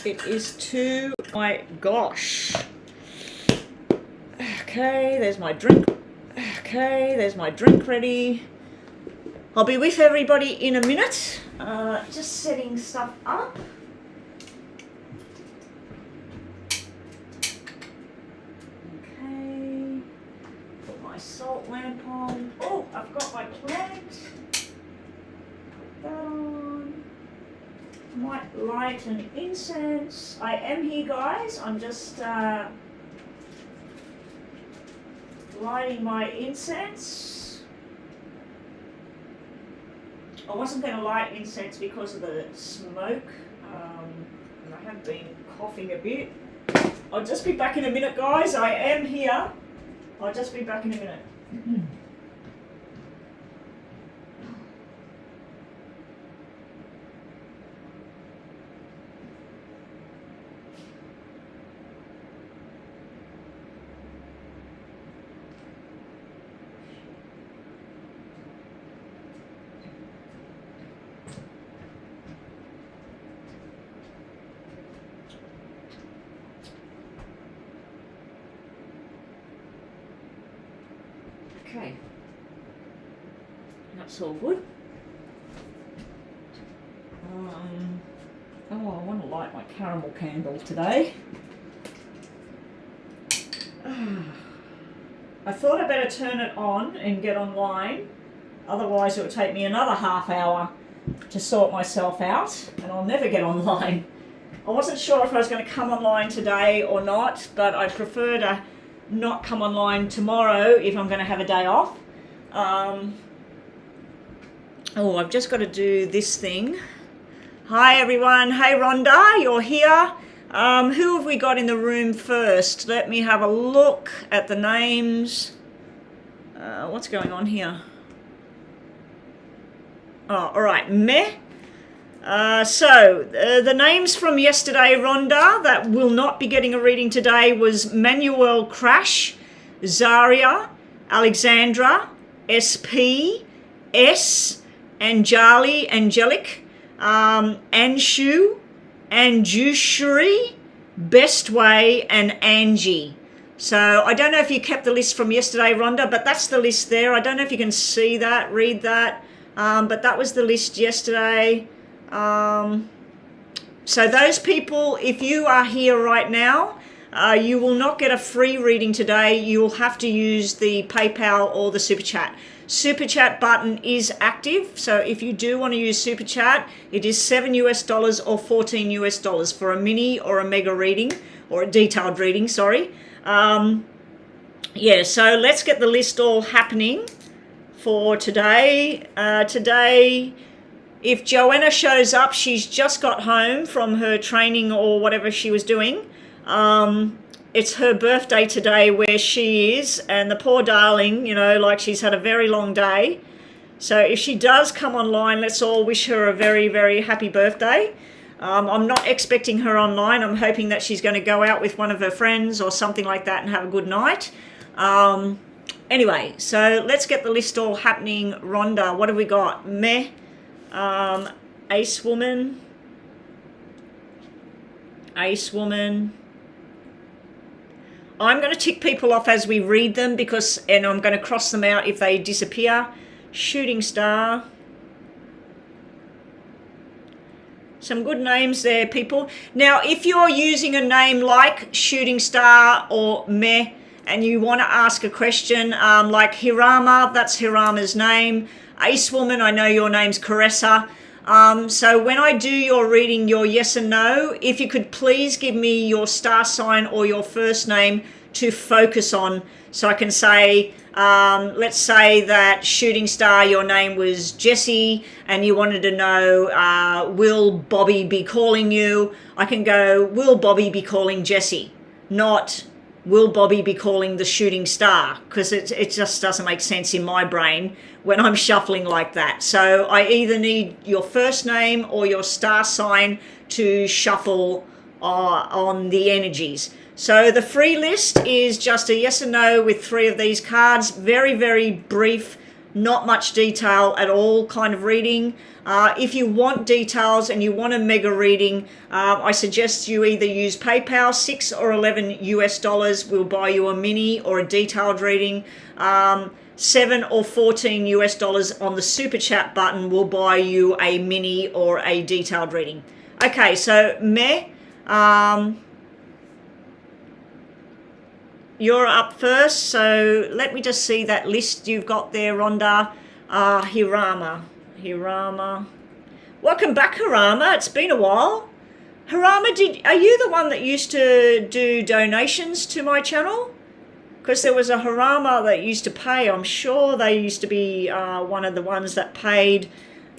It is too, my gosh. Okay, there's my drink. Okay, there's my drink ready. I'll be with everybody in a minute. Just setting stuff up. Okay, put my salt lamp on. Oh, I've got my plant. Put that on. Might light an incense. I am here, guys. I'm just lighting my incense. I wasn't going to light incense because of the smoke, and I have been coughing a bit. I'll just be back in a minute, guys. I am here. I'll just be back in a minute. Okay, that's all good. Oh, I want to light my caramel candle today. I thought I'd better turn it on and get online, otherwise it would take me another half hour to sort myself out and I'll never get online. I wasn't sure if I was going to come online today or not, but I prefer to not come online tomorrow if I'm going to have a day off. Oh, I've just got to do this thing. Hi everyone. Hey Rhonda, you're here. Who have we got in the room first? Let me have a look at the names. What's going on here? Oh, all right. Meh. The names from yesterday, Rhonda, that will not be getting a reading today was Manuel Crash, Zaria, Alexandra, SP, S, Anjali, Angelic, Anshu, Anjushri, Best Way, and Angie. So I don't know if you kept the list from yesterday, Rhonda, but that's the list there. I don't know if you can see that, read that, but that was the list yesterday. So those people, if you are here right now, you will not get a free reading today. You will have to use the PayPal or the Super Chat. Super Chat button is active. So if you do want to use Super Chat, it is $7 or $14 for a mini or a mega reading, or a detailed reading, sorry. Yeah, so let's get the list all happening for today. Today, if Joanna shows up, she's just got home from her training or whatever she was doing. It's her birthday today where she is, and the poor darling, you know, like she's had a very long day. So if she does come online, let's all wish her a very, very happy birthday. I'm not expecting her online. I'm hoping that she's going to go out with one of her friends or something like that and have a good night. Anyway, so let's get the list all happening. Rhonda, what have we got? Meh. Ace Woman. Ace Woman. I'm going to tick people off as we read them and I'm going to cross them out if they disappear. Shooting Star. Some good names there, people. Now, if you're using a name like Shooting Star or Meh, and you want to ask a question, like Hirama, that's Hirama's name. Ace Woman, I know your name's Caressa. So when I do your reading, your yes and no, if you could please give me your star sign or your first name to focus on, so I can say, let's say that Shooting Star, your name was Jessie, and you wanted to know, will Bobby be calling you? I can go, will Bobby be calling Jessie? Not, will Bobby be calling the Shooting Star? Because it just doesn't make sense in my brain when I'm shuffling like that. So I either need your first name or your star sign to shuffle on the energies. So the free list is just a yes and no with 3 of these cards. Very, very brief, not much detail at all kind of reading. If you want details and you want a mega reading, I suggest you either use PayPal. 6 or 11 US dollars will buy you a mini or a detailed reading. 7 or 14 US dollars on the super chat button will buy you a mini or a detailed reading. Okay, so you're up first, so let me just see that list you've got there, Rhonda. Hirama. Welcome back, Hirama. It's been a while. Hirama, are you the one that used to do donations to my channel? Because there was a Hirama that used to pay. I'm sure they used to be one of the ones that paid.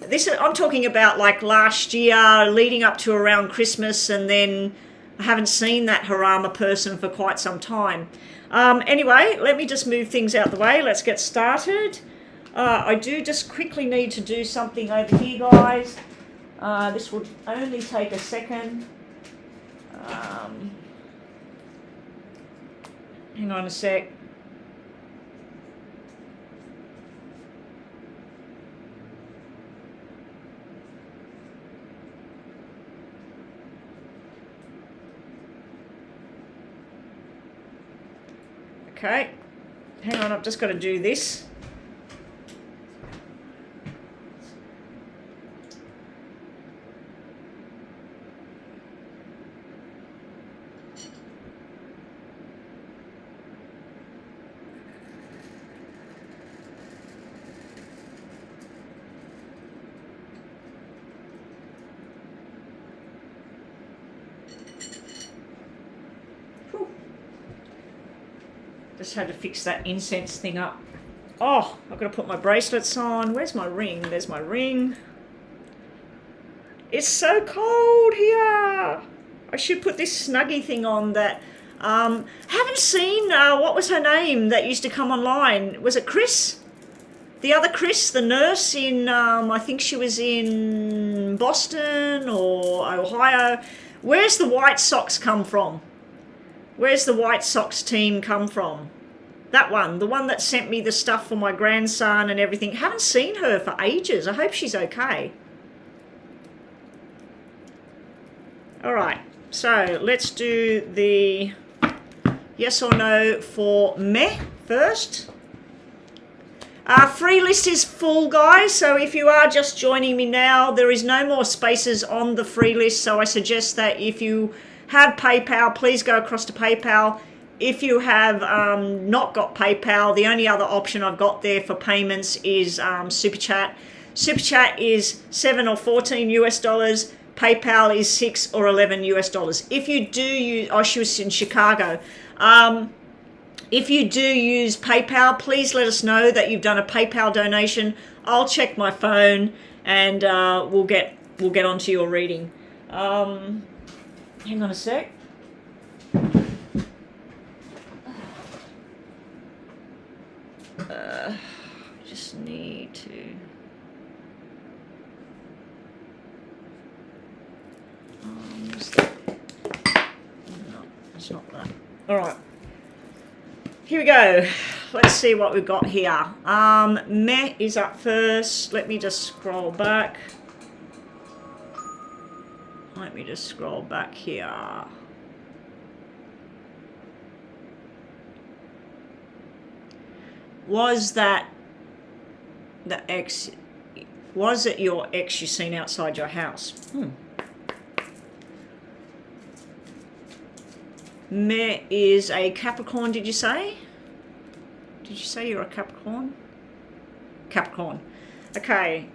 I'm talking about like last year, leading up to around Christmas, and then I haven't seen that Hirama person for quite some time. Anyway, let me just move things out the way. Let's get started. I do just quickly need to do something over here, guys. This will only take a second. Hang on a sec. Okay, hang on, I've just got to do this. Just had to fix that incense thing up. Oh, I've got to put my bracelets on. Where's my ring? There's my ring. It's so cold here. I should put this Snuggie thing on that. Haven't seen, what was her name that used to come online? Was it Chris? The other Chris, the nurse in, I think she was in Boston or Ohio. Where's the White Sox come from? Where's the White Sox team come from? That one, the one that sent me the stuff for my grandson and everything. Haven't seen her for ages. I hope she's okay. All right, so let's do the yes or no for meh first. Free list is full, guys, so if you are just joining me now, there is no more spaces on the free list, so I suggest that if you have PayPal, please go across to PayPal. If you have not got PayPal, the only other option I've got there for payments is Super Chat. Super Chat is 7 or 14 US dollars. PayPal is 6 or 11 US dollars. If you do use, oh, she was in Chicago. If you do use PayPal, please let us know that you've done a PayPal donation. I'll check my phone and we'll get onto your reading. Hang on a sec. Just need to. No, it's not that. All right. Here we go. Let's see what we've got here. Meh is up first. Let me just scroll back. Let me just scroll back here. Was that the ex? Was it your ex you seen outside your house? Meh is a Capricorn, did you say? Did you say you're a Capricorn? Capricorn. Okay.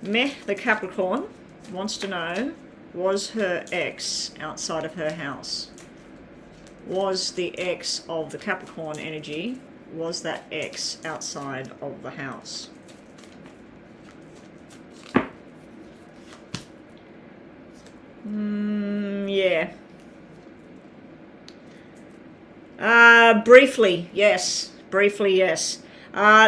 Meh, the Capricorn, wants to know, was her ex outside of her house? Was the ex of the Capricorn energy, was that ex outside of the house? Yeah. Briefly, yes. Briefly, yes.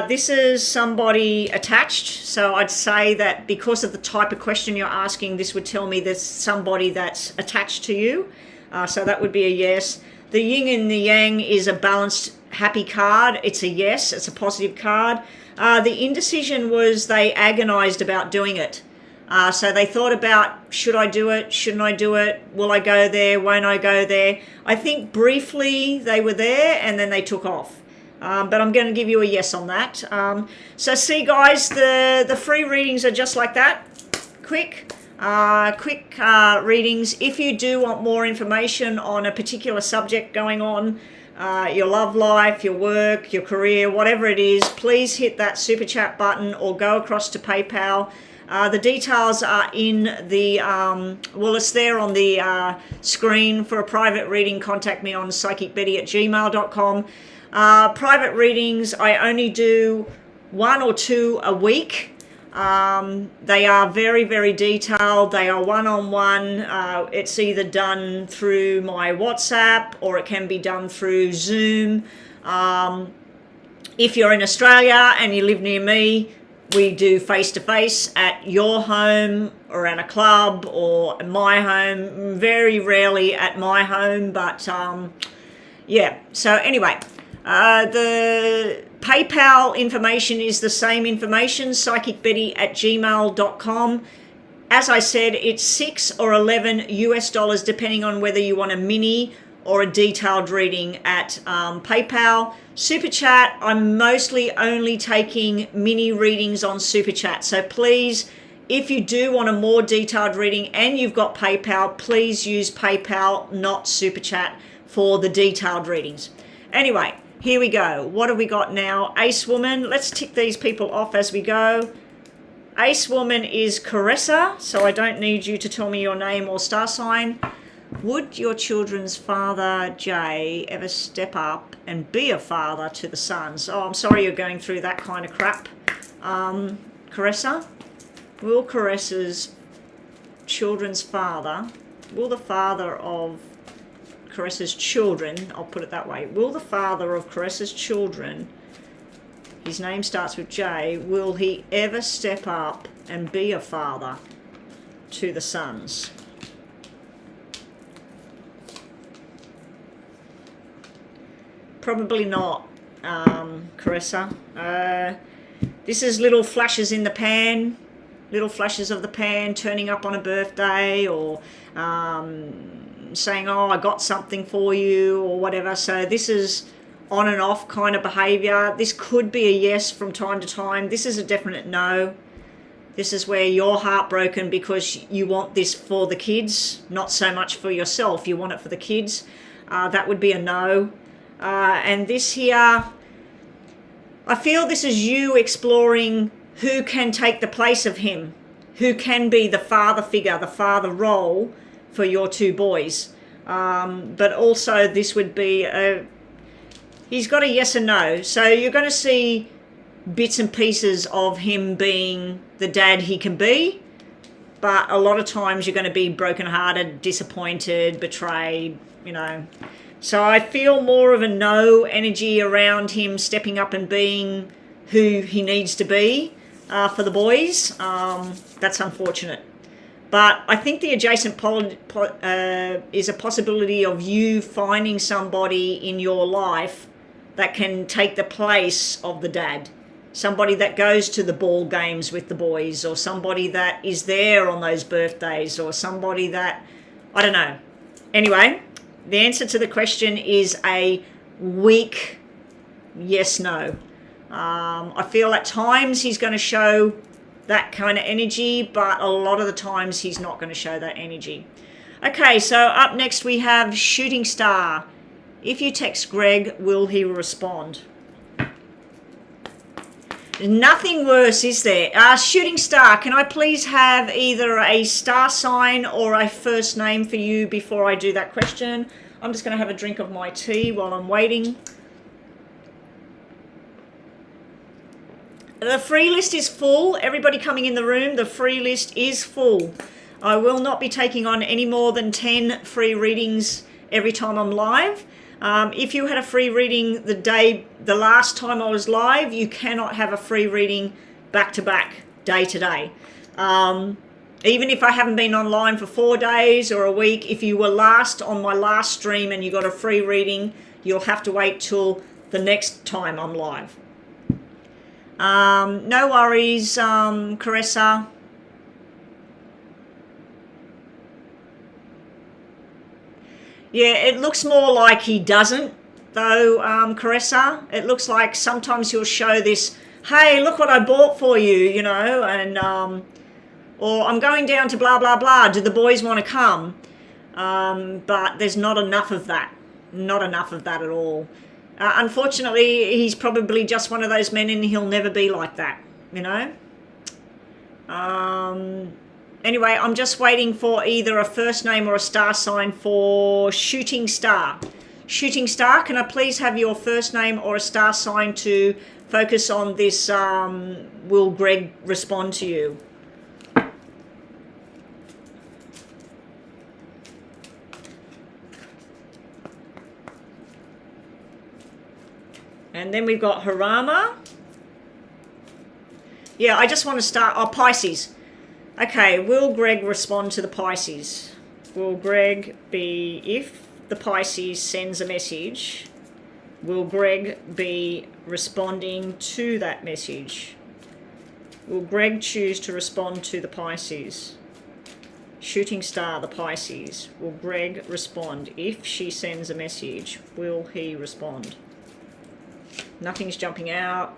This is somebody attached, so I'd say that because of the type of question you're asking, this would tell me there's somebody that's attached to you. So that would be a yes. The yin and the yang is a balanced, happy card. It's a yes. It's a positive card. The indecision was they agonized about doing it. So they thought about, should I do it? Shouldn't I do it? Will I go there? Won't I go there? I think briefly they were there and then they took off. But I'm going to give you a yes on that. So see, guys, the free readings are just like that. Quick readings. If you do want more information on a particular subject going on, your love life, your work, your career, whatever it is, please hit that super chat button or go across to PayPal. The details are in the, well, it's there on the screen. For a private reading, contact me on psychicbetty@gmail.com. Private readings, I only do 1 or 2 a week. They are very, very detailed. They are one-on-one. It's either done through my WhatsApp or it can be done through Zoom. If you're in Australia and you live near me, we do face-to-face at your home or at a club or my home. Very rarely at my home, but yeah. So anyway, the PayPal information is the same information, psychicbetty@gmail.com. As I said, it's $6 or $11 US, depending on whether you want a mini or a detailed reading at PayPal. Super Chat, I'm mostly only taking mini readings on Super Chat. So please, if you do want a more detailed reading and you've got PayPal, please use PayPal, not Super Chat, for the detailed readings. Anyway, here we go. What have we got now? Ace Woman. Let's tick these people off as we go. Ace Woman is Caressa, so I don't need you to tell me your name or star sign. Would your children's father, Jay, ever step up and be a father to the sons? Oh, I'm sorry you're going through that kind of crap. Caressa, will Caressa's children's father, will the father of Caressa's children, I'll put it that way, will the father of Caressa's children, his name starts with J, will he ever step up and be a father to the sons? Probably not, Caressa. This is little flashes in the pan, little flashes of the pan, turning up on a birthday or saying, oh, I got something for you or whatever. So this is on and off kind of behavior. This could be a yes from time to time. This is a definite no. This is where you're heartbroken because you want this for the kids, not so much for yourself. You want it for the kids. That would be a no. And this here, I feel this is you exploring who can take the place of him, who can be the father figure, the father role for your 2 boys. But also this would be he's got a yes and no. So you're going to see bits and pieces of him being the dad he can be, but a lot of times you're going to be brokenhearted, disappointed, betrayed, you know. So I feel more of a no energy around him stepping up and being who he needs to be for the boys. That's unfortunate. But I think the adjacent is a possibility of you finding somebody in your life that can take the place of the dad. Somebody that goes to the ball games with the boys, or somebody that is there on those birthdays, or somebody that, I don't know. Anyway, the answer to the question is a weak yes, no. I feel at times he's going to show that kind of energy, but a lot of the times he's not going to show that energy. Okay, so up next we have Shooting Star. If you text Greg, will he respond? Nothing worse, is there? Shooting Star, can I please have either a star sign or a first name for you before I do that question? I'm just going to have a drink of my tea while I'm waiting. The free list is full. Everybody coming in the room, the free list is full. I will not be taking on any more than 10 free readings every time I'm live. If you had a free reading the last time I was live, you cannot have a free reading back to back, day to day. Even if I haven't been online for 4 days or a week, if you were last on my last stream and you got a free reading, you'll have to wait till the next time I'm live. No worries, Caressa. Yeah, it looks more like he doesn't, though, Caressa. It looks like sometimes he'll show this, hey, look what I bought for you, you know, and, or I'm going down to blah, blah, blah. Do the boys want to come? But there's not enough of that. Not enough of that at all. Unfortunately, he's probably just one of those men and he'll never be like that, you know? Anyway, I'm just waiting for either a first name or a star sign for Shooting Star. Shooting Star, can I please have your first name or a star sign to focus on this? Will Greg respond to you? And then we've got Harama. Yeah, I just want to start. Oh, Pisces. Okay, will Greg respond to the Pisces? Will Greg be, if the Pisces sends a message, will Greg be responding to that message? Will Greg choose to respond to the Pisces? Shooting Star, the Pisces. Will Greg respond? If she sends a message, will he respond? Nothing's jumping out.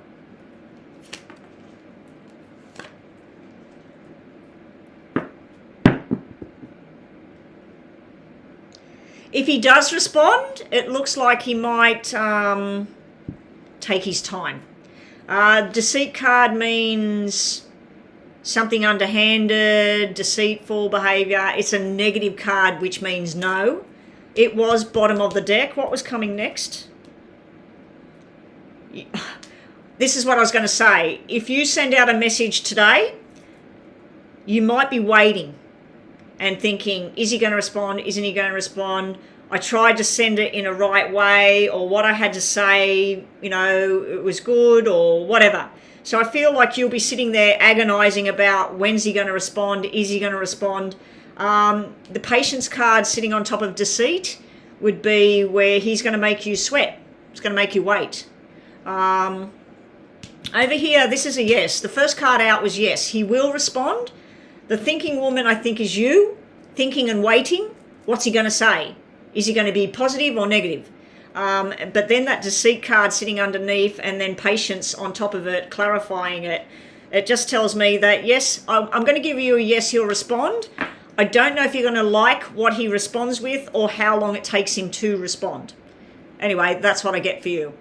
If he does respond, it looks like he might take his time. Deceit card means something underhanded, deceitful behavior. It's a negative card, which means no. It was bottom of the deck. What was coming next? This is what I was going to say. If you send out a message today, you might be waiting and thinking, is he going to respond? Isn't he going to respond? I tried to send it in a right way, or what I had to say, you know, it was good or whatever. So I feel like you'll be sitting there agonizing about when's he going to respond? Is he going to respond? The patience card sitting on top of deceit would be where he's going to make you sweat. It's going to make you wait. Over here, this is a yes. The first card out was yes. He will respond. The thinking woman, I think, is you, thinking and waiting. What's he going to say? Is he going to be positive or negative? But then that deceit card sitting underneath and then patience on top of it, clarifying it, it just tells me that, yes, I'm going to give you a yes, he'll respond. I don't know if you're going to like what he responds with or how long it takes him to respond. Anyway, that's what I get for you.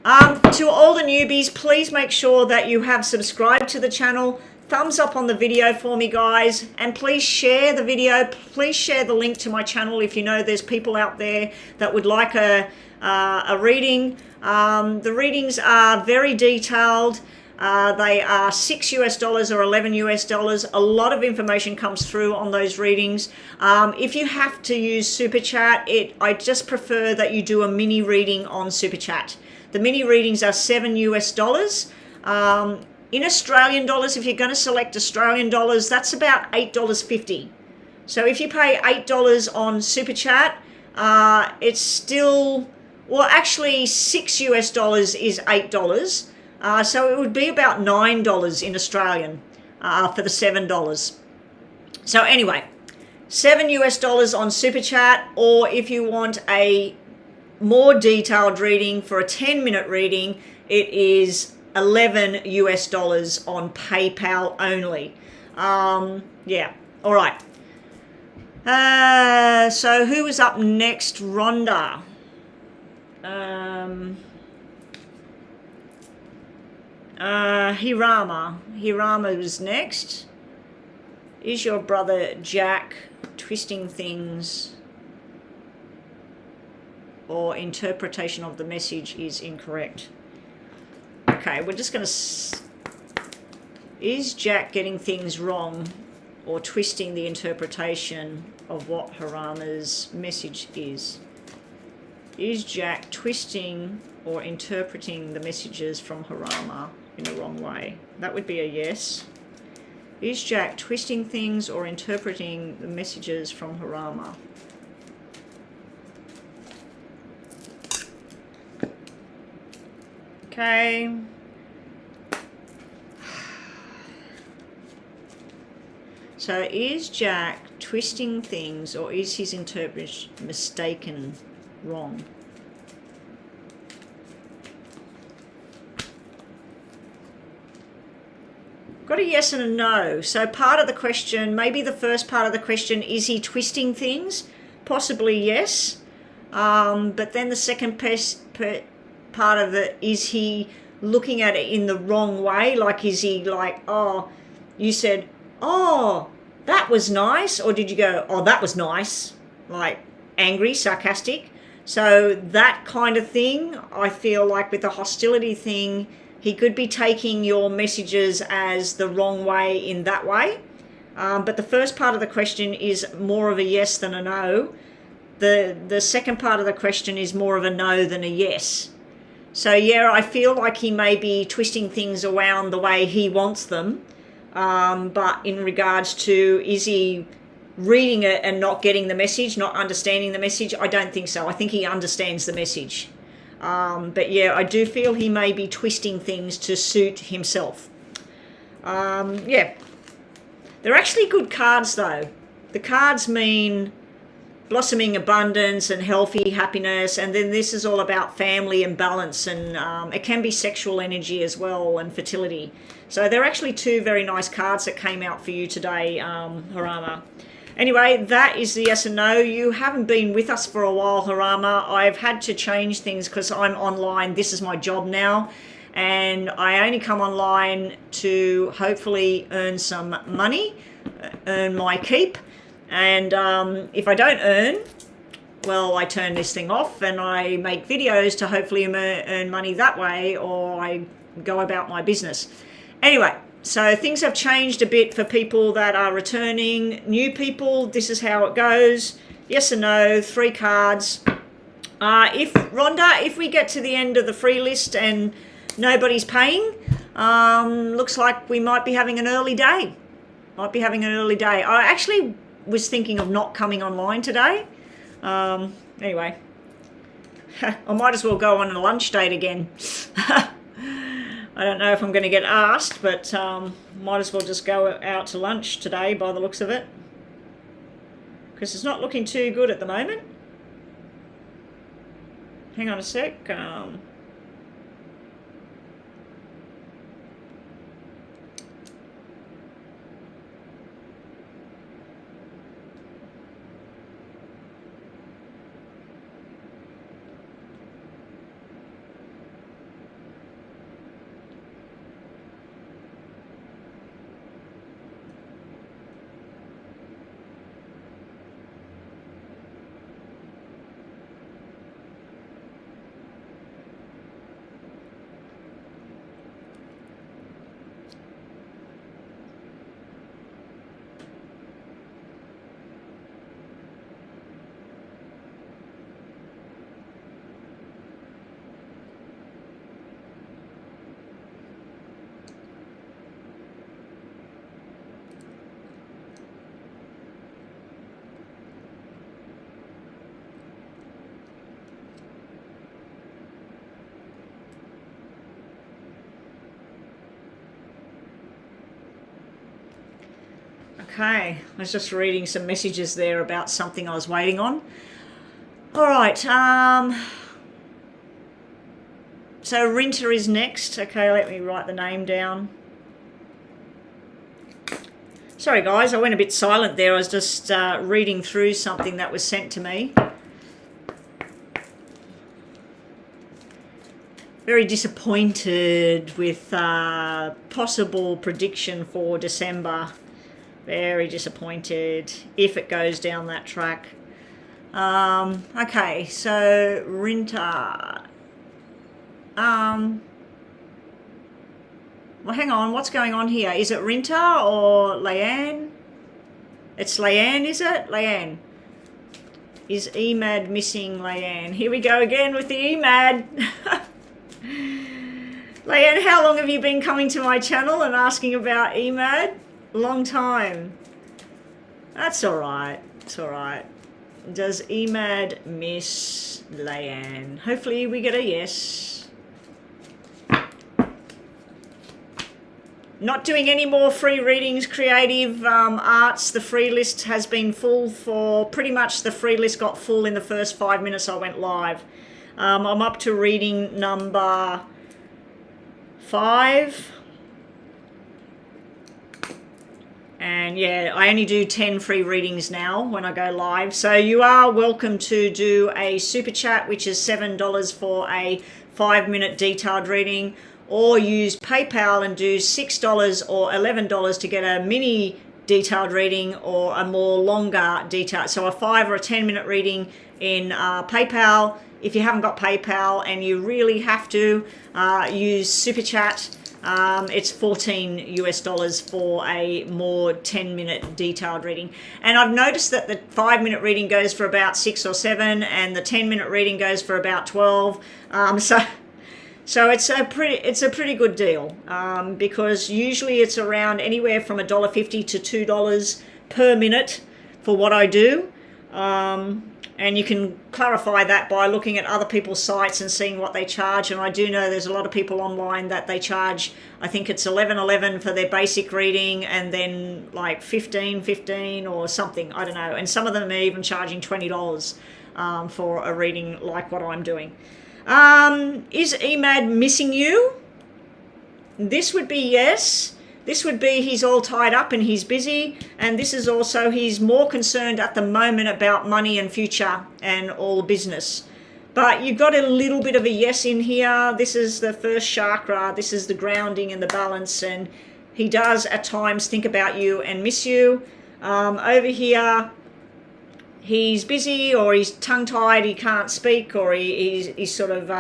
To all the newbies, please make sure that you have subscribed to the channel. Thumbs up on the video for me, guys, and please share the video. Please share the link to my channel if you know there's people out there that would like a reading. The readings are very detailed. They are $6 or $11. A lot of information comes through on those readings. If you have to use Super Chat, I just prefer that you do a mini reading on Super Chat. The mini readings are $7. In Australian dollars, if you're going to select Australian dollars, that's about $8.50. So if you pay $8 on Super Chat, it's still, well, actually $6 is $8. So it would be about $9 in Australian for the $7. So anyway, $7 on Super Chat, or if you want a more detailed reading for a 10-minute reading, it is $11 on PayPal only. Yeah, all right. So who was up next? Rhonda. Hirama. Hirama was next. Is your brother Jack twisting things, or interpretation of the message is incorrect? Okay, we're just going to... Is Jack getting things wrong or twisting the interpretation of what Harama's message is? Is Jack twisting or interpreting the messages from Harama in the wrong way? That would be a yes. Is Jack twisting things or interpreting the messages from Harama? Okay. So is Jack twisting things, or is his interpretation mistaken, wrong? Got a yes and a no. So part of the question, maybe the first part of the question, is he twisting things? Possibly yes. But then the second part of it, is he looking at it in the wrong way? Like, is he like, oh, you said, oh, that was nice? Or did you go, oh, that was nice? Like angry, sarcastic? So that kind of thing, I feel like with the hostility thing, he could be taking your messages as the wrong way in that way. But the first part of the question is more of a yes than a no. The second part of the question is more of a no than a yes. So yeah, I feel like he may be twisting things around the way he wants them. But in regards to, is he reading it and not getting the message, not understanding the message? I don't think so. I think he understands the message. But yeah, I do feel he may be twisting things to suit himself. Yeah. They're actually good cards though. The cards mean blossoming abundance and healthy happiness, and then this is all about family and balance, and it can be sexual energy as well, and fertility. So they're actually two very nice cards that came out for you today, Harama. Anyway, that is the yes and no. You haven't been with us for a while, Harama. I've had to change things because I'm online. This is my job now. And I only come online to hopefully earn some money, earn my keep. And if I don't earn, well, I turn this thing off and I make videos to hopefully earn money that way, or I go about my business. Anyway. So things have changed a bit for people that are returning. New people, this is how it goes. Yes or no, 3 cards. If we get to the end of the free list and nobody's paying, looks like we might be having an early day. I actually was thinking of not coming online today. Anyway, I might as well go on a lunch date again. I don't know if I'm going to get asked, but might as well just go out to lunch today by the looks of it. Because it's not looking too good at the moment. Hang on a sec. Okay, I was just reading some messages there about something I was waiting on. All right, so Rinta is next. Okay, let me write the name down. Sorry guys, I went a bit silent there. I was just reading through something that was sent to me. Very disappointed with possible prediction for December. Very disappointed if it goes down that track. Okay, so Rinta. Well, hang on. What's going on here? Is it Rinta or Leanne? It's Leanne, is it? Leanne. Is EMAD missing Leanne? Here we go again with the EMAD. Leanne, how long have you been coming to my channel and asking about EMAD? Long time. That's all right. It's all right. Does EMAD miss Leanne? Hopefully we get a yes. Not doing any more free readings, creative arts. The free list has been full for pretty much the free list got full in the first 5 minutes I went live. I'm up to reading number 5. And yeah, I only do 10 free readings now when I go live. So you are welcome to do a super chat, which is $7 for a 5-minute detailed reading, or use PayPal and do $6 or $11 to get a mini detailed reading or a more longer detail. So a 5 or a 10-minute reading in PayPal. If you haven't got PayPal and you really have to use super chat, it's $14 US for a more 10-minute detailed reading. And I've noticed that the 5-minute reading goes for about 6 or 7, and the 10-minute reading goes for about 12. So it's a pretty good deal, because usually it's around anywhere from $1.50 to $2 per minute for what I do. And you can clarify that by looking at other people's sites and seeing what they charge. And I do know there's a lot of people online that they charge, I think it's $11.11 for their basic reading, and then like $15 or something, I don't know. And some of them are even charging $20 for a reading like what I'm doing. Is EMAD missing you? This would be yes. This would be he's all tied up and he's busy, and this is also he's more concerned at the moment about money and future and all business. But you've got a little bit of a yes in here. This is the first chakra. This is the grounding and the balance, and he does at times think about you and miss you. Over here, he's busy, or he's tongue-tied, he can't speak, or he's sort of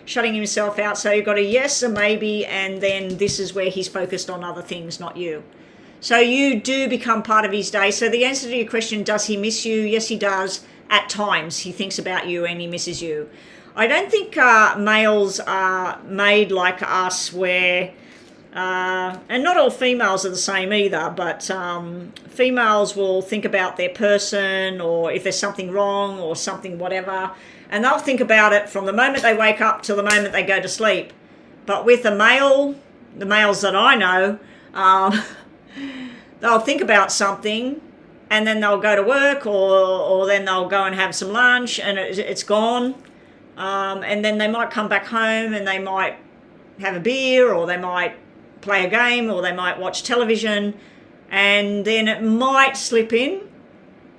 shutting himself out. So you've got a yes, a maybe, and then this is where he's focused on other things, not you. So you do become part of his day. So the answer to your question, does he miss you? Yes, he does. At times, he thinks about you and he misses you. I don't think males are made like us where, and not all females are the same either, but females will think about their person, or if there's something wrong or something whatever, and they'll think about it from the moment they wake up till the moment they go to sleep. But with a male, the males that I know, they'll think about something, and then they'll go to work, or then they'll go and have some lunch, and it's gone. And then they might come back home and they might have a beer, or they might play a game, or they might watch television, and then it might slip in.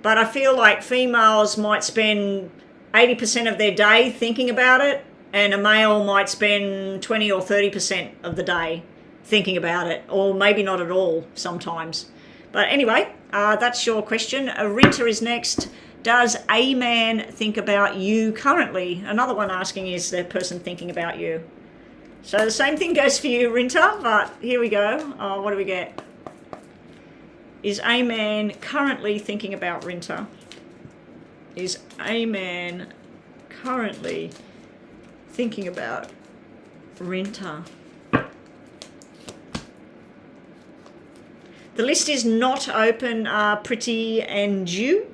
But I feel like females might spend 80% of their day thinking about it, and a male might spend 20 or 30% of the day thinking about it, or maybe not at all sometimes. But anyway, that's your question. Rinta is next. Does a man think about you currently? Another one asking, is the person thinking about you? So the same thing goes for you, Rinta, but here we go. What do we get? Is a man currently thinking about Rinta? Is a man currently thinking about Rinta? The list is not open, Pretty and you.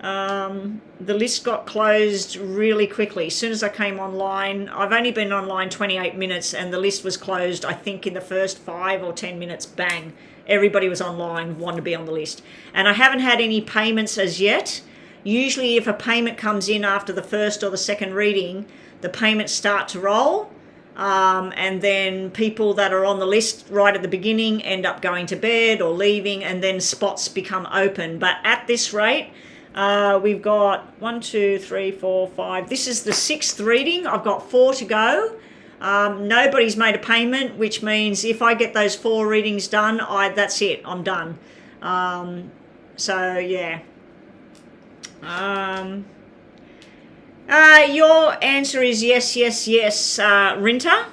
The list got closed really quickly. As soon as I came online, I've only been online 28 minutes, and the list was closed, I think, in the first 5 or 10 minutes. Bang. Everybody was online, wanted to be on the list. And I haven't had any payments as yet. Usually if a payment comes in after the first or the second reading, the payments start to roll. And then people that are on the list right at the beginning end up going to bed or leaving, and then spots become open. But at this rate, we've got 1, 2, 3, 4, 5. This is the 6th reading. I've got 4 to go. Nobody's made a payment, which means if I get those 4 readings done, that's it. I'm done. So yeah. Your answer is yes, yes, yes, Rinta.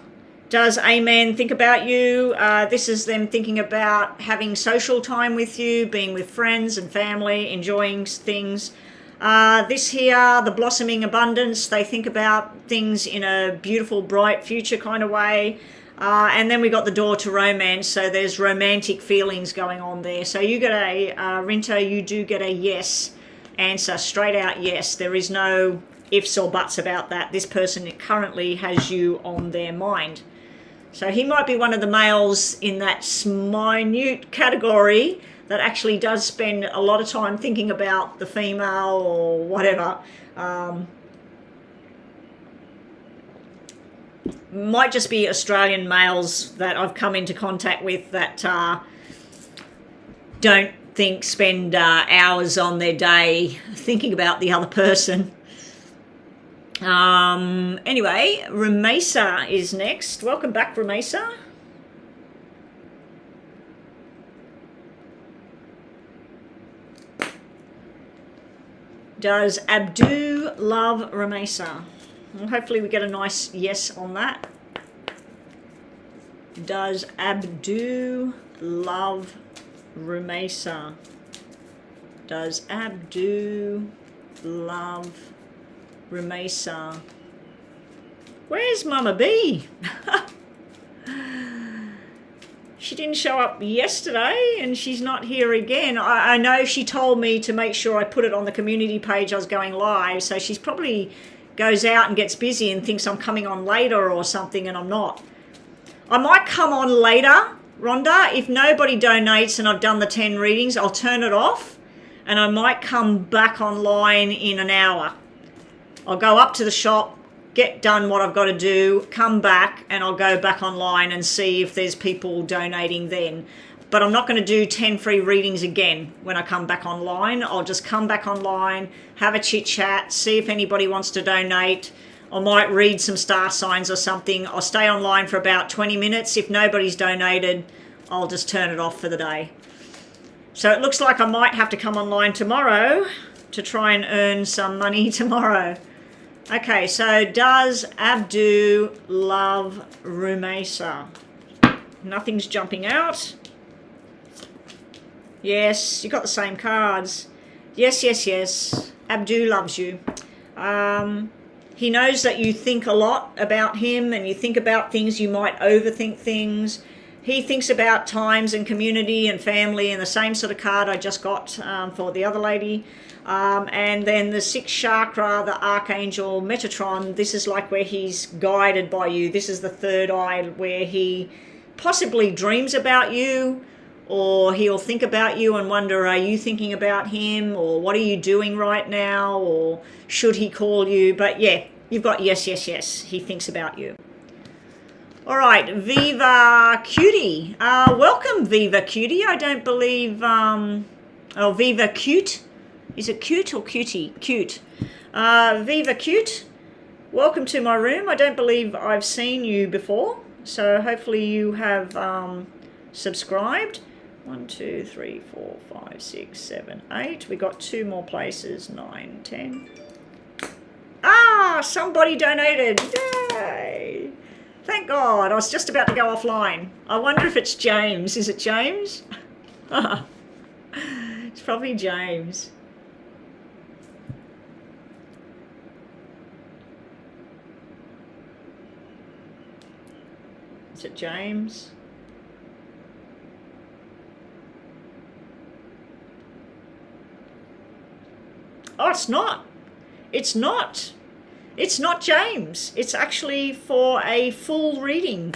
Does a man think about you? This is them thinking about having social time with you, being with friends and family, enjoying things. This here, the blossoming abundance, they think about things in a beautiful, bright future kind of way. And then we got the door to romance, so there's romantic feelings going on there. So you get Rinta, you do get a yes answer, straight out yes. There is no ifs or buts about that. This person currently has you on their mind. So he might be one of the males in that minute category that actually does spend a lot of time thinking about the female or whatever. Might just be Australian males that I've come into contact with that don't spend hours on their day thinking about the other person. Anyway, Ramesa is next. Welcome back, Ramesa. Does Abdu love Ramesa? Well, hopefully we get a nice yes on that. Does Abdu love Ramesa? Does Abdu love Ramesa? Where's Mama B? She didn't show up yesterday and she's not here again. I know she told me to make sure I put it on the community page I was going live, so she's probably goes out and gets busy and thinks I'm coming on later or something, and I'm not. I might come on later, Rhonda. If nobody donates and I've done the 10 readings, I'll turn it off and I might come back online in an hour. I'll go up to the shop, get done what I've got to do, come back, and I'll go back online and see if there's people donating then. But I'm not going to do 10 free readings again when I come back online. I'll just come back online, have a chit chat, see if anybody wants to donate. I might read some star signs or something. I'll stay online for about 20 minutes. If nobody's donated, I'll just turn it off for the day. So it looks like I might have to come online tomorrow to try and earn some money tomorrow. Okay, so does Abdu love Rumesa? Nothing's jumping out. Yes, you got the same cards. Yes, yes, yes. Abdu loves you. He knows that you think a lot about him and you think about things, you might overthink things. He thinks about times and community and family, and the same sort of card I just got for the other lady. And then the 6th chakra, the Archangel Metatron, this is like where he's guided by you. This is the 3rd eye where he possibly dreams about you, or he'll think about you and wonder, are you thinking about him, or what are you doing right now, or should he call you? But yeah, you've got yes, yes, yes. He thinks about you. All right, Viva Cutie. Welcome, Viva Cutie. I don't believe... oh, Viva Cute. Is it cute or cutie? Cute. Viva Cute. Welcome to my room. I don't believe I've seen you before, so hopefully you have subscribed. 1, 2, 3, 4, 5, 6, 7, 8. We got 2 more places. 9, 10. Ah, somebody donated. Yay! Thank God. I was just about to go offline. I wonder if it's James. Is it James? It's probably James. Is it James? Oh, it's not. It's not. It's not James. It's actually for a full reading.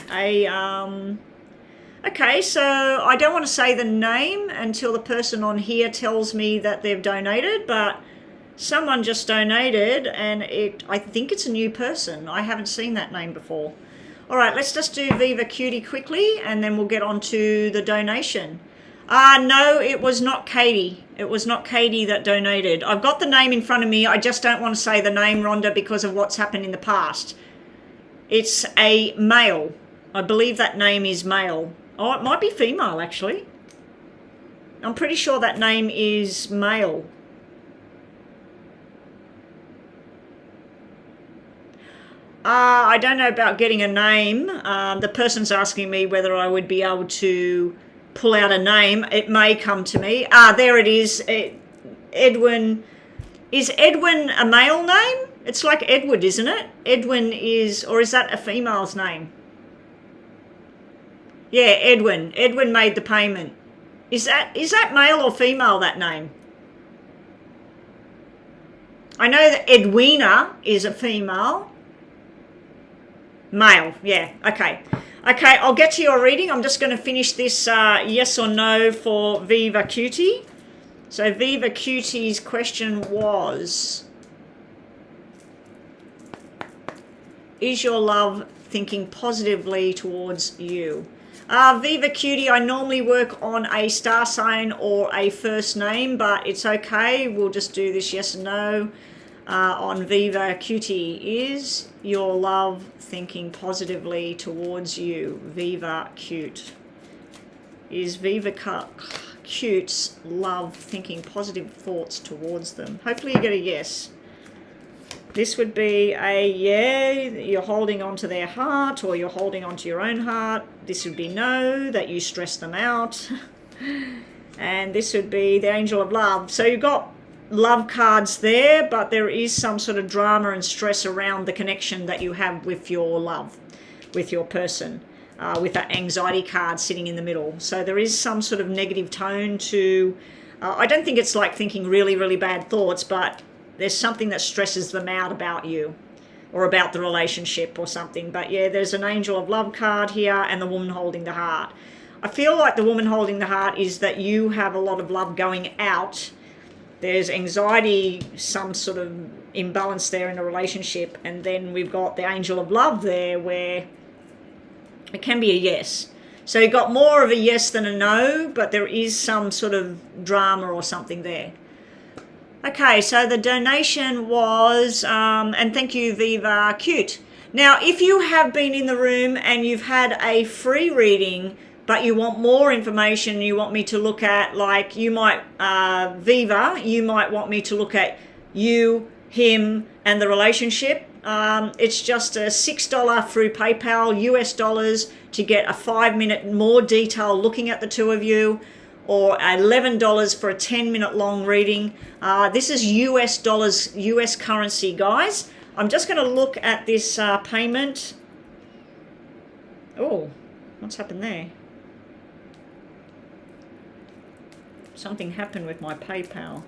Okay, so I don't want to say the name until the person on here tells me that they've donated, but someone just donated, and I think it's a new person. I haven't seen that name before. All right, let's just do Viva Cutie quickly, and then we'll get on to the donation. No, it was not Katie. It was not Katie that donated. I've got the name in front of me. I just don't want to say the name, Rhonda, because of what's happened in the past. It's a male. I believe that name is male. Oh, it might be female, actually. I'm pretty sure that name is male. I don't know about getting a name. The person's asking me whether I would be able to pull out a name. It may come to me. There it is. Edwin. Is Edwin a male name? It's like Edward, isn't it? Edwin is, or is that a female's name? Yeah, Edwin. Edwin made the payment. Is that male or female, that name? I know that Edwina is a female. Male, yeah, okay. Okay, I'll get to your reading. I'm just going to finish this yes or no for Viva Cutie. So Viva Cutie's question was, is your love thinking positively towards you? Viva Cutie, I normally work on a star sign or a first name, but it's okay. We'll just do this yes or no on Viva Cutie. Is your love thinking positively towards you? Viva Cute. Is Viva Cute's love thinking positive thoughts towards them? Hopefully you get a yes. This would be a yeah, you're holding on to their heart, or you're holding on to your own heart. This would be no, that you stress them out. And this would be the Angel of Love. So you've got love cards there, but there is some sort of drama and stress around the connection that you have with your love, with your person, with that anxiety card sitting in the middle. So there is some sort of negative tone to, I don't think it's like thinking really, really bad thoughts, but there's something that stresses them out about you or about the relationship or something. But yeah, there's an Angel of Love card here and the woman holding the heart. I feel like the woman holding the heart is that you have a lot of love going out. There's anxiety, some sort of imbalance there in the relationship. And then we've got the Angel of Love there where it can be a yes. So you've got more of a yes than a no, but there is some sort of drama or something there. Okay, so the donation was, and thank you, Viva Cute. Now, if you have been in the room and you've had a free reading, but you want more information, you want me to look at, like, you might, Viva, you might want me to look at you, him, and the relationship. It's just a $6 through PayPal, US dollars, to get a 5-minute more detail looking at the two of you, or $11 for a 10-minute long reading. This is US dollars, US currency, guys. I'm just going to look at this payment. Oh, what's happened there? Something happened with my PayPal.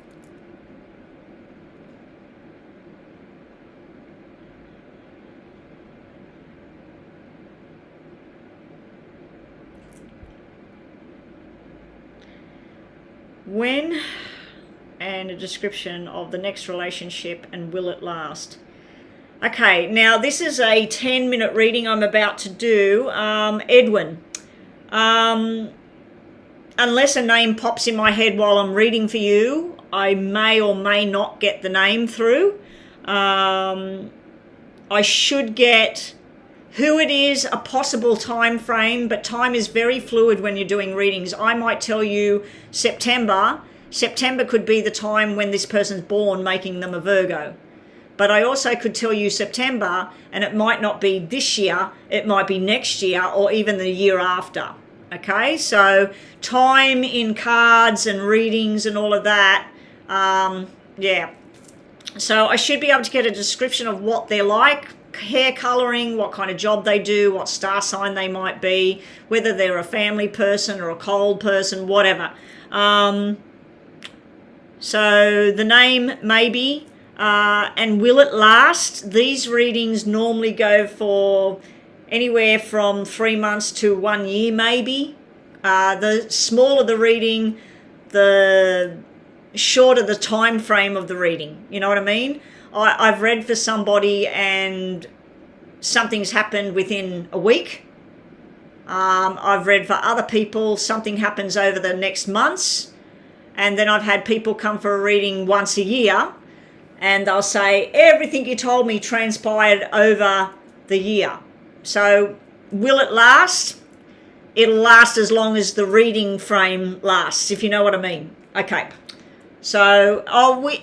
When, and a description of the next relationship and will it last. Okay, now this is a 10-minute reading I'm about to do. Edwin, unless a name pops in my head while I'm reading for you, I may or may not get the name through. I should get who it is, a possible time frame, but time is very fluid when you're doing readings. I might tell you September. September could be the time when this person's born, making them a Virgo. But I also could tell you September, and it might not be this year, it might be next year or even the year after. Okay, so time in cards and readings and all of that, yeah. So I should be able to get a description of what they're like, hair coloring, what kind of job they do, what star sign they might be, whether they're a family person or a cold person, whatever. So the name maybe, and will it last? These readings normally go for anywhere from 3 months to 1 year maybe. The smaller the reading, the shorter the time frame of the reading. You know what I mean? I've read for somebody and something's happened within a week. I've read for other people, something happens over the next months. And then I've had people come for a reading once a year and they'll say, everything you told me transpired over the year. So will it last? It'll last as long as the reading frame lasts, if you know what I mean. Okay. So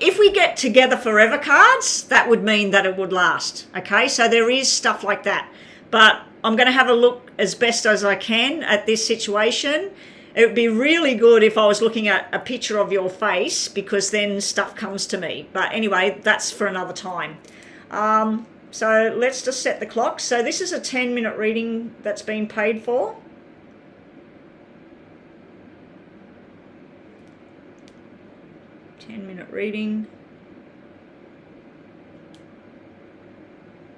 if we get together forever cards, that would mean that it would last. Okay, so there is stuff like that. But I'm going to have a look as best as I can at this situation. It would be really good if I was looking at a picture of your face, because then stuff comes to me. But anyway, that's for another time. So let's just set the clock. So this is a 10-minute reading that's been paid for. Minute reading.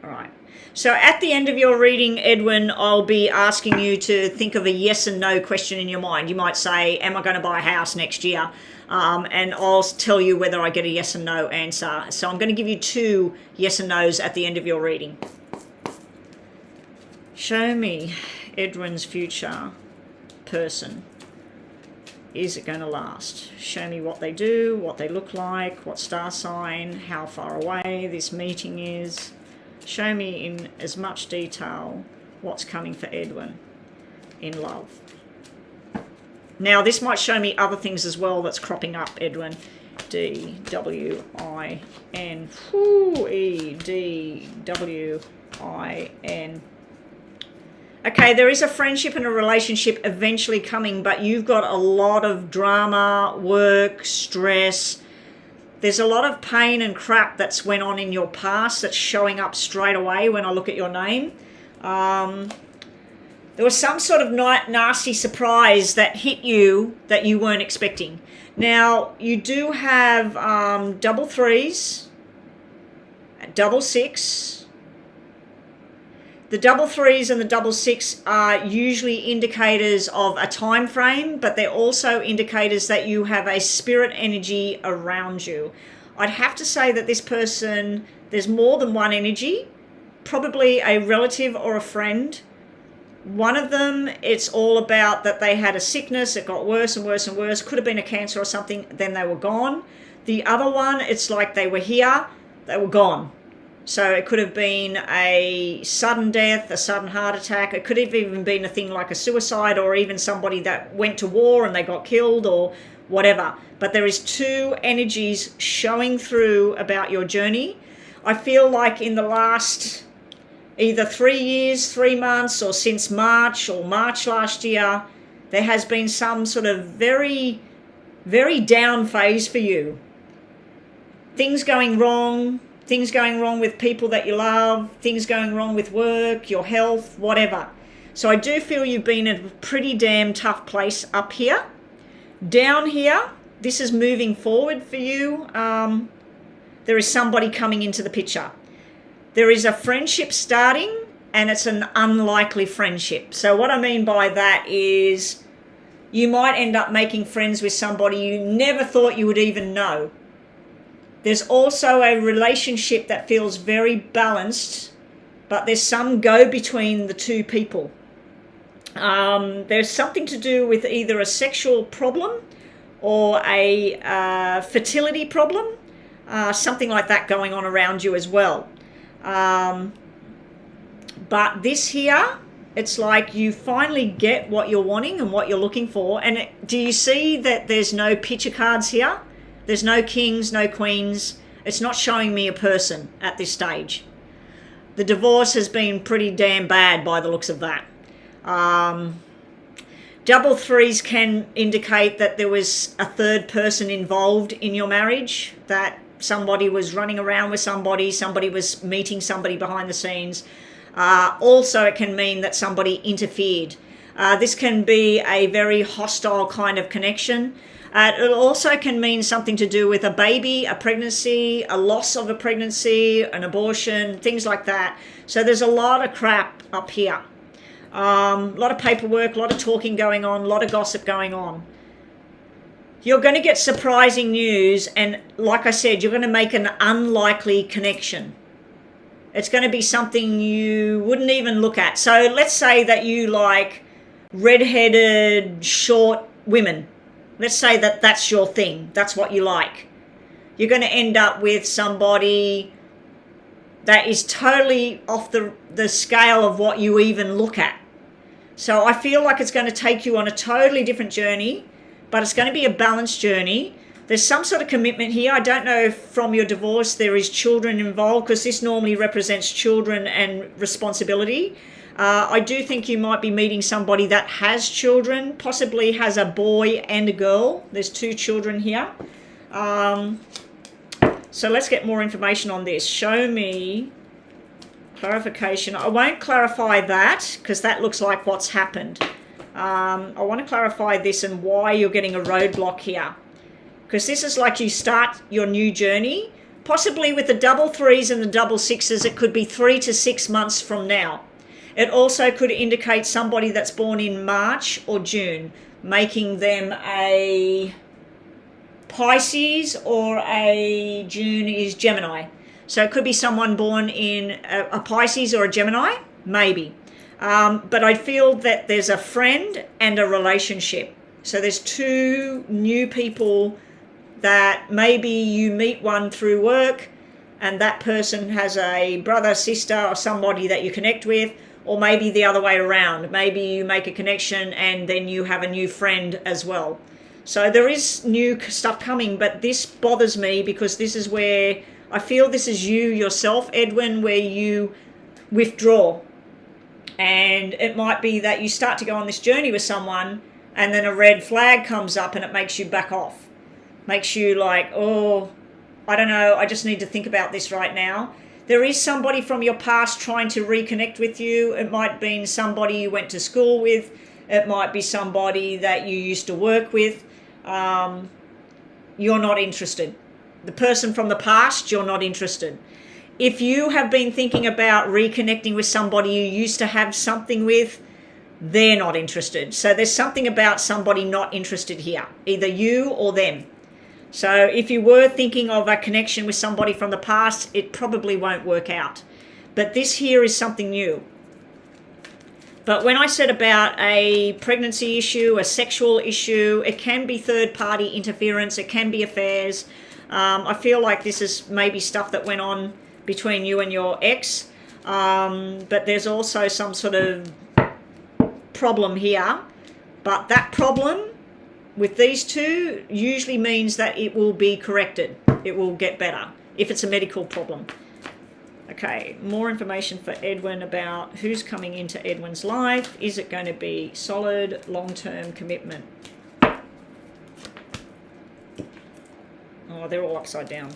All right. So at the end of your reading, Edwin, I'll be asking you to think of a yes and no question in your mind. You might say, am I going to buy a house next year? And I'll tell you whether I get a yes and no answer. So I'm going to give you 2 yes and no's at the end of your reading. Show me Edwin's future person. Is it going to last? Show me what they do, what they look like, what star sign, how far away this meeting is. Show me in as much detail what's coming for Edwin in love. Now, this might show me other things as well that's cropping up, Edwin. D-W-I-N. E-D-W-I-N. Okay, there is a friendship and a relationship eventually coming, but you've got a lot of drama, work, stress. There's a lot of pain and crap that's went on in your past that's showing up straight away when I look at your name. There was some sort of nasty surprise that hit you that you weren't expecting. Now, you do have double 3s, double 6. The double 3s and the double 6 are usually indicators of a time frame, but they're also indicators that you have a spirit energy around you. I'd have to say that this person, there's more than one energy, probably a relative or a friend. One of them, it's all about that they had a sickness, it got worse and worse and worse, could have been a cancer or something, then they were gone. The other one, it's like they were here, they were gone. So it could have been a sudden death, a sudden heart attack. It could have even been a thing like a suicide, or even somebody that went to war and they got killed or whatever. But there is 2 energies showing through about your journey. I feel like in the last either 3 years, 3 months, or since March or March last year, there has been some sort of very, very down phase for you. Things going wrong with people that you love, things going wrong with work, your health, whatever. So I do feel you've been in a pretty damn tough place up here. Down here, this is moving forward for you. There is somebody coming into the picture. There is a friendship starting, and it's an unlikely friendship. So what I mean by that is you might end up making friends with somebody you never thought you would even know. There's also a relationship that feels very balanced, but there's some go between the 2 people. There's something to do with either a sexual problem or a fertility problem, something like that going on around you as well. But this here, it's like you finally get what you're wanting and what you're looking for. And do you see that there's no picture cards here? There's no kings, no queens. It's not showing me a person at this stage. The divorce has been pretty damn bad by the looks of that. Double 3s can indicate that there was a third person involved in your marriage, that somebody was running around with somebody was meeting somebody behind the scenes. Also, it can mean that somebody interfered. This can be a very hostile kind of connection. It also can mean something to do with a baby, a pregnancy, a loss of a pregnancy, an abortion, things like that. So there's a lot of crap up here. A lot of paperwork, a lot of talking going on, a lot of gossip going on. You're going to get surprising news, and like I said, you're going to make an unlikely connection. It's going to be something you wouldn't even look at. So let's say that you like red-headed, short women. Let's say that that's your thing. That's what you like. You're going to end up with somebody that is totally off the scale of what you even look at. So I feel like it's going to take you on a totally different journey, but it's going to be a balanced journey. There's some sort of commitment here. I don't know if from your divorce there is children involved, because this normally represents children and responsibility. I do think you might be meeting somebody that has children, possibly has a boy and a girl. There's 2 children here. So let's get more information on this. Show me clarification. I won't clarify that because that looks like what's happened. I want to clarify this and why you're getting a roadblock here. Because this is like you start your new journey, Possibly with the double threes and the double sixes, it could be 3 to 6 months from now. It also could indicate somebody that's born in March or June, making them a Pisces, or a June is Gemini. So it could be someone born in a Pisces or a Gemini, maybe. But I feel that there's a friend and a relationship. So there's two new people that maybe you meet one through work, and that person has a brother, sister, or somebody that you connect with, or maybe the other way around. Maybe you make a connection and then you have a new friend as well. So there is new stuff coming, but this bothers me because this is where I feel this is you yourself, Edwin, where you withdraw. And it might be that you start to go on this journey with someone and then a red flag comes up and it makes you back off. Makes you like, oh, I don't know, I just need to think about this right now. There is somebody from your past trying to reconnect with you. It might be somebody you went to school with. It might be somebody that you used to work with. You're not interested. The person from the past, you're not interested. If you have been thinking about reconnecting with somebody you used to have something with, they're not interested. So there's something about somebody not interested here, either you or them. So if you were thinking of a connection with somebody from the past, it probably won't work out. But this here is something new. But when I said about a pregnancy issue, a sexual issue, it can be third-party interference, it can be affairs. I feel like this is maybe stuff that went on between you and your ex, but there's also some sort of problem here. But that problem with these two usually means that it will be corrected. It will get better if it's a medical problem. Okay, more information for Edwin about who's coming into Edwin's life. Is it going to be solid, long-term commitment? Oh, they're all upside down.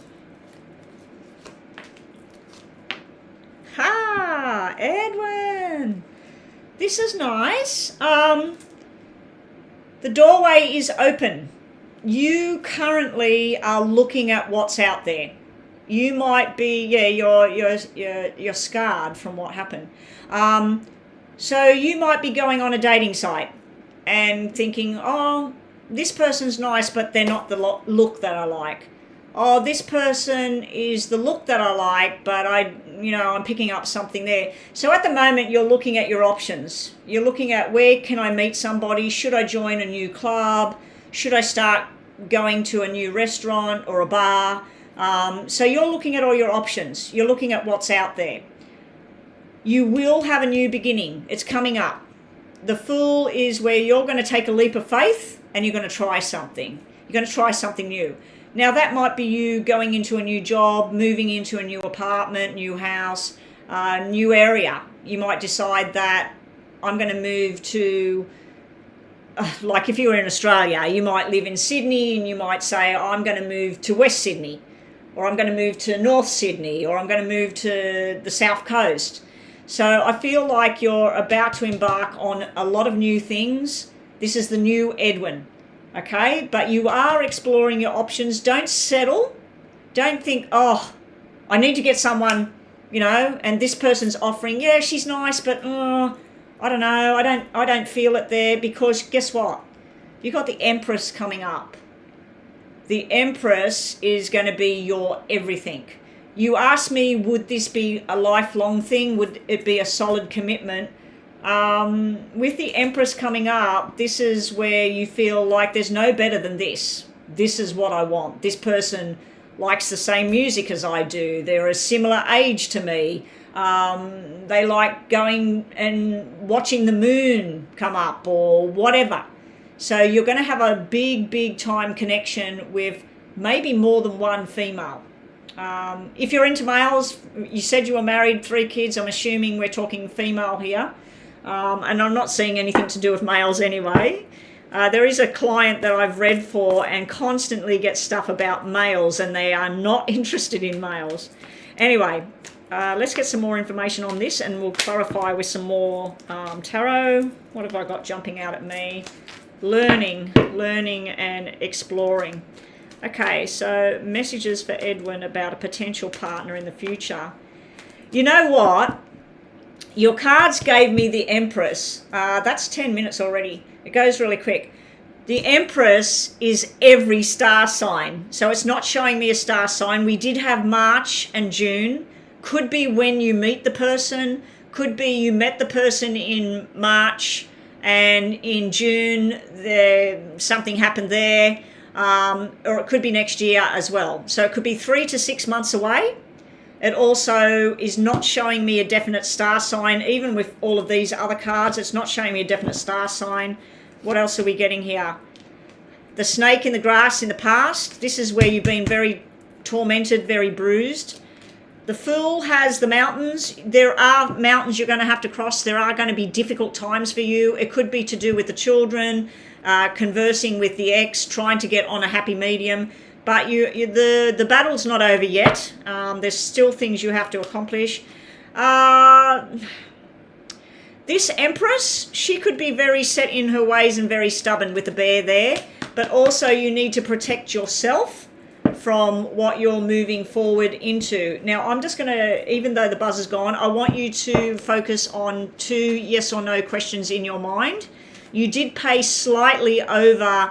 Ha! Edwin! This is nice. The doorway is open. You currently are looking at what's out there. You might be, you're scarred from what happened. So you might be going on a dating site and thinking, oh, this person's nice, but they're not the look that I like. Oh, this person is the look that I like, but I'm picking up something there. So at the moment, you're looking at your options. You're looking at, where can I meet somebody? Should I join a new club? Should I start going to a new restaurant or a bar? So you're looking at all your options. You're looking at what's out there. You will have a new beginning. It's coming up. The Fool is where you're going to take a leap of faith and you're going to try something. You're going to try something new. Now that might be you going into a new job, moving into a new apartment, new house, new area. You might decide that I'm going to move to, like if you were in Australia, you might live in Sydney and you might say, I'm going to move to West Sydney, or I'm going to move to North Sydney, or I'm going to move to the South Coast. So I feel like you're about to embark on a lot of new things. This is the new Edwin. Okay, but you are exploring your options. Don't settle. Don't think, oh, I need to get someone, and this person's offering, yeah, she's nice, but I don't know, I don't feel it there, because guess what? You got the Empress coming up. The Empress is going to be your everything. You asked me, would this be a lifelong thing? Would it be a solid commitment? With the Empress coming up, this is where you feel like there's no better than this. This is what I want. This person likes the same music as I do. They're a similar age to me. They like going and watching the moon come up or whatever. So you're going to have a big, big time connection with maybe more than one female. If you're into males, you said you were married, 3 kids. I'm assuming we're talking female here. And I'm not seeing anything to do with males anyway. There is a client that I've read for and constantly gets stuff about males, and they are not interested in males. Anyway, let's get some more information on this and we'll clarify with some more tarot. What have I got jumping out at me? Learning and exploring. Okay, so messages for Edwin about a potential partner in the future. You know what? Your cards gave me the Empress. That's 10 minutes already. It goes really quick. The Empress is every star sign. So it's not showing me a star sign. We did have March and June. Could be when you meet the person. Could be you met the person in March and in June something happened there. Or it could be next year as well. So it could be 3 to 6 months away. It also is not showing me a definite star sign. Even with all of these other cards, it's not showing me a definite star sign. What else are we getting here? The snake in the grass in the past. This is where you've been very tormented, very bruised. The Fool has the mountains. There are mountains you're going to have to cross. There are going to be difficult times for you. It could be to do with the children, conversing with the ex, trying to get on a happy medium. But the battle's not over yet. There's still things you have to accomplish. This Empress, she could be very set in her ways and very stubborn with the bear there. But also you need to protect yourself from what you're moving forward into. Now, I'm just going to, even though the buzz is gone, I want you to focus on 2 yes or no questions in your mind. You did pay slightly over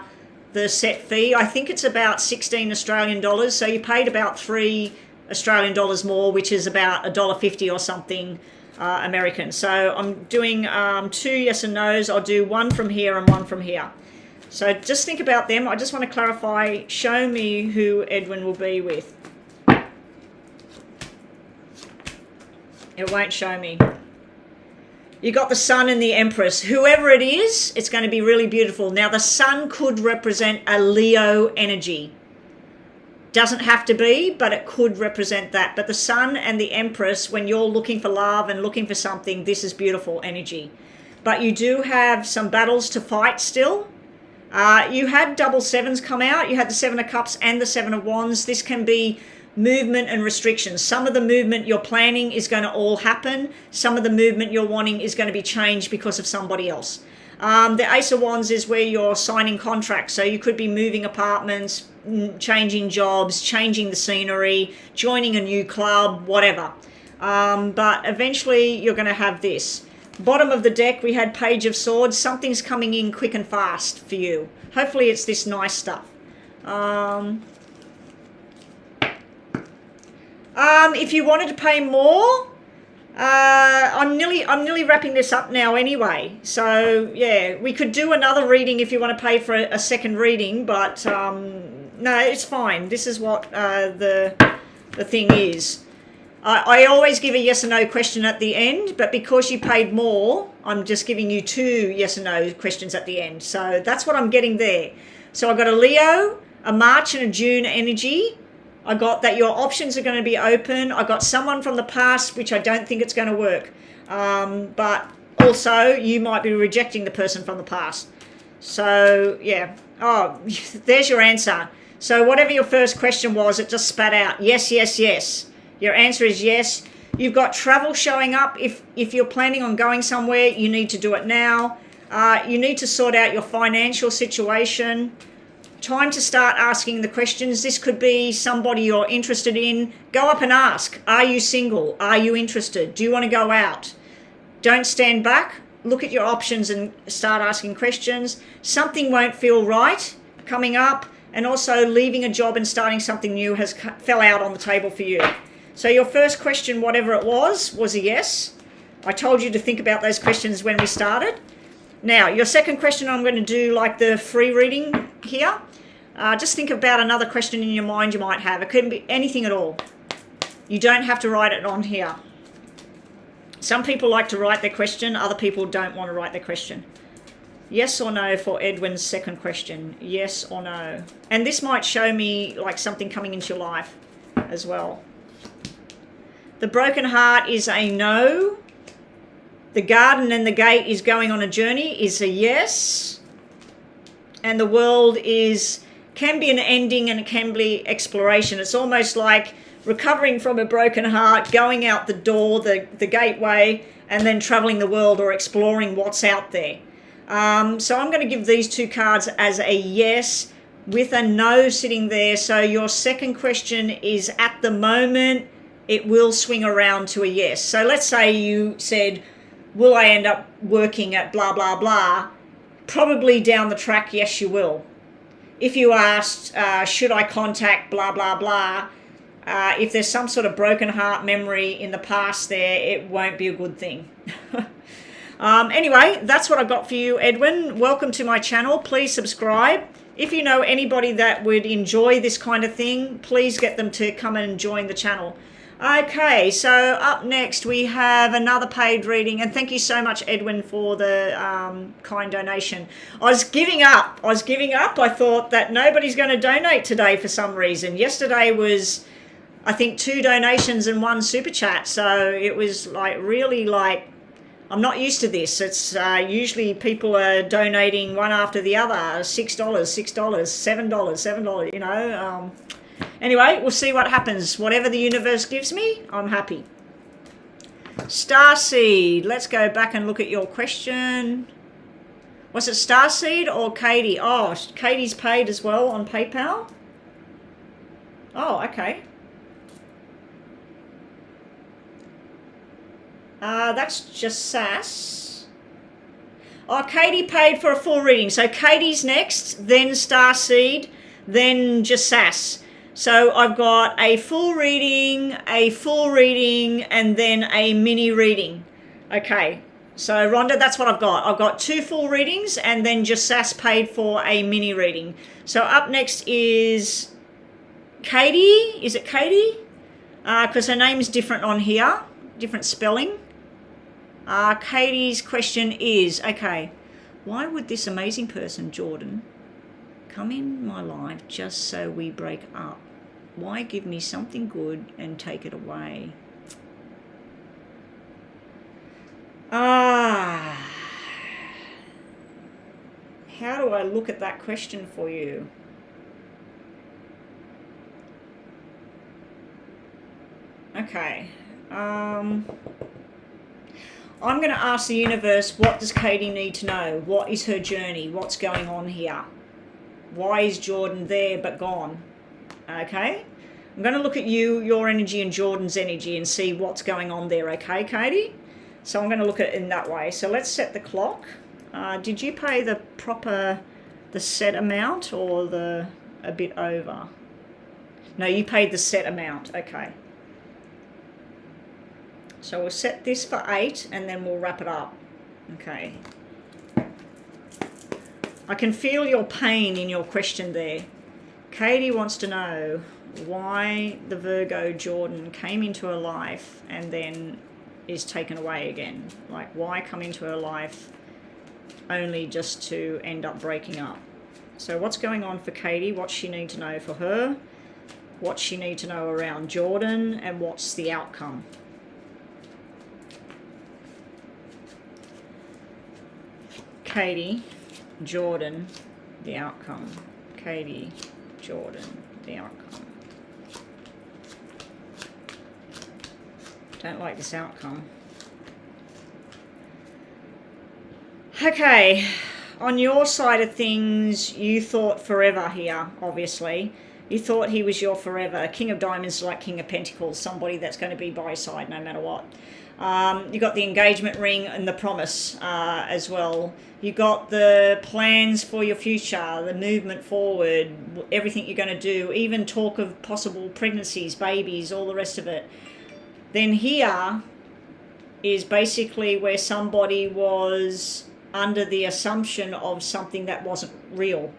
the set fee. I think it's about 16 Australian dollars. So you paid about 3 Australian dollars more, which is about $1.50 or something American. So I'm doing 2 yes and no's. I'll do 1 from here and 1 from here. So just think about them. I just want to clarify. Show me who Edwin will be with. It won't show me. You got the Sun and the Empress. Whoever it is, it's going to be really beautiful. Now, the Sun could represent a Leo energy. Doesn't have to be, but it could represent that. But the Sun and the Empress, when you're looking for love and looking for something, this is beautiful energy. But you do have some battles to fight still. You had double sevens come out. You had the 7 of Cups and the 7 of Wands. This can be movement and restrictions. Some of the movement you're planning is going to all happen. Some of the movement you're wanting is going to be changed because of somebody else. The Ace of Wands is where you're signing contracts. So you could be moving apartments, changing jobs, changing the scenery, joining a new club, whatever. But eventually you're going to have this. Bottom of the deck, we had Page of Swords. Something's coming in quick and fast for you. Hopefully it's this nice stuff. If you wanted to pay more, I'm nearly wrapping this up now anyway. So yeah, we could do another reading if you want to pay for a second reading, but no, it's fine. This is what the thing is. I always give a yes or no question at the end, but because you paid more, I'm just giving you 2 yes or no questions at the end. So that's what I'm getting there. So I've got a Leo, a March and a June energy. I got that your options are going to be open. I got someone from the past, which I don't think it's going to work. But also you might be rejecting the person from the past. So yeah. Oh, there's your answer. So whatever your first question was, it just spat out. Yes, yes, yes. Your answer is yes. You've got travel showing up. If you're planning on going somewhere, you need to do it now. You need to sort out your financial situation. Time to start asking the questions. This could be somebody you're interested in. Go up and ask. Are you single? Are you interested? Do you want to go out? Don't stand back. Look at your options and start asking questions. Something won't feel right coming up. And also leaving a job and starting something new fell out on the table for you. So your first question, whatever it was a yes. I told you to think about those questions when we started. Now, your second question, I'm going to do like the free reading here. Just think about another question in your mind you might have. It could be anything at all. You don't have to write it on here. Some people like to write their question. Other people don't want to write their question. Yes or no for Edwin's second question. Yes or no. And this might show me like something coming into your life as well. The broken heart is a no. The garden and the gate is going on a journey is a yes. And the world can be an ending and it can be exploration. It's almost like recovering from a broken heart, going out the door, the gateway, and then traveling the world or exploring what's out there. So I'm going to give these 2 cards as a yes. with a no sitting there. So your second question is, at the moment, it will swing around to a yes. So let's say you said, will I end up working at blah, blah, blah? Probably down the track, yes, you will. If you asked, should I contact blah, blah, blah, if there's some sort of broken heart memory in the past there, it won't be a good thing. Anyway, that's what I've got for you, Edwin. Welcome to my channel. Please subscribe. If you know anybody that would enjoy this kind of thing, please get them to come and join the channel. Okay, so up next we have another paid reading, and thank you so much, Edwin, for the kind donation. I was giving up. I thought that nobody's going to donate today for some reason. Yesterday was, I think, 2 donations and 1 super chat, so it was like really like, I'm not used to this. It's usually people are donating one after the other, $6, $7, you know. Anyway, we'll see what happens. Whatever the universe gives me, I'm happy. Starseed, let's go back and look at your question. Was it Starseed or Katie? Oh, Katie's paid as well on PayPal. Oh, okay. That's just Sass. Oh, Katie paid for a full reading. So Katie's next, then Starseed, then just Sass. So I've got a full reading, and then a mini reading. Okay, so Rhonda, that's what I've got. I've got 2 full readings, and then just Sass paid for a mini reading. So up next is Katie. Is it Katie? Because her name's different on here, different spelling. Katie's question is, okay, why would this amazing person, Jordan, come in my life just so we break up? Why give me something good and take it away? How do I look at that question for you? Okay. I'm going to ask the universe, what does Katie need to know? What is her journey? What's going on here? Why is Jordan there but gone? Okay, I'm going to look at you, your energy, and Jordan's energy and see what's going on there, okay, Katie? So I'm going to look at it in that way. So let's set the clock. Did you pay the set amount or a bit over? No, you paid the set amount, okay. So we'll set this for 8 and then we'll wrap it up. Okay. I can feel your pain in your question there. Katie wants to know why the Virgo Jordan came into her life and then is taken away again. Like, why come into her life only just to end up breaking up? So what's going on for Katie? What's she need to know for her? What's she need to know around Jordan? And what's the outcome? Katie, Jordan, the outcome. Katie, Jordan, the outcome. Don't like this outcome. Okay, on your side of things, you thought forever here, obviously. You thought he was your forever. King of Diamonds is like King of Pentacles, somebody that's going to be by your side no matter what. You got the engagement ring and the promise as well. You got the plans for your future, the movement forward, everything you're going to do, even talk of possible pregnancies, babies, all the rest of it. Then here is basically where somebody was under the assumption of something that wasn't real,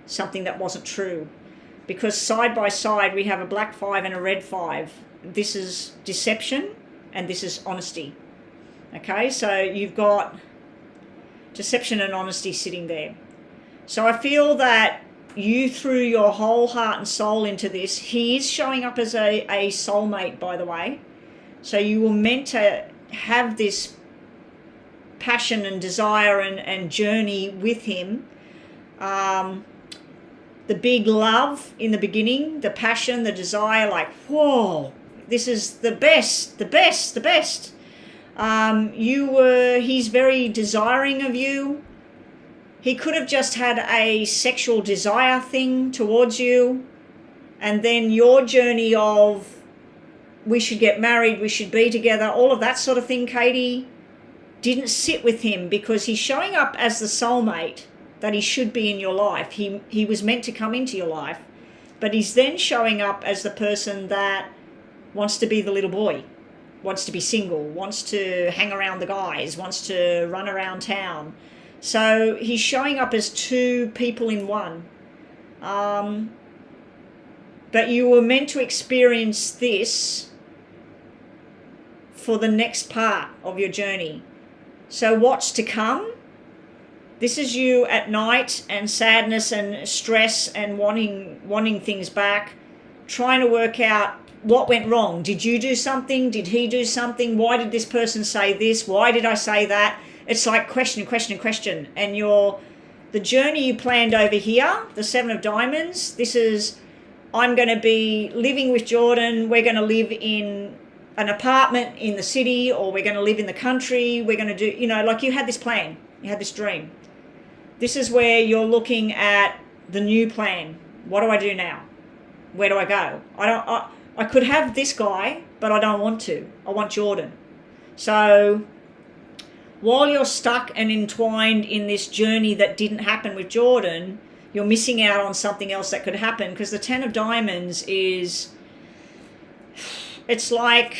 something that wasn't true. Because side by side we have a black 5 and a red 5. This is deception and this is honesty. Okay, so you've got deception and honesty sitting there. So I feel that you threw your whole heart and soul into this. He is showing up as a soulmate, by the way. So you were meant to have this passion and desire and journey with him. The big love in the beginning, the passion, the desire, like, whoa, this is the best, the best, the best. He's very desiring of you. He could have just had a sexual desire thing towards you, and then your journey of we should get married, we should be together, all of that sort of thing, Katie, didn't sit with him because he's showing up as the soulmate that he should be in your life. He was meant to come into your life, but he's then showing up as the person that wants to be the little boy, wants to be single, wants to hang around the guys, wants to run around town. So he's showing up as two people in one. But you were meant to experience this for the next part of your journey. So what's to come? This is you at night and sadness and stress and wanting things back, trying to work out what went wrong. Did you do something? Did he do something? Why did this person say this? Why did I say that? It's like question. And the journey you planned over here, the 7 of Diamonds, this is, I'm going to be living with Jordan. We're going to live in an apartment in the city, or we're going to live in the country. We're going to do, like you had this plan. You had this dream. This is where you're looking at the new plan. What do I do now? Where do I go? I could have this guy, but I don't want to. I want Jordan. So while you're stuck and entwined in this journey that didn't happen with Jordan, you're missing out on something else that could happen, because the 10 of Diamonds is, it's like,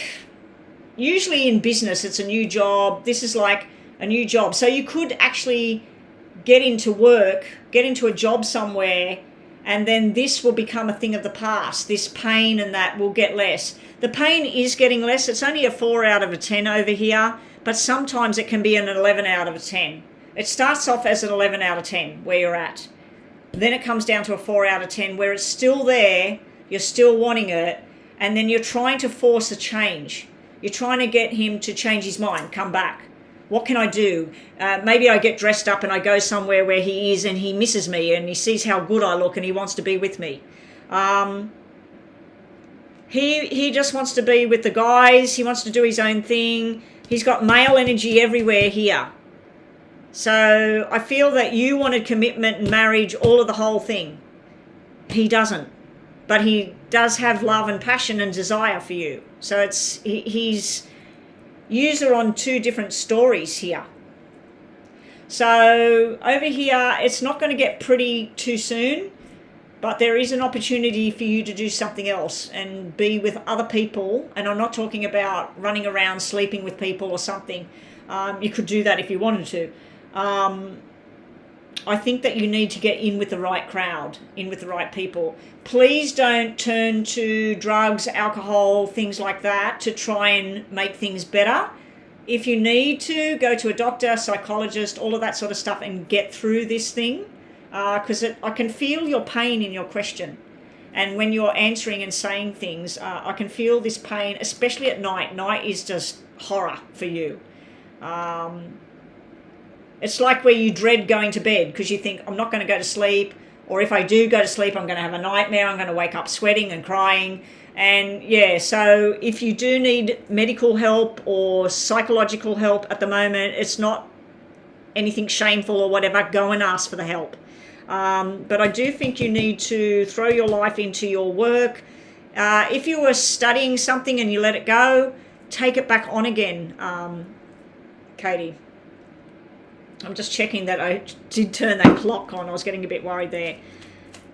usually in business, it's a new job. This is like a new job. So you could actually get into work, get into a job somewhere, and then this will become a thing of the past. This pain and that will get less. The pain is getting less. It's only a 4 out of a 10 over here, but sometimes it can be an 11 out of a 10. It starts off as an 11 out of 10 where you're at. Then it comes down to a 4 out of 10 where it's still there, you're still wanting it, and then you're trying to force a change. You're trying to get him to change his mind, come back. What can I do? Maybe I get dressed up and I go somewhere where he is and he misses me and he sees how good I look and he wants to be with me. He just wants to be with the guys. He wants to do his own thing. He's got male energy everywhere here. So I feel that you wanted commitment and marriage, all of the whole thing. He doesn't. But he does have love and passion and desire for you. So he's user on two different stories here. So over here, it's not going to get pretty too soon, but there is an opportunity for you to do something else and be with other people. And I'm not talking about running around sleeping with people or something. You could do that if you wanted to. I think that you need to get in with the right crowd, in with the right people. Please don't turn to drugs, alcohol, things like that to try and make things better. If you need to, go to a doctor, psychologist, all of that sort of stuff and get through this thing. Because I can feel your pain in your question. And when you're answering and saying things, I can feel this pain, especially at night. Night is just horror for you. It's like where you dread going to bed because you think, I'm not going to go to sleep, or if I do go to sleep, I'm going to have a nightmare, I'm going to wake up sweating and crying. And yeah, so if you do need medical help or psychological help at the moment, it's not anything shameful or whatever, go and ask for the help. But I do think you need to throw your life into your work. If you were studying something and you let it go, take it back on again, Katie. I'm just checking that I did turn that clock on. I was getting a bit worried there.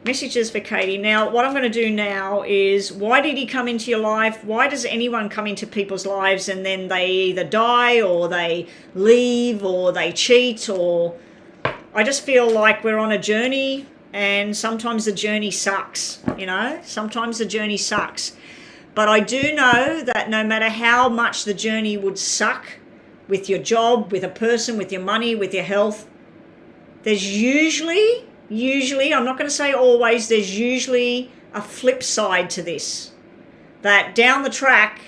Messages for Katie. Now, what I'm going to do now is, why did he come into your life? Why does anyone come into people's lives and then they either die or they leave or they cheat? Or I just feel like we're on a journey and sometimes the journey sucks, Sometimes the journey sucks. But I do know that no matter how much the journey would suck, with your job, with a person, with your money, with your health, there's usually, I'm not going to say always, there's usually a flip side to this. That down the track,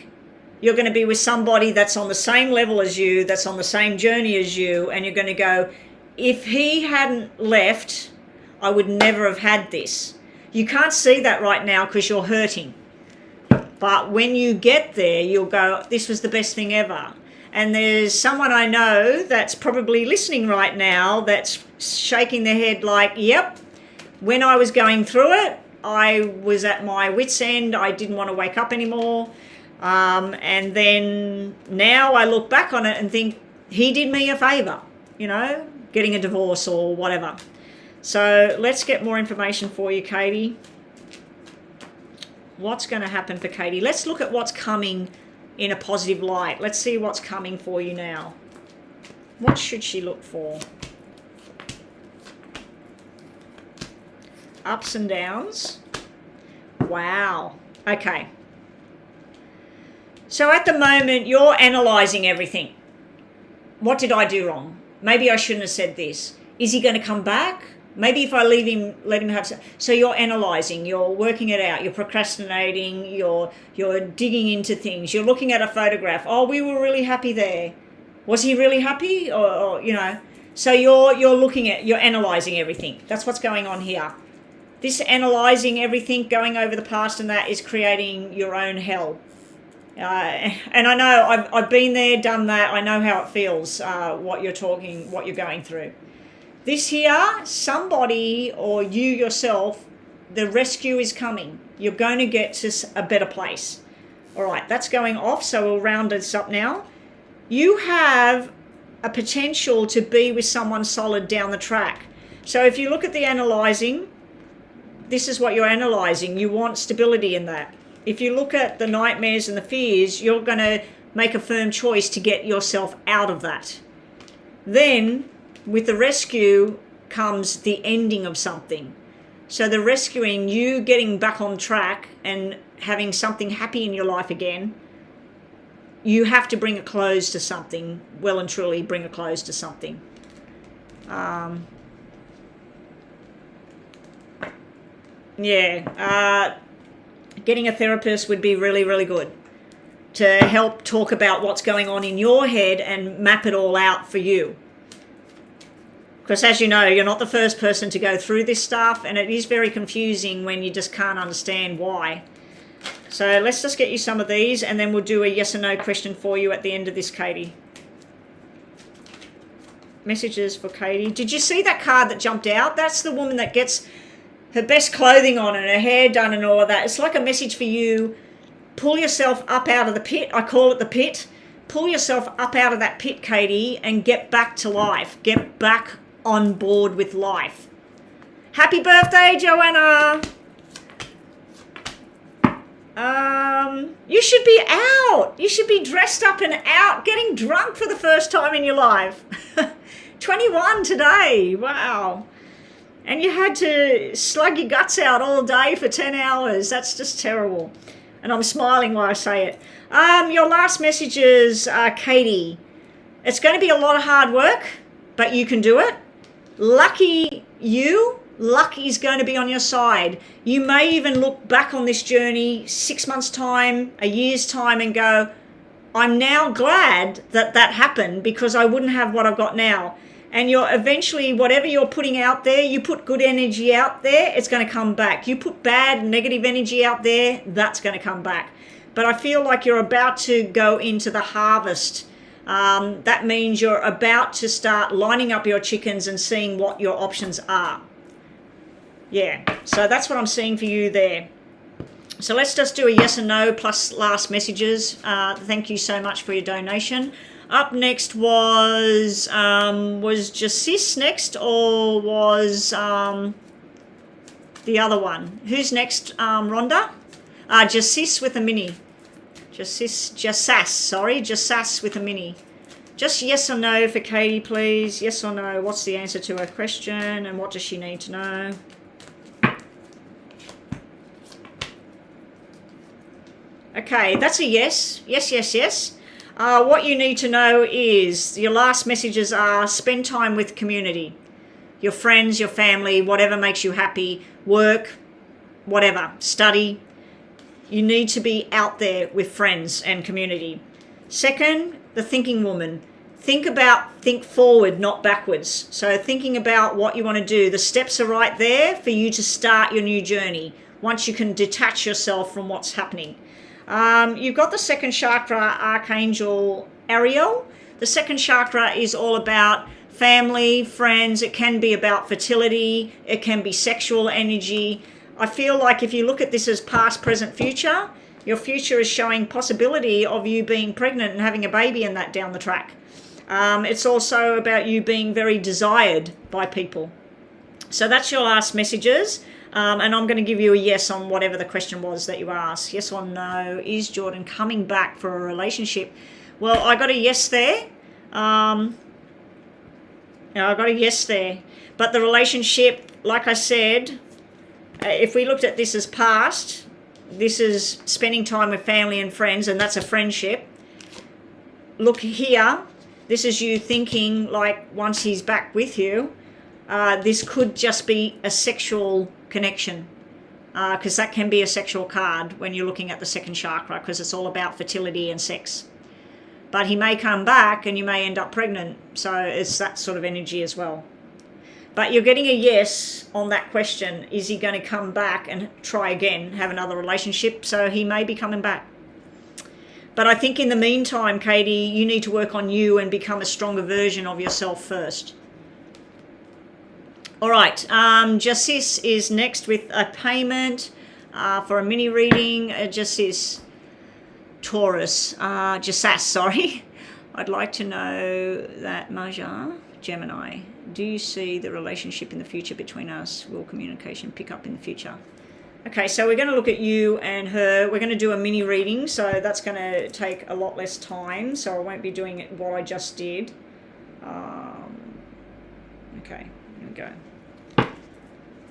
you're going to be with somebody that's on the same level as you, that's on the same journey as you, and you're going to go, if he hadn't left, I would never have had this. You can't see that right now because you're hurting. But when you get there, you'll go, this was the best thing ever. And there's someone I know that's probably listening right now that's shaking their head like, yep, when I was going through it, I was at my wit's end. I didn't want to wake up anymore. And then now I look back on it and think he did me a favor, you know, getting a divorce or whatever. So let's get more information for you, Katie. What's going to happen for Katie? Let's look at what's coming in a positive light. Let's see what's coming for you now. What should she look for? Ups and downs. Wow. Okay. So at the moment, you're analysing everything. What did I do wrong? Maybe I shouldn't have said this. Is he going to come back? Maybe if I leave him, let him have... So you're analysing, you're working it out, you're procrastinating, you're digging into things, you're looking at a photograph. Oh, we were really happy there. Was he really happy? Or you know... So you're looking at... You're analysing everything. That's what's going on here. This analysing everything, going over the past and that is creating your own hell. And I know I've been there, done that. I know how it feels, what you're going through. This here, somebody or you yourself, the rescue is coming. You're going to get to a better place. All right, that's going off, so we'll round this up now. You have a potential to be with someone solid down the track. So if you look at the analysing, this is what you're analysing. You want stability in that. If you look at the nightmares and the fears, you're going to make a firm choice to get yourself out of that. Then, with the rescue comes the ending of something. So the rescuing, you getting back on track and having something happy in your life again, you have to bring a close to something, well and truly bring a close to something. Getting a therapist would be really, really good to help talk about what's going on in your head and map it all out for you. Because as you know, you're not the first person to go through this stuff, and it is very confusing when you just can't understand why. So let's just get you some of these, and then we'll do a yes or no question for you at the end of this, Katie. Messages for Katie. Did you see that card that jumped out? That's the woman that gets her best clothing on and her hair done and all of that. It's like a message for you. Pull yourself up out of the pit. I call it the pit. Pull yourself up out of that pit, Katie, and get back to life. Get back on board with life. Happy birthday, Joanna. You should be out. You should be dressed up and out, getting drunk for the first time in your life. 21 today. Wow. And you had to slug your guts out all day for 10 hours. That's just terrible. And I'm smiling while I say it. Your last messages, Katie. It's going to be a lot of hard work, but you can do it. Lucky you. Luck is going to be on your side. You may even look back on this journey 6 months' time, a year's time, and go, I'm now glad that that happened because I wouldn't have what I've got now. And you're eventually, whatever you're putting out there, you put good energy out there, it's going to come back. You put bad, negative energy out there, that's going to come back. But I feel like you're about to go into the harvest. That means you're about to start lining up your chickens and seeing what your options are. Yeah, so that's what I'm seeing for you there. So let's just do a yes and no plus last messages. Thank you so much for your donation. Up next was Jacis next, or was the other one? Who's next, Rhonda? Jacis with a mini. Jacis with a mini. Just yes or no for Katie, please. Yes or no. What's the answer to her question, and what does she need to know? Okay, that's a yes. Yes, yes, yes. What you need to know is your last messages are spend time with community. Your friends, your family, whatever makes you happy, work, whatever, study. You need to be out there with friends and community. Second, the thinking woman. Think forward, not backwards. So thinking about what you want to do. The steps are right there for you to start your new journey once you can detach yourself from what's happening. You've got the second chakra, Archangel Ariel. The second chakra is all about family, friends. It can be about fertility. It can be sexual energy. I feel like if you look at this as past, present, future, your future is showing possibility of you being pregnant and having a baby and that down the track. It's also about you being very desired by people. So that's your last messages. And I'm going to give you a yes on whatever the question was that you asked. Yes or no, is Jordan coming back for a relationship? Well, I got a yes there. I got a yes there. But the relationship, like I said, if we looked at this as past, this is spending time with family and friends, and that's a friendship. Look here, this is you thinking like once he's back with you, this could just be a sexual connection, because that can be a sexual card when you're looking at the second chakra, because it's all about fertility and sex. But he may come back and you may end up pregnant, so it's that sort of energy as well. But you're getting a yes on that question. Is he going to come back and try again, have another relationship? So he may be coming back. But I think in the meantime, Katie, you need to work on you and become a stronger version of yourself first. All right, Jasis is next with a payment for a mini reading. Jasis Taurus, Jasas, sorry. I'd like to know that Maja, Gemini, do you see the relationship in the future between us? Will communication pick up in the future? Okay, so we're going to look at you and her. We're going to do a mini reading, so that's going to take a lot less time, so I won't be doing it what I just did. Okay, here we go.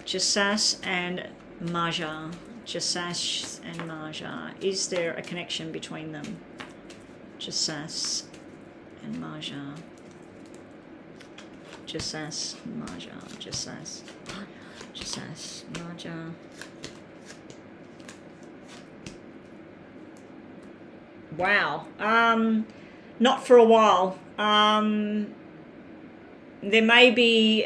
Jasas and Maja. Jasas and Maja. Is there a connection between them? Jasas and Maja. Jasas, Maja, Jasas, Jasas, Maja. Wow. Not for a while. There may be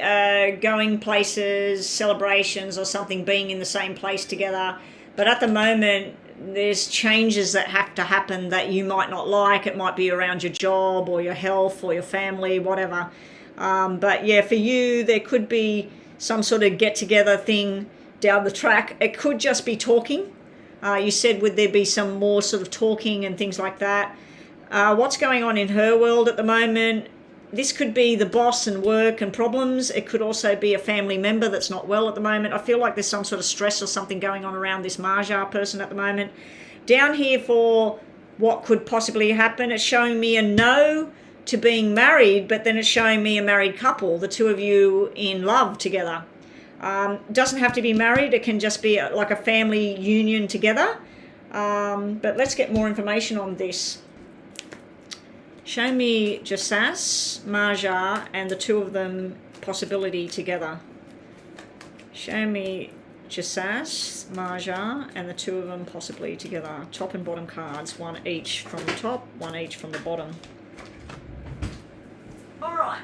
going places, celebrations or something, being in the same place together. But at the moment, there's changes that have to happen that you might not like. It might be around your job or your health or your family, whatever. But yeah, for you, there could be some sort of get-together thing down the track. It could just be talking. You said, would there be some more sort of talking and things like that? What's going on in her world at the moment? This could be the boss and work and problems. It could also be a family member that's not well at the moment. I feel like there's some sort of stress or something going on around this Maja person at the moment. Down here for what could possibly happen, it's showing me a no to being married, but then it's showing me a married couple, the two of you in love together. Doesn't have to be married. It can just be like a family union together. But let's get more information on this. Show me Jasas, Maja, and the two of them possibility together. Show me Jasas, Maja, and the two of them possibly together. Top and bottom cards, one each from the top, one each from the bottom. All right,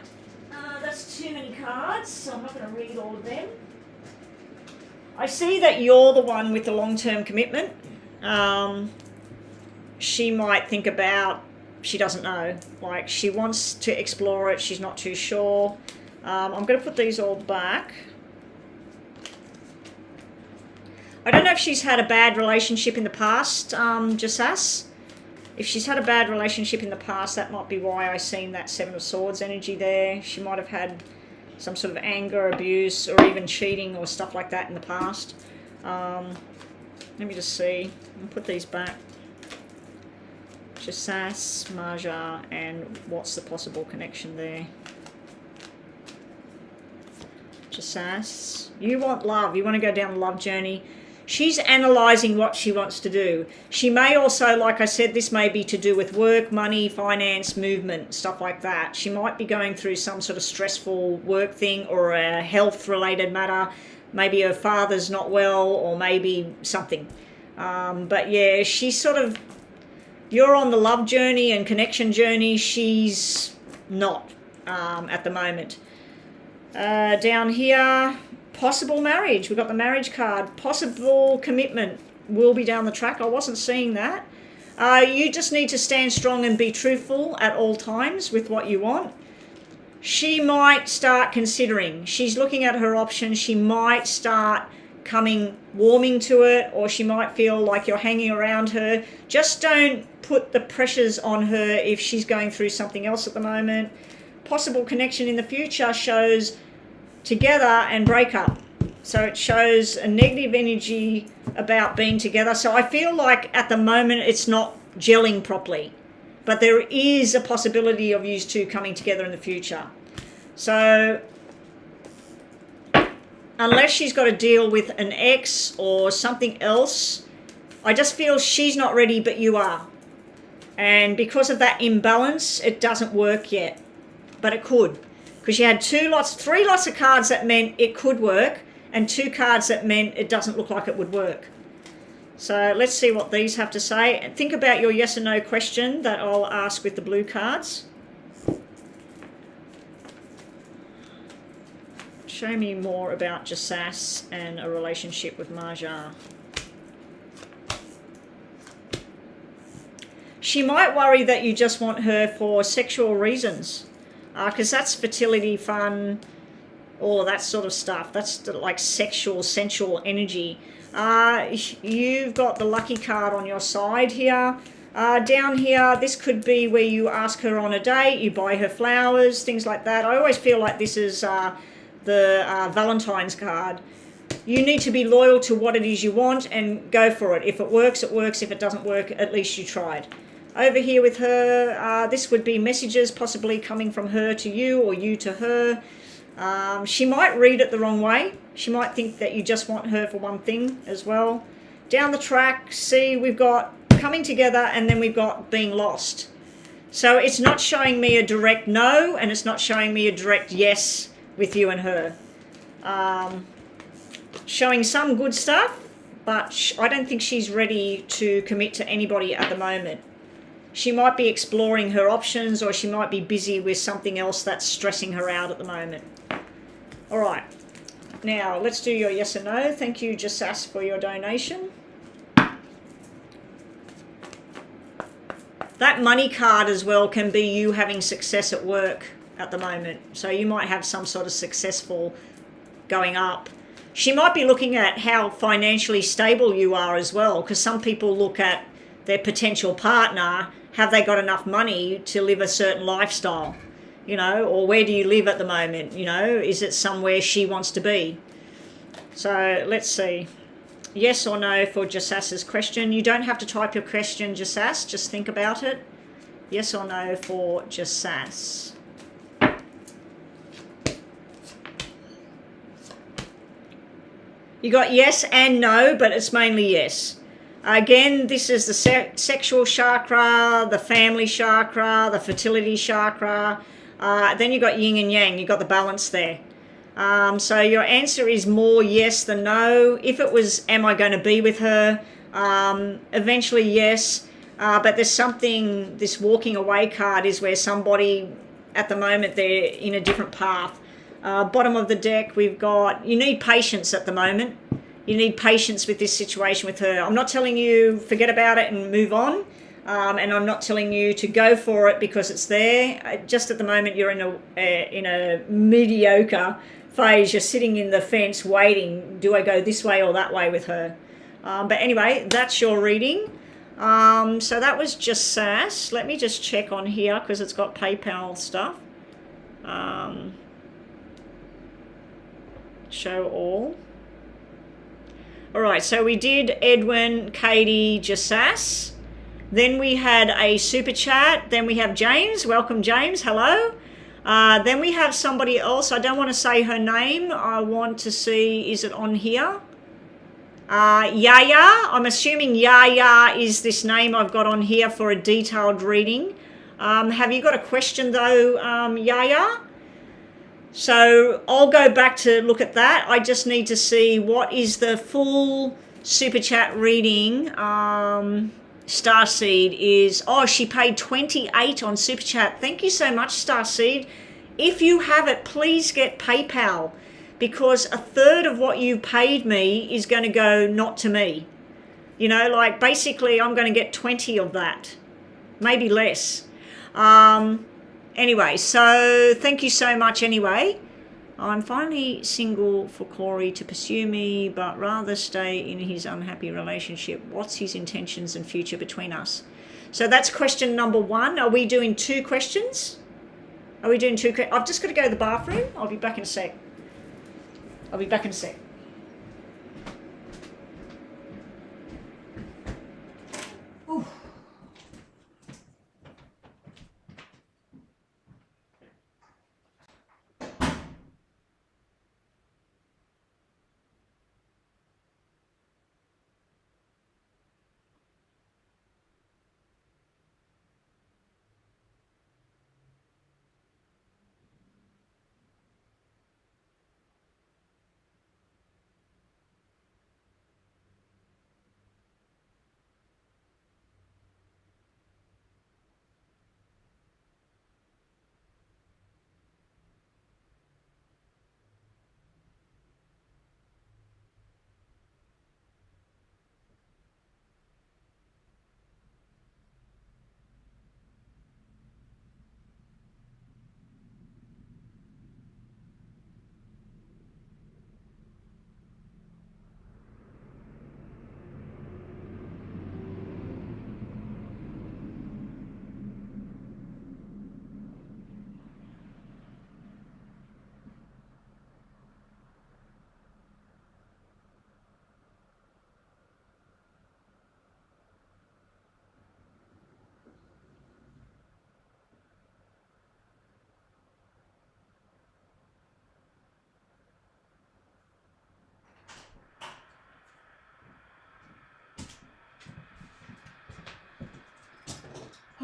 that's too many cards, so I'm not going to read all of them. I see that you're the one with the long-term commitment. She might think about, she doesn't know, like she wants to explore it, she's not too sure. I'm going to put these all back. I don't know if she's had a bad relationship in the past, Jasas. If she's had a bad relationship in the past, that might be why I seen that Seven of Swords energy there. She might have had some sort of anger, abuse, or even cheating or stuff like that in the past. Let me just see. I'll put these back. Jasas, Maja, and what's the possible connection there? Jasas, you want love. You want to go down the love journey. She's analysing what she wants to do. She may also, like I said, this may be to do with work, money, finance, movement, stuff like that. She might be going through some sort of stressful work thing or a health-related matter. Maybe her father's not well or maybe something. But yeah, she's sort of, you're on the love journey and connection journey. She's not at the moment. Down here, possible marriage. We've got the marriage card. Possible commitment will be down the track. I wasn't seeing that. You just need to stand strong and be truthful at all times with what you want. She might start considering. She's looking at her options. She might start warming to it, or she might feel like you're hanging around her. Just don't put the pressures on her if she's going through something else at the moment. Possible connection in the future shows together and break up. So it shows a negative energy about being together. So I feel like at the moment it's not gelling properly, but there is a possibility of you two coming together in the future. So unless she's got to deal with an ex or something else, I just feel she's not ready, but you are. And because of that imbalance, it doesn't work yet, but it could. Because you had three lots of cards that meant it could work, and 2 cards that meant it doesn't look like it would work. So let's see what these have to say. And think about your yes or no question that I'll ask with the blue cards. Show me more about Jasas and a relationship with Marja. She might worry that you just want her for sexual reasons, because that's fertility, fun, all of that sort of stuff. That's like sexual, sensual energy. You've got the lucky card on your side here. Down here, this could be where you ask her on a date, you buy her flowers, things like that. I always feel like this is the Valentine's card. You need to be loyal to what it is you want and go for it. If it works, it works. If it doesn't work, at least you tried. Over here with her, this would be messages possibly coming from her to you or you to her. She might read it the wrong way. She might think that you just want her for one thing as well. Down the track, see, we've got coming together and then we've got being lost. So it's not showing me a direct no, and it's not showing me a direct yes with you and her. Showing some good stuff, but I don't think she's ready to commit to anybody at the moment. She might be exploring her options, or she might be busy with something else that's stressing her out at the moment. All right, now let's do your yes or no. Thank you, Jasas, for your donation. That money card as well can be you having success at work at the moment. So you might have some sort of successful going up. She might be looking at how financially stable you are as well, because some people look at their potential partner. Have they got enough money to live a certain lifestyle? You know, or where do you live at the moment? You know, is it somewhere she wants to be? So let's see. Yes or no for Jasas's question. You don't have to type your question, Jasas. Just think about it. Yes or no for Jasas. You got yes and no, but it's mainly yes. Again, this is the sexual chakra, the family chakra, the fertility chakra. Then you got yin and yang. You got the balance there. So your answer is more yes than no. If it was, am I going to be with her? Eventually, yes. But there's something, this walking away card is where somebody, at the moment, they're in a different path. Bottom of the deck, we've got, you need patience at the moment. You need patience with this situation with her. I'm not telling you forget about it and move on. And I'm not telling you to go for it because it's there. Just at the moment, you're in a mediocre phase. You're sitting in the fence waiting. Do I go this way or that way with her? But anyway, that's your reading. So that was just Jasas. Let me just check on here because it's got PayPal stuff. Show all. All right, so we did Edwin, Katie, Jasas. Then we had a super chat. Then we have James. Welcome, James. Hello. Then we have somebody else. I don't want to say her name. I want to see, is it on here? Yaya. I'm assuming Yaya is this name I've got on here for a detailed reading. Have you got a question though, Yaya? So I'll go back to look at that. I just need to see what is the full super chat reading. Starseed is, oh, she paid 28 on super chat. Thank you so much, Starseed. If you have it, please get PayPal, because a third of what you paid me is going to go not to me. You know, like basically I'm going to get 20 of that, maybe less. Anyway, so thank you so much anyway. I'm finally single for Corey to pursue me, but rather stay in his unhappy relationship. What's his intentions and future between us? So that's question number 1. Are we doing 2 questions? Are we doing 2? I've just got to go to the bathroom. I'll be back in a sec. Ooh.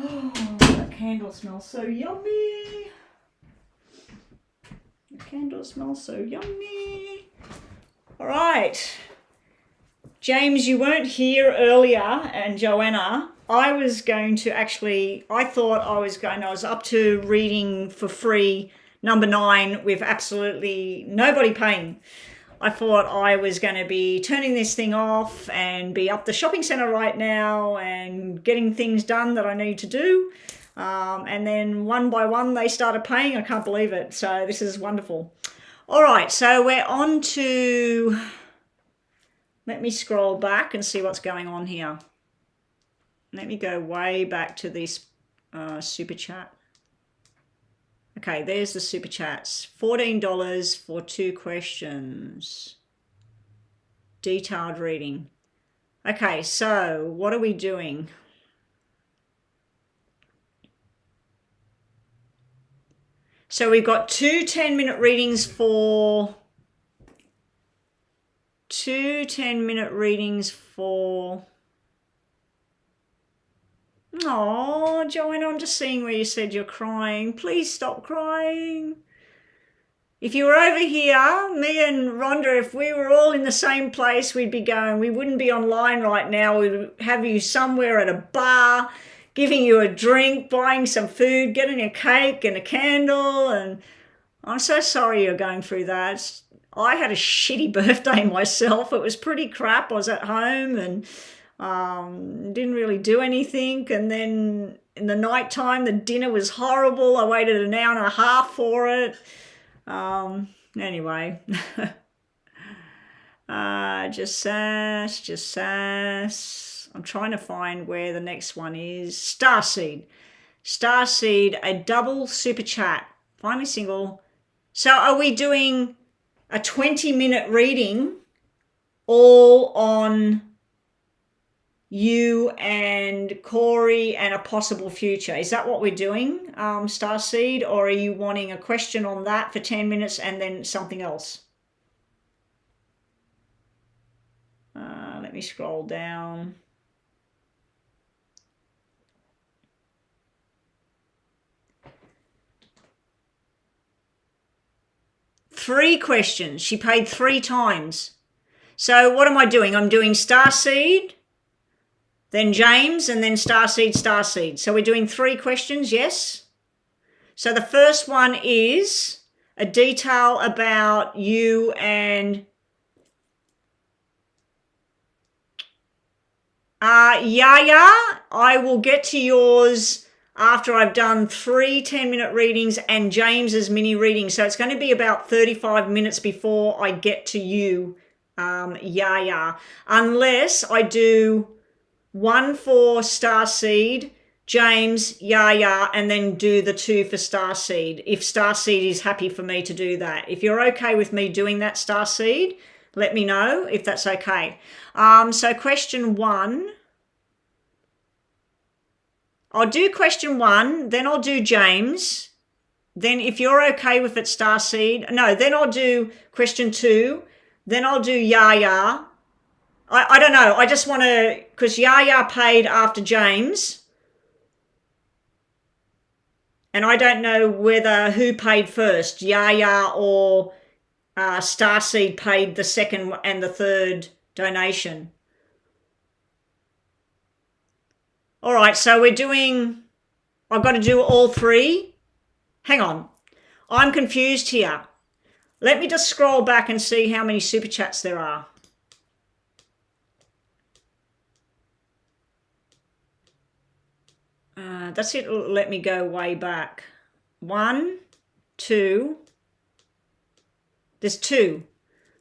Oh, that candle smells so yummy. The candle smells so yummy. All right. James, you weren't here earlier, and Joanna, I was up to reading for free number 9 with absolutely nobody paying. I thought I was going to be turning this thing off and be up the shopping centre right now and getting things done that I need to do. And then one by one they started paying. I can't believe it. So this is wonderful. All right, so we're on to... Let me scroll back and see what's going on here. Let me go way back to this super chat. Okay, there's the super chats. $14 for 2 questions. Detailed reading. Okay, so what are we doing? So we've got 2 10-minute readings for... 2 10-minute readings for... Oh, Joanna, I'm just seeing where you said you're crying. Please stop crying. If you were over here, me and Rhonda, if we were all in the same place, we'd be going. We wouldn't be online right now. We'd have you somewhere at a bar, giving you a drink, buying some food, getting a cake and a candle. And I'm so sorry you're going through that. I had a shitty birthday myself. It was pretty crap. I was at home and didn't really do anything. And then in the night time, the dinner was horrible. I waited an hour and a half for it. Anyway, just sass. I'm trying to find where the next one is. Starseed, a double super chat. Finally single. So are we doing a 20-minute reading all on you and Corey and a possible future? Is that what we're doing, Starseed? Or are you wanting a question on that for 10 minutes and then something else? Let me scroll down. Three questions. She paid 3 times. So what am I doing? I'm doing Starseed, then James, and then Starseed. So we're doing 3 questions, yes? So the first one is a detail about you and Yaya, I will get to yours after I've done 3 10-minute readings and James's mini reading. So it's going to be about 35 minutes before I get to you, Yaya. Unless I do one for Starseed, James, Yaya, and then do the 2 for Starseed. If Starseed is happy for me to do that. If you're okay with me doing that, Starseed, let me know if that's okay. So question 1. I'll do question 1, then I'll do James. Then if you're okay with it, Starseed. No, then I'll do question 2. Then I'll do Yaya. I don't know. I just want to, because Yaya paid after James. And I don't know who paid first, Yaya or Starseed paid the second and the third donation. All right, so I've got to do all 3. Hang on, I'm confused here. Let me just scroll back and see how many super chats there are. That's it. Let me go way back. 1, 2. There's 2.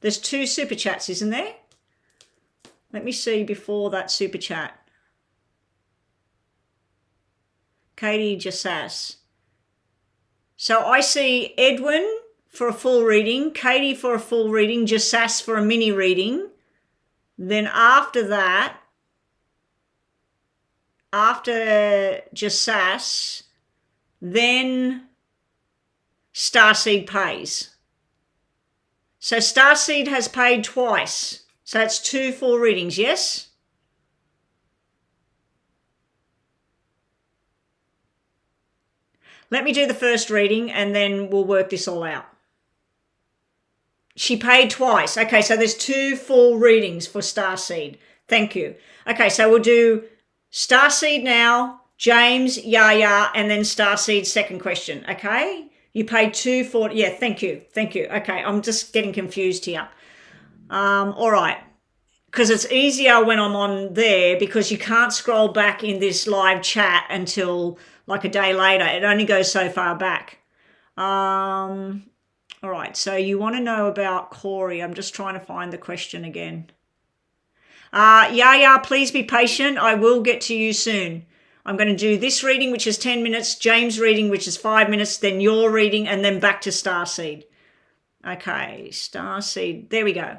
There's 2 super chats, isn't there? Let me see before that super chat. Katie Jassas. So I see Edwin for a full reading, Katie for a full reading, Jassas for a mini reading. Then after that, after Jassas, then Starseed pays. So Starseed has paid twice. So it's 2 full readings, yes? Let me do the first reading and then we'll work this all out. She paid twice. Okay, so there's 2 full readings for Starseed. Thank you. Okay, so we'll do Starseed now, James, Yaya, and then Starseed's second question, okay? You paid 2 for, yeah, thank you. Okay, I'm just getting confused here. All right, because it's easier when I'm on there because you can't scroll back in this live chat until like a day later. It only goes so far back. All right, so you want to know about Corey. I'm just trying to find the question again. Yaya, please be patient. I will get to you soon. I'm going to do this reading, which is 10 minutes, James' reading, which is 5 minutes, then your reading, and then back to Starseed. Okay, Starseed. There we go.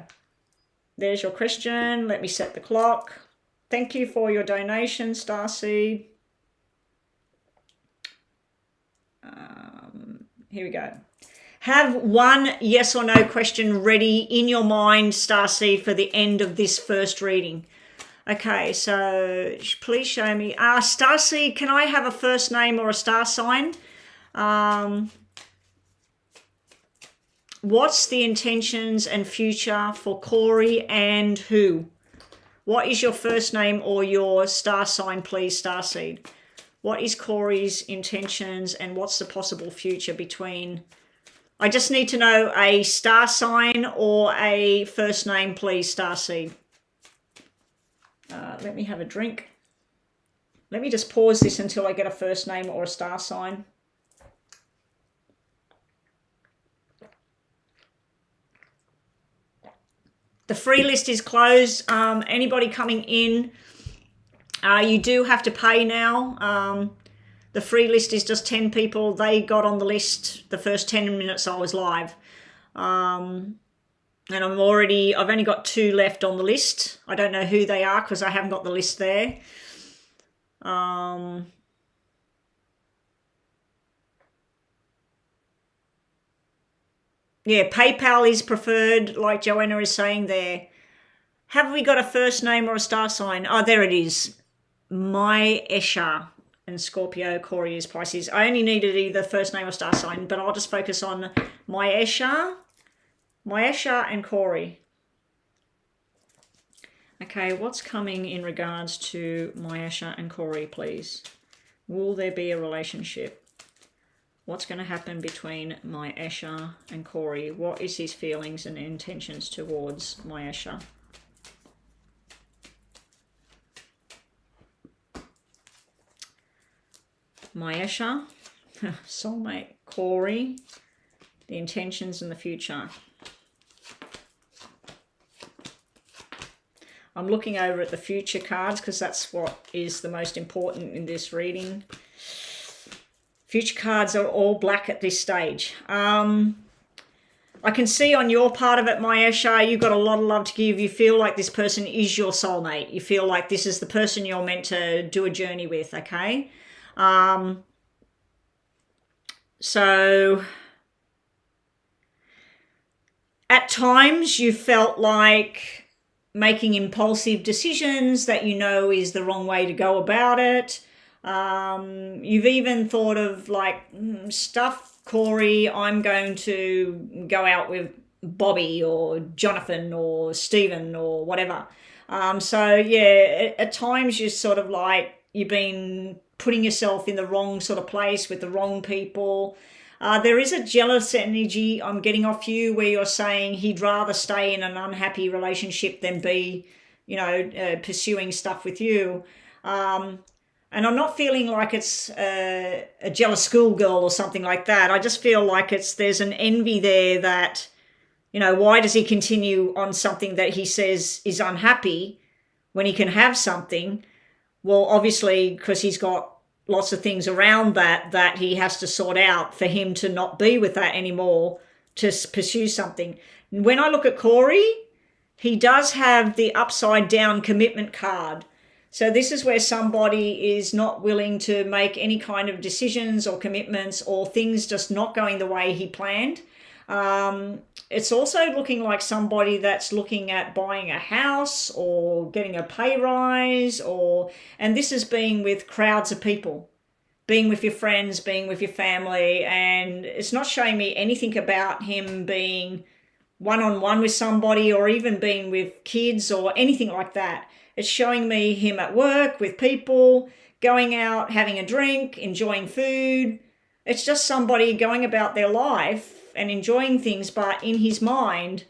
There's your question. Let me set the clock. Thank you for your donation, Starseed. Here we go. Have one yes or no question ready in your mind, Starseed, for the end of this first reading. Okay, so please show me. Starseed, can I have a first name or a star sign? What's the intentions and future for Corey and who? What is your first name or your star sign, please, Starseed? What is Corey's intentions and what's the possible future between... I just need to know a star sign or a first name, please, Starseed. Let me have a drink. Let me just pause this until I get a first name or a star sign. The free list is closed. Anybody coming in, you do have to pay now. The free list is just 10 people. They got on the list the first 10 minutes I was live. And I've only got 2 left on the list. I don't know who they are because I haven't got the list there. Yeah, PayPal is preferred, like Joanna is saying there. Have we got a first name or a star sign? Oh, there it is. My Esha. And Scorpio, Corey is Pisces. I only needed either first name or star sign, but I'll just focus on Myesha and Corey. Okay, what's coming in regards to Myesha and Corey, please? Will there be a relationship? What's going to happen between Myesha and Corey? What is his feelings and intentions towards Myesha? Maisha, soulmate, Corey, the intentions and the future. I'm looking over at the future cards because that's what is the most important in this reading. Future cards are all black at this stage. I can see on your part of it, Maisha, you've got a lot of love to give. You feel like this person is your soulmate. You feel like this is the person you're meant to do a journey with, okay? So at times you felt like making impulsive decisions that you know is the wrong way to go about it. You've even thought of like, stuff, Corey, I'm going to go out with Bobby or Jonathan or Stephen or whatever. So yeah, at times you're sort of like, you've been putting yourself in the wrong sort of place with the wrong people. There is a jealous energy I'm getting off you where you're saying he'd rather stay in an unhappy relationship than be, you know, pursuing stuff with you. And I'm not feeling like it's a jealous schoolgirl or something like that. I just feel like there's an envy there that, you know, why does he continue on something that he says is unhappy when he can have something? Well, obviously, because he's got lots of things around that he has to sort out for him to not be with that anymore, to pursue something. When I look at Corey, he does have the upside down commitment card. So this is where somebody is not willing to make any kind of decisions or commitments, or things just not going the way he planned. It's also looking like somebody that's looking at buying a house or getting a pay rise, and this is being with crowds of people, being with your friends, being with your family, and it's not showing me anything about him being one-on-one with somebody or even being with kids or anything like that. It's showing me him at work with people, going out, having a drink, enjoying food. It's just somebody going about their life and enjoying things, but in his mind,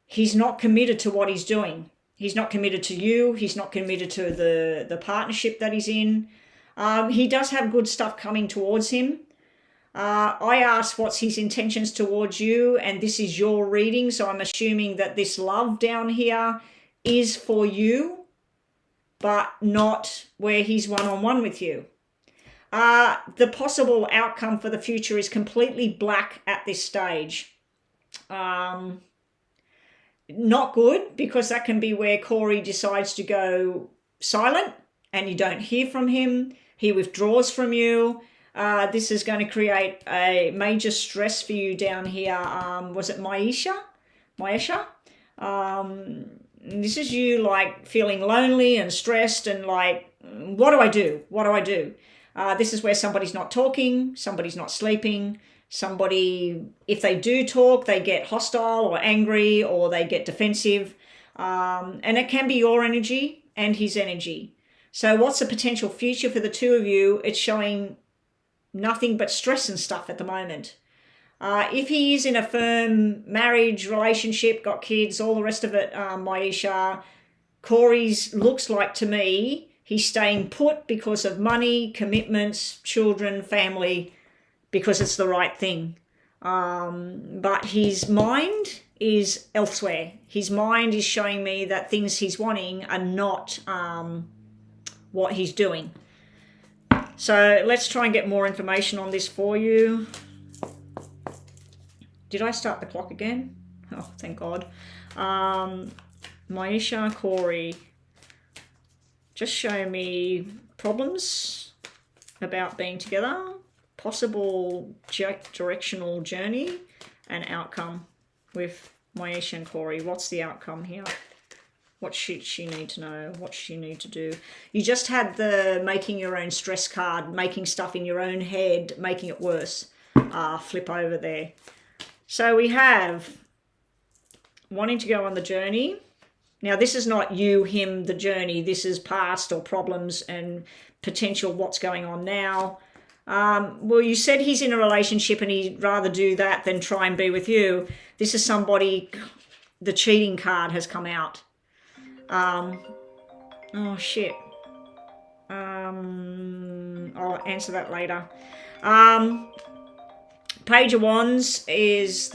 he's not committed to what he's doing. He's not committed to you. He's not committed to the partnership that he's in. He does have good stuff coming towards him. I asked what's his intentions towards you, and this is your reading, so I'm assuming that this love down here is for you, but not where he's one-on-one with you. The possible outcome for the future is completely black at this stage. Not good, because that can be where Corey decides to go silent and you don't hear from him. He withdraws from you. This is going to create a major stress for you down here. Was it Maisha? This is you like feeling lonely and stressed and like, what do I do? What do I do? This is where somebody's not talking, somebody's not sleeping, somebody, if they do talk, they get hostile or angry or they get defensive. And it can be your energy and his energy. So what's the potential future for the two of you? It's showing nothing but stress and stuff at the moment. If he is in a firm marriage, relationship, got kids, all the rest of it, Maisha, Corey's looks like to me, he's staying put because of money, commitments, children, family, because it's the right thing. But his mind is elsewhere. His mind is showing me that things he's wanting are not what he's doing. So let's try and get more information on this for you. Did I start the clock again? Oh, thank God. Maisha, Corey, just show me problems about being together, possible directional journey, and outcome with Maisha and Corey. What's the outcome here? What should she need to know? What should she need to do? You just had the making your own stress card, making stuff in your own head, making it worse. Flip over there. So we have wanting to go on the journey. Now, this is not you, him, the journey. This is past or problems and potential what's going on now. Well, you said he's in a relationship and he'd rather do that than try and be with you. This is somebody, the cheating card has come out. Oh, shit. I'll answer that later. Page of Wands is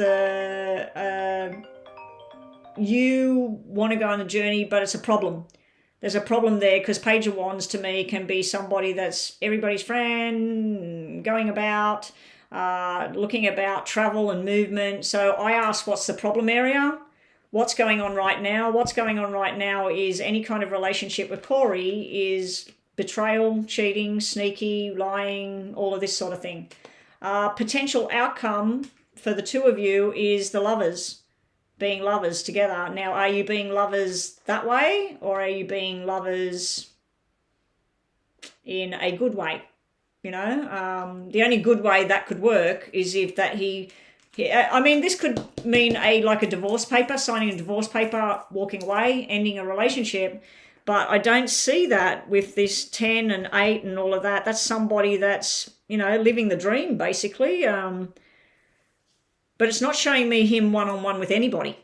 you want to go on a journey, but it's a problem. There's a problem there because Page of Wands to me can be somebody that's everybody's friend, going about, looking about travel and movement. So I ask, what's the problem area? What's going on right now? What's going on right now is any kind of relationship with Corey is betrayal, cheating, sneaky, lying, all of this sort of thing. Potential outcome for the two of you is the lovers, being lovers together. Now, are you being lovers that way, or are you being lovers in a good way? You know, the only good way that could work is if that I mean, this could mean like a divorce paper, signing a divorce paper, walking away, ending a relationship. But I don't see that with this 10 and 8 and all of that. That's somebody that's, you know, living the dream, basically. But it's not showing me him one-on-one with anybody.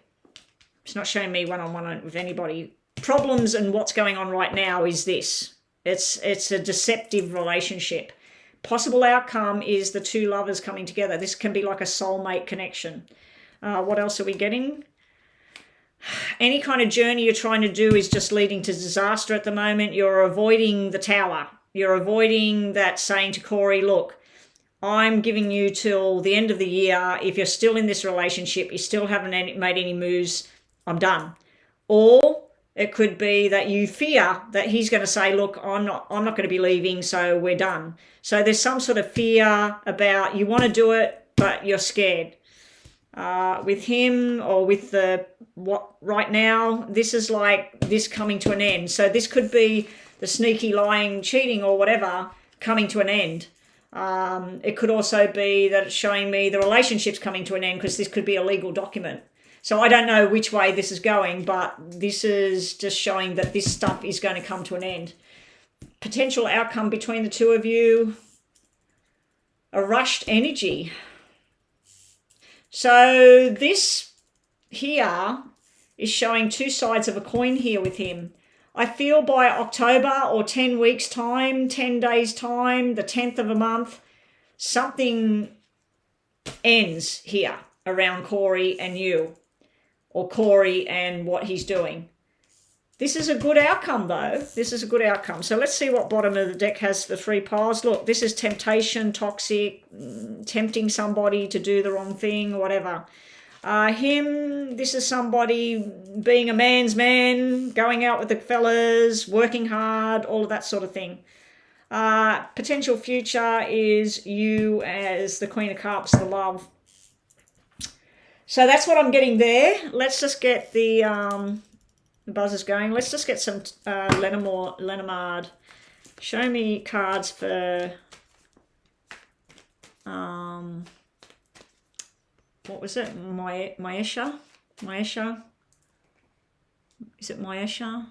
It's not showing me one-on-one with anybody. Problems and what's going on right now is this. It's a deceptive relationship. Possible outcome is the two lovers coming together. This can be like a soulmate connection. What else are we getting? Any kind of journey you're trying to do is just leading to disaster at the moment. You're avoiding the tower. You're avoiding that, saying to Corey, look, I'm giving you till the end of the year. If you're still in this relationship, you still haven't made any moves, I'm done. Or it could be that you fear that he's going to say, look, I'm not going to be leaving, so we're done. So there's some sort of fear about you want to do it, but you're scared. With him or with what right now, this is like this coming to an end. So this could be the sneaky lying, cheating or whatever coming to an end. It could also be that it's showing me the relationship's coming to an end because this could be a legal document. So I don't know which way this is going, but this is just showing that this stuff is going to come to an end. Potential outcome between the two of you, a rushed energy. So this here is showing two sides of a coin here with him. I feel by October or 10 weeks time, 10 days time, the 10th of a month, something ends here around Corey and you, or Corey and what he's doing. This is a good outcome though. This is a good outcome. So let's see what bottom of the deck has for 3 piles. Look, this is temptation, toxic, tempting somebody to do the wrong thing, whatever. Him, this is somebody being a man's man, going out with the fellas, working hard, all of that sort of thing. Potential future is you as the Queen of Cups, the love. So that's what I'm getting there. Let's just get the buzzers going. Let's just get some Lenormand. Show me cards for what was it? Maesha? Is it Maesha?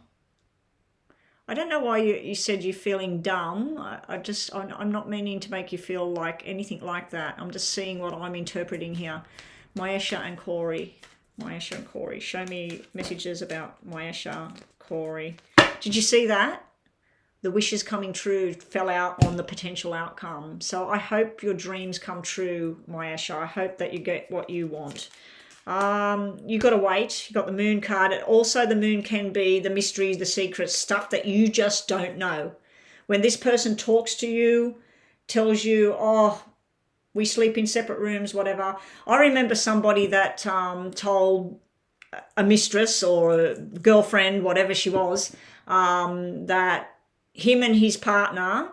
I don't know why you said you're feeling dumb. I'm not meaning to make you feel like anything like that. I'm just seeing what I'm interpreting here. Maesha and Corey. Maesha and Corey. Show me messages about Maesha, Corey. Did you see that? The wishes coming true fell out on the potential outcome. So I hope your dreams come true, Maesha. I hope that you get what you want. You got to wait. You got the moon card. Also, the moon can be the mysteries, the secrets, stuff that you just don't know. When this person talks to you, tells you, oh, we sleep in separate rooms, whatever. I remember somebody that told a mistress or a girlfriend, whatever she was, that him and his partner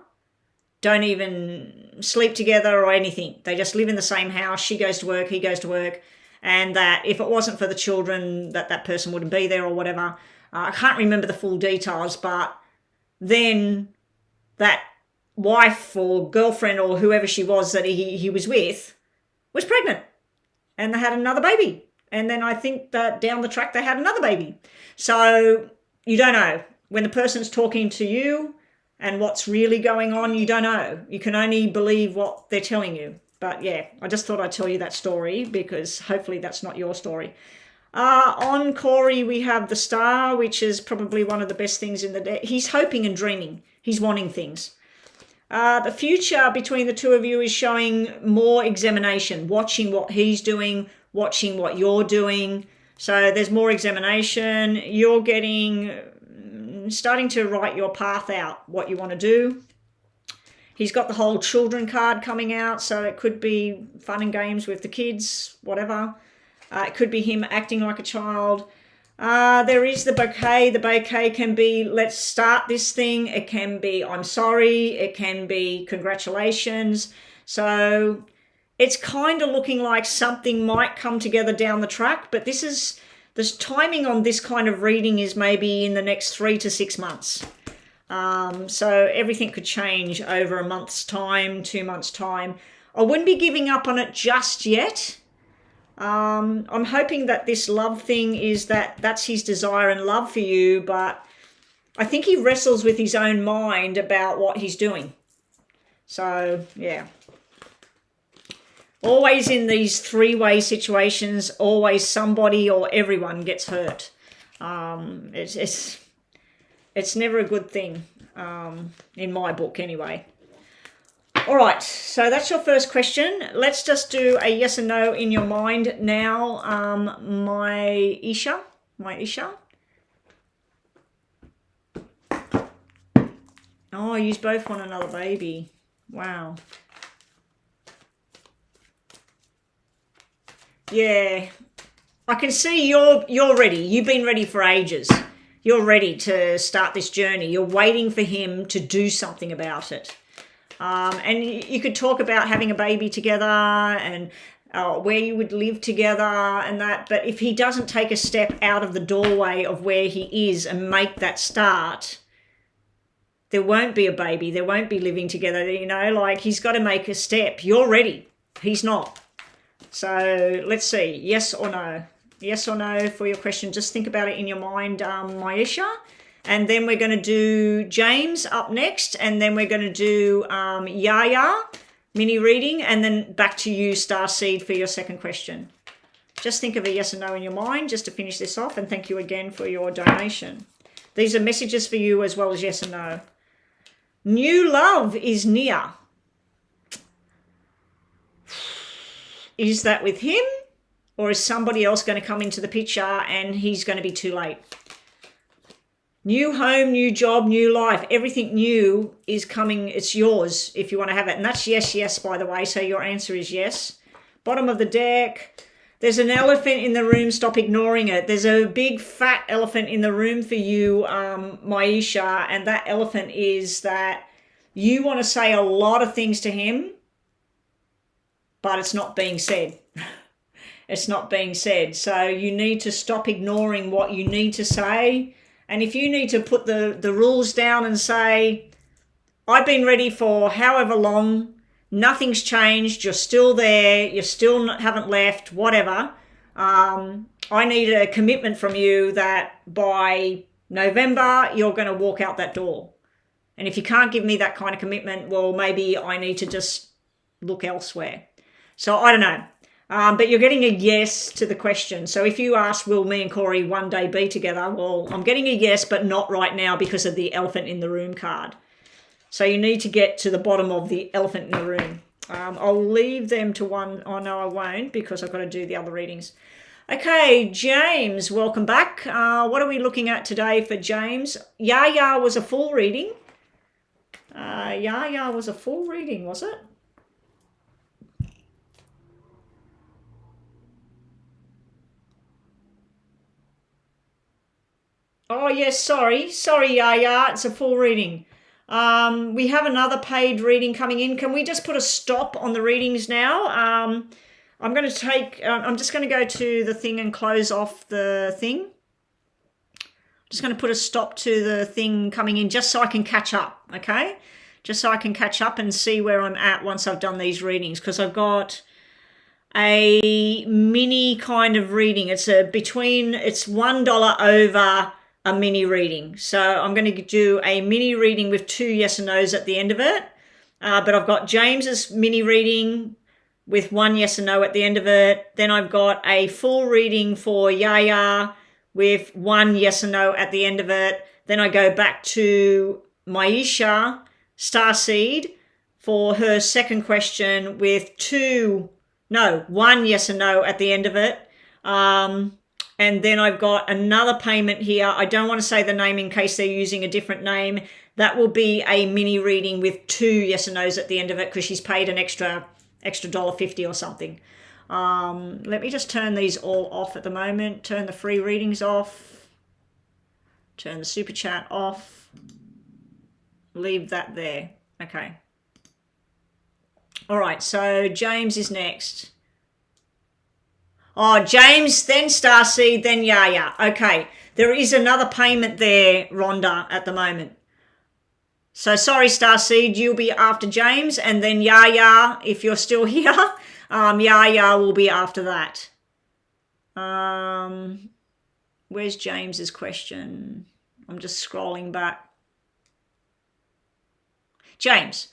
don't even sleep together or anything. They just live in the same house. She goes to work, he goes to work. And that if it wasn't for the children, that person wouldn't be there or whatever. I can't remember the full details, but then that wife or girlfriend or whoever she was that he was with was pregnant and they had another baby. And then I think that down the track they had another baby. So you don't know. When the person's talking to you and what's really going on, you don't know. You can only believe what they're telling you. But yeah, I just thought I'd tell you that story because hopefully that's not your story. On Corey, we have the star, which is probably one of the best things in the deck. He's hoping and dreaming. He's wanting things. The future between the two of you is showing more examination, watching what he's doing, watching what you're doing. So there's more examination. You're starting to write your path out, what you want to do. He's got the whole children card coming out, so it could be fun and games with the kids, whatever. It could be him acting like a child. There is the bouquet. The bouquet can be, let's start this thing. It can be, I'm sorry. It can be, congratulations. So it's kind of looking like something might come together down the track, but this timing on this kind of reading is maybe in the next 3 to 6 months. So everything could change over a month's time, 2 months' time. I wouldn't be giving up on it just yet. I'm hoping that this love thing is that's his desire and love for you, but I think he wrestles with his own mind about what he's doing. So, yeah. Always in these three-way situations, always somebody or everyone gets hurt. It's never a good thing, in my book anyway. All right, so that's your first question. Let's just do a yes and no in your mind now. My Isha. Oh, you both want another baby. Wow. Yeah, I can see you're ready. You've been ready for ages. You're ready to start this journey. You're waiting for him to do something about it. And you could talk about having a baby together and where you would live together and that. But if he doesn't take a step out of the doorway of where he is and make that start, there won't be a baby. There won't be living together. You know, like he's got to make a step. You're ready. He's not. So let's see. Yes or no? Yes or no for your question. Just think about it in your mind, Maisha. And then we're going to do James up next. And then we're going to do Yaya, mini reading. And then back to you, Starseed, for your second question. Just think of a yes or no in your mind just to finish this off. And thank you again for your donation. These are messages for you as well as yes and no. New love is near. Is that with him? Or is somebody else going to come into the picture and he's going to be too late? New home, new job, new life. Everything new is coming. It's yours if you want to have it. And that's yes, yes, by the way. So your answer is yes. Bottom of the deck. There's an elephant in the room. Stop ignoring it. There's a big fat elephant in the room for you, Maisha. And that elephant is that you want to say a lot of things to him, but it's not being said. It's not being said. So you need to stop ignoring what you need to say. And if you need to put the rules down and say, I've been ready for however long, nothing's changed, you're still there, you still haven't left, whatever. I need a commitment from you that by November, you're going to walk out that door. And if you can't give me that kind of commitment, well, maybe I need to just look elsewhere. So I don't know. But you're getting a yes to the question. So if you ask, will me and Corey one day be together? Well, I'm getting a yes, but not right now because of the elephant in the room card. So you need to get to the bottom of the elephant in the room. I'll leave them to one. Oh, no, I won't because I've got to do the other readings. Okay, James, welcome back. What are we looking at today for James? Yaya was a full reading. Yaya was a full reading, was it? Oh, yes, sorry, Yaya, it's a full reading. We have another paid reading coming in. Can we just put a stop on the readings now? I'm just going to go to the thing and close off the thing. Just going to put a stop to the thing coming in just so I can catch up, okay? Just so I can catch up and see where I'm at once I've done these readings, because I've got a mini kind of reading. It's $1 over a mini reading. So I'm going to do a mini reading with 2 yes and no's at the end of it. But I've got James's mini reading, with one yes and no at the end of it. Then I've got a full reading for Yaya with one yes and no at the end of it. Then I go back to Maisha Starseed for her second question with one yes and no at the end of it. And then I've got another payment here. I don't want to say the name in case they're using a different name. That will be a mini reading with 2 yes and no's at the end of it because she's paid an extra $1.50 or something. Let me just turn these all off at the moment. Turn the free readings off. Turn the super chat off. Leave that there. Okay. All right, so James is next. Oh, James, then Starseed, then Yaya. Okay, there is another payment there, Rhonda, at the moment. So sorry, Starseed, you'll be after James, and then Yaya, if you're still here, Yaya will be after that. Where's James's question? I'm just scrolling back. James,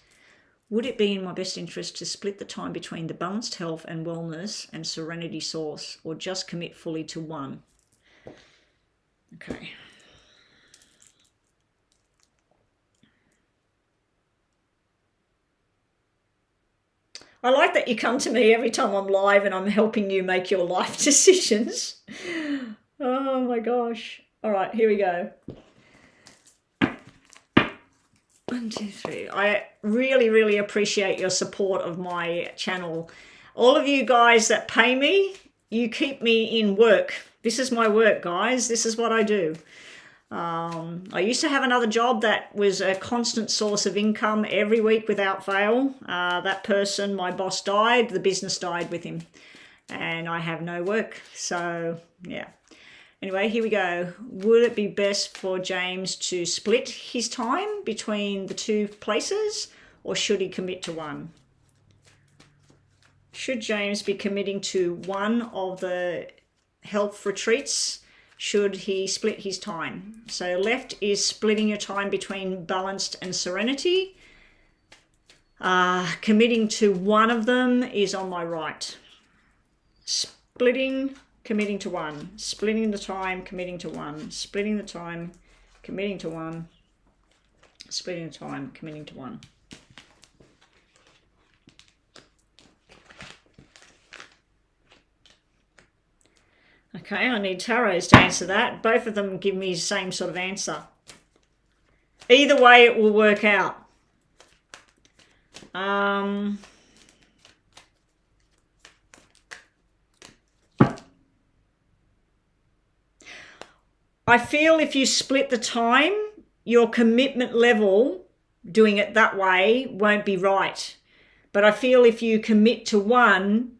would it be in my best interest to split the time between the balanced health and wellness and serenity source, or just commit fully to one? Okay. I like that you come to me every time I'm live and I'm helping you make your life decisions. Oh my gosh. All right, here we go. 1, 2, 3. I really, really appreciate your support of my channel. All of you guys that pay me, you keep me in work. This is my work, guys. This is what I do. I used to have another job that was a constant source of income every week without fail. That person, my boss, died. The business died with him. And I have no work. So, yeah. Anyway, here we go. Would it be best for James to split his time between the 2 places, or should he commit to one? Should James be committing to one of the health retreats? Should he split his time? So left is splitting your time between balanced and serenity. Committing to one of them is on my right. Splitting, committing to one. Splitting the time, committing to one. Splitting the time, committing to one. Splitting the time, committing to one. Okay, I need tarots to answer that. Both of them give me the same sort of answer. Either way, it will work out. I feel if you split the time, your commitment level, doing it that way, won't be right. But I feel if you commit to one,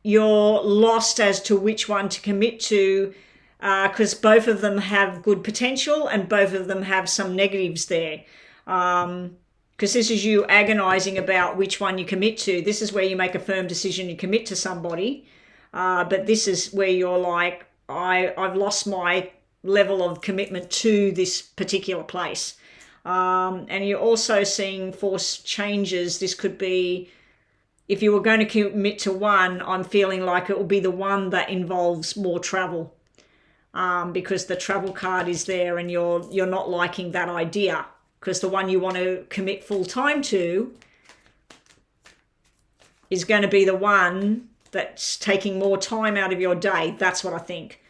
you're lost as to which one to commit to, because both of them have good potential and both of them have some negatives there. Because this is you agonizing about which one you commit to. This is where you make a firm decision, you commit to somebody. But this is where you're like, I've lost my level of commitment to this particular place. And you're also seeing forced changes. This could be, if you were going to commit to one, I'm feeling like it will be the one that involves more travel, because the travel card is there and you're not liking that idea, because the one you want to commit full time to is going to be the one that's taking more time out of your day. That's what I think.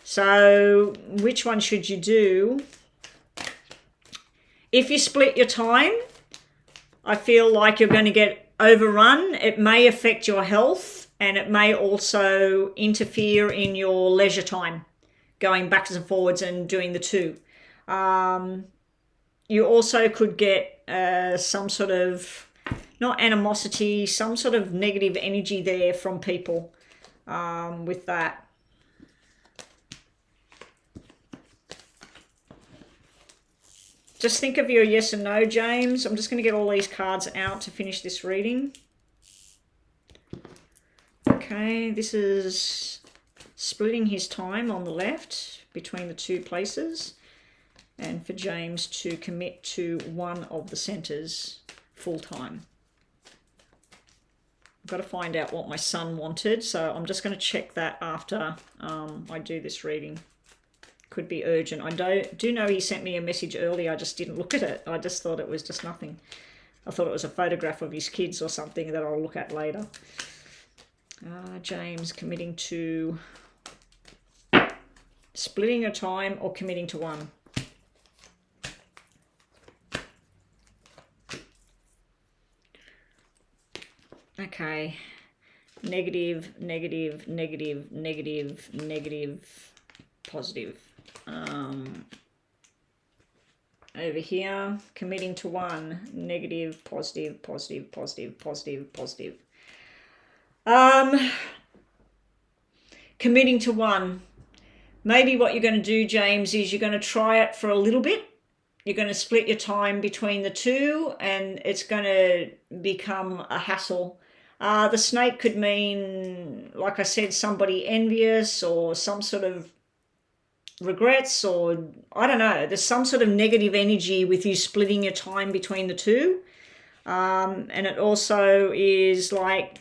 So which one should you do? If you split your time, I feel like you're going to get overrun. It may affect your health and it may also interfere in your leisure time, going backwards and forwards and doing the 2. You also could get some sort of, not animosity, some sort of negative energy there from people with that. Just think of your yes and no, James. I'm just going to get all these cards out to finish this reading. Okay, this is splitting his time on the left between the 2 places, and for James to commit to one of the centers full time. I've got to find out what my son wanted, so I'm just going to check that after I do this reading. Could be urgent. I do know he sent me a message earlier. I just didn't look at it. I just thought it was just nothing. I thought it was a photograph of his kids or something that I'll look at later. James committing to splitting your time or committing to one. Okay. Negative, negative, negative, negative, negative, positive. Over here, committing to one, negative, positive, positive, positive, positive, positive. Committing to one. Maybe what you're going to do, James, is you're going to try it for a little bit. You're going to split your time between the two, and it's going to become a hassle. The snake could mean, like I said, somebody envious or some sort of regrets, or I don't know, there's some sort of negative energy with you splitting your time between the two. And it also is like,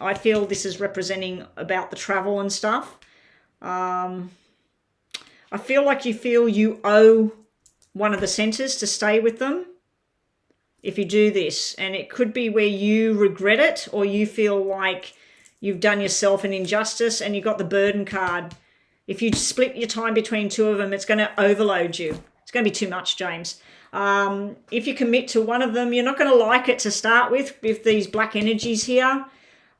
I feel this is representing about the travel and stuff. I feel like you owe one of the centers to stay with them if you do this, and it could be where you regret it or you feel like you've done yourself an injustice, and you got the burden card. If you split your time between two of them, it's going to overload you. It's going to be too much, James. If you commit to one of them, you're not going to like it to start with these black energies here,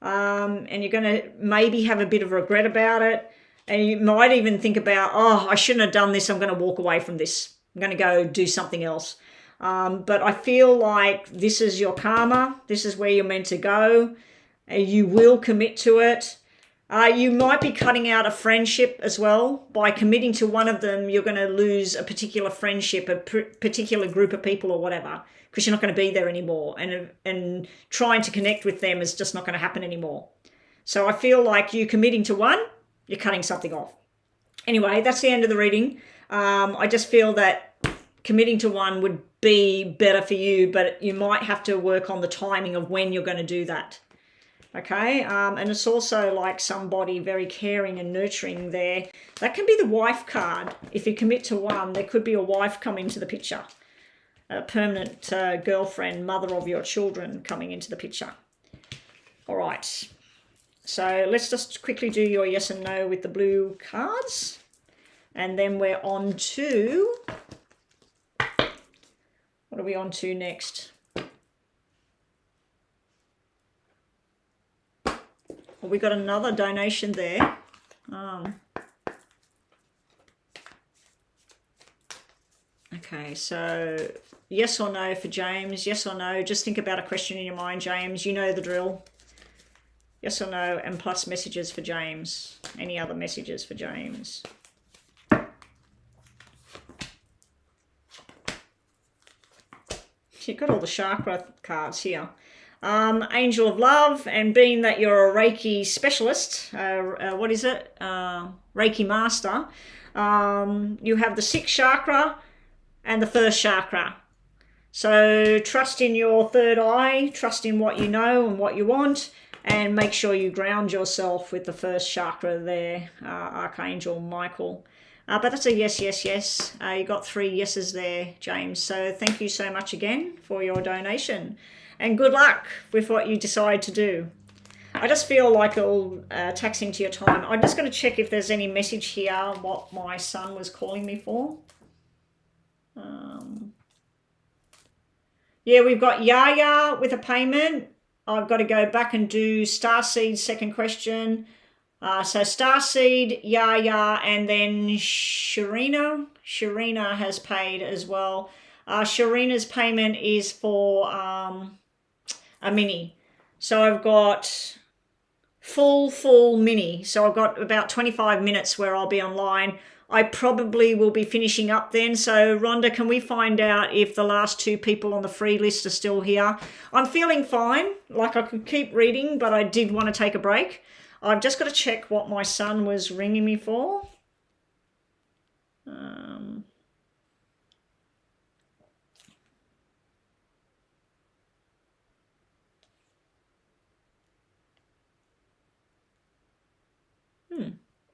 and you're going to maybe have a bit of regret about it, and you might even think about, oh, I shouldn't have done this. I'm going to walk away from this. I'm going to go do something else. But I feel like this is your karma. This is where you're meant to go. You will commit to it. You might be cutting out a friendship as well. By committing to one of them, you're going to lose a particular friendship, a particular group of people or whatever, because you're not going to be there anymore. And trying to connect with them is just not going to happen anymore. So I feel like you committing to one, you're cutting something off. Anyway, that's the end of the reading. I just feel that committing to one would be better for you, but you might have to work on the timing of when you're going to do that. Okay, and it's also like somebody very caring and nurturing there. That can be the wife card. If you commit to one, there could be a wife coming into the picture. A permanent girlfriend, mother of your children coming into the picture. All right, so let's just quickly do your yes and no with the blue cards. And then we're on to... what are we on to next? Well, we got another donation there. Okay, so yes or no for James. Yes or no. Just think about a question in your mind, James. You know the drill. Yes or no, and plus messages for James. Any other messages for James? You've got all the chakra cards here. Angel of Love, and being that you're a Reiki specialist, what is it? Reiki master, you have the 6th chakra and the 1st chakra. So trust in your third eye, trust in what you know and what you want, and make sure you ground yourself with the 1st chakra there, Archangel Michael. But that's a yes, yes, yes. You got 3 yeses there, James. So thank you so much again for your donation. And good luck with what you decide to do. I just feel like it'll tax into your time. I'm just going to check if there's any message here, what my son was calling me for. Yeah, we've got Yaya with a payment. I've got to go back and do Starseed's second question. So Starseed, Yaya, and then Sharina. Sharina has paid as well. Sharina's payment is for a mini. So I've got full mini. So I've got about 25 minutes where I'll be online. I probably will be finishing up then. So Rhonda, can we find out if the last 2 people on the free list are still here? I'm feeling fine. Like I could keep reading, but I did want to take a break. I've just got to check what my son was ringing me for.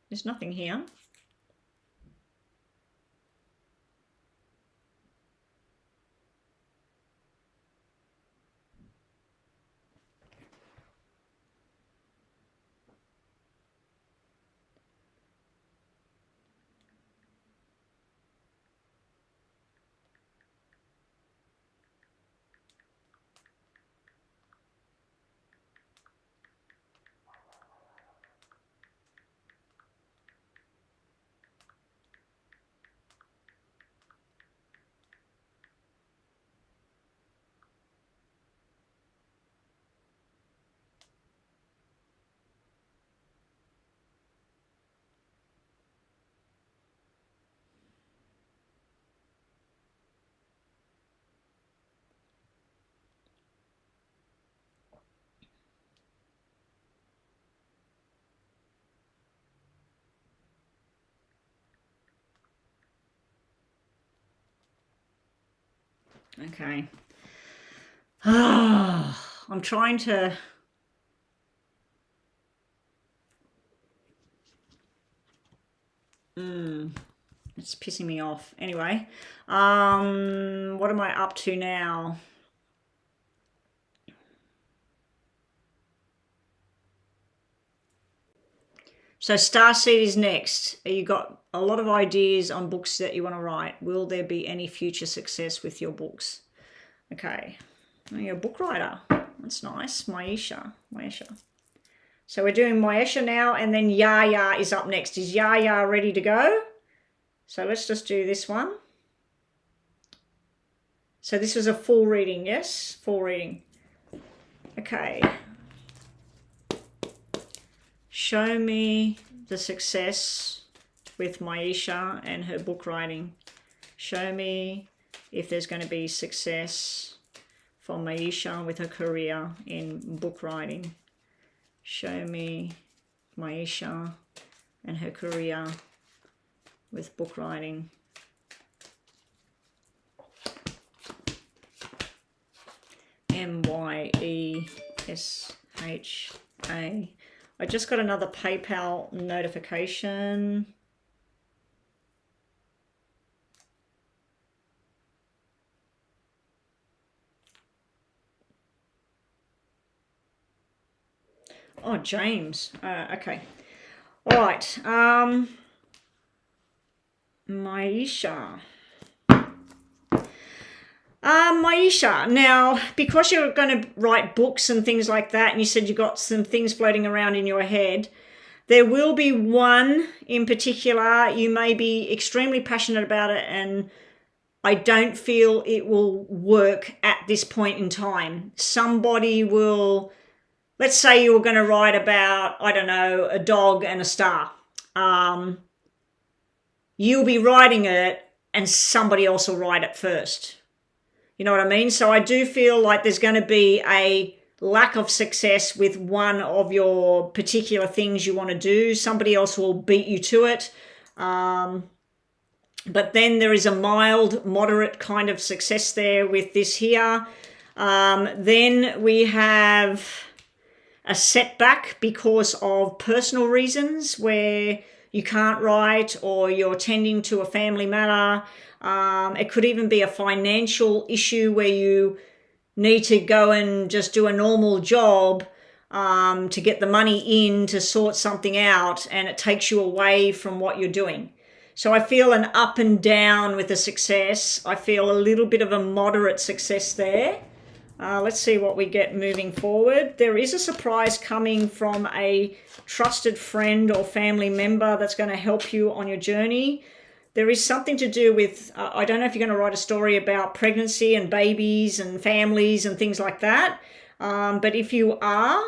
There's nothing here. Okay. I'm trying to... It's pissing me off. Anyway, what am I up to now? So Starseed is next. You got a lot of ideas on books that you want to write. Will there be any future success with your books? Okay. You're a book writer. That's nice. Maisha. So we're doing Maisha now, and then Yaya is up next. Is Yaya ready to go? So let's just do this one. So this was a full reading, yes? Full reading. Okay. Show me the success with Maisha and her book writing. Show me if there's going to be success for Maisha with her career in book writing. Show me Maisha and her career with book writing. MYESHA. I just got another PayPal notification. Oh, James. Okay. All right. Maisha. Maisha, now, because you're going to write books and things like that, and you said you got some things floating around in your head, there will be one in particular. You may be extremely passionate about it, and I don't feel it will work at this point in time. Somebody will, let's say you were going to write about, I don't know, a dog and a star. You'll be writing it, and somebody else will write it first. You know what I mean? So I do feel like there's going to be a lack of success with one of your particular things you want to do. Somebody else will beat you to it. But then there is a mild, moderate kind of success there with this here. Then we have a setback because of personal reasons where you can't write or you're tending to a family matter. It could even be a financial issue where you need to go and just do a normal job to get the money in to sort something out, and it takes you away from what you're doing. So I feel an up and down with the success. I feel a little bit of a moderate success there. Let's see what we get moving forward. There is a surprise coming from a trusted friend or family member that's going to help you on your journey. There is something to do with, I don't know if you're going to write a story about pregnancy and babies and families and things like that. But if you are,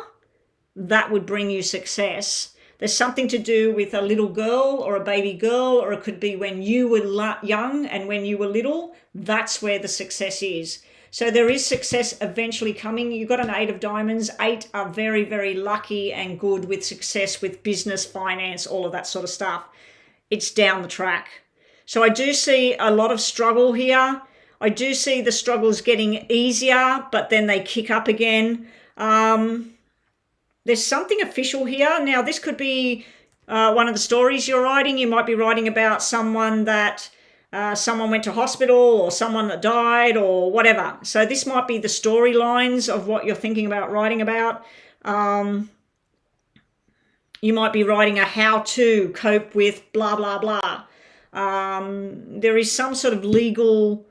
that would bring you success. There's something to do with a little girl or a baby girl, or it could be when you were young and when you were little. That's where the success is. So there is success eventually coming. You've got an 8 of diamonds. 8 are very, very lucky and good with success with business, finance, all of that sort of stuff. It's down the track. So I do see a lot of struggle here. I do see the struggles getting easier, but then they kick up again. There's something official here. Now, this could be one of the stories you're writing. You might be writing about someone that someone went to hospital, or someone that died, or whatever. So this might be the storylines of what you're thinking about writing about. You might be writing a how to cope with blah, blah, blah. There is some sort of legal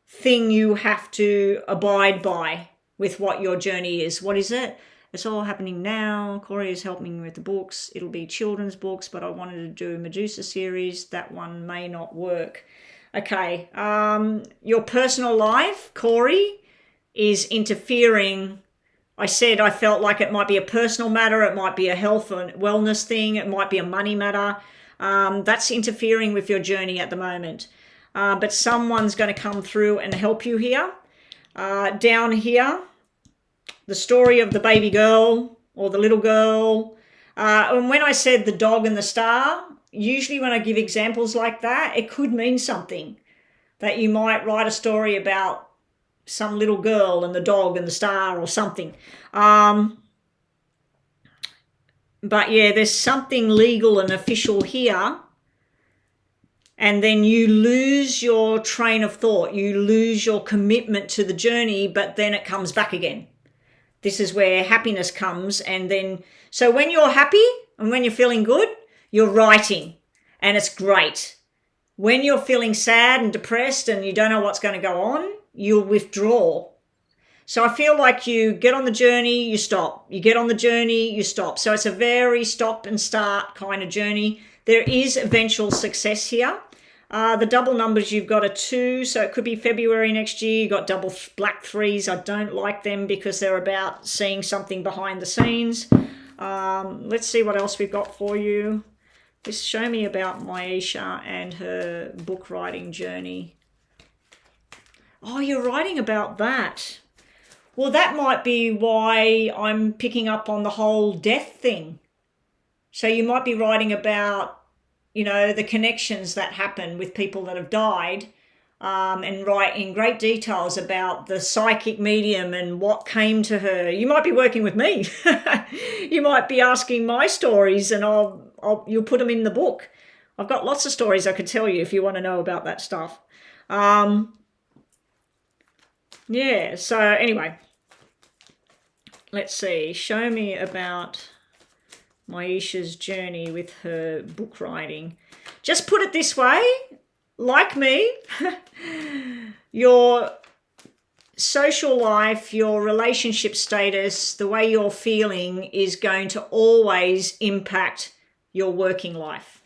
thing you have to abide by with what your journey is. What is it? It's all happening now. Corey is helping me with the books. It'll be children's books, but I wanted to do a Medusa series. That one may not work. Okay. Your personal life, Corey, is interfering. I said I felt like it might be a personal matter. It might be a health and wellness thing. It might be a money matter. That's interfering with your journey at the moment. But someone's going to come through and help you here. Down here, the story of the baby girl or the little girl. And when I said the dog and the star, usually when I give examples like that, it could mean something. That you might write a story about some little girl and the dog and the star or something. But yeah, there's something legal and official here. And then you lose your train of thought. You lose your commitment to the journey, but then it comes back again. This is where happiness comes. And then, so when you're happy and when you're feeling good, you're writing and it's great. When you're feeling sad and depressed and you don't know what's going to go on, you'll withdraw. So I feel like you get on the journey, you stop. You get on the journey, you stop. So it's a very stop and start kind of journey. There is eventual success here. The double numbers, you've got a 2, so it could be February next year. You've got double black 3s. I don't like them because they're about seeing something behind the scenes. Let's see what else we've got for you. Just show me about Maisha and her book writing journey. Oh, you're writing about that. Well, that might be why I'm picking up on the whole death thing. So you might be writing about, you know, the connections that happen with people that have died, and write in great details about the psychic medium and what came to her. You might be working with me. You might be asking my stories and you'll put them in the book. I've got lots of stories I could tell you if you want to know about that stuff. Yeah, so anyway, let's see. Show me about Maisha's journey with her book writing. Just put it this way, like me, your social life, your relationship status, the way you're feeling is going to always impact your working life.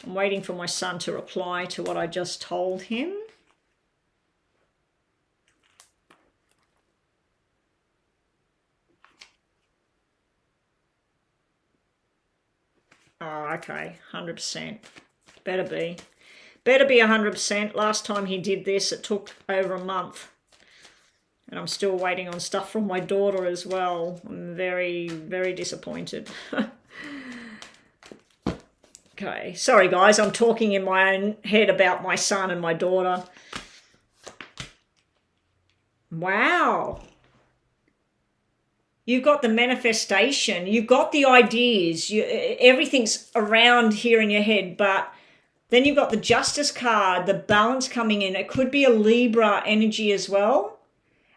I'm waiting for my son to reply to what I just told him. Oh, okay, 100%. Better be 100%. Last time he did this, it took over a month. And I'm still waiting on stuff from my daughter as well. I'm very, very disappointed. Okay, sorry guys, I'm talking in my own head about my son and my daughter. Wow. You've got the manifestation, you've got the ideas, everything's around here in your head, but then you've got the justice card, the balance coming in. It could be a Libra energy as well.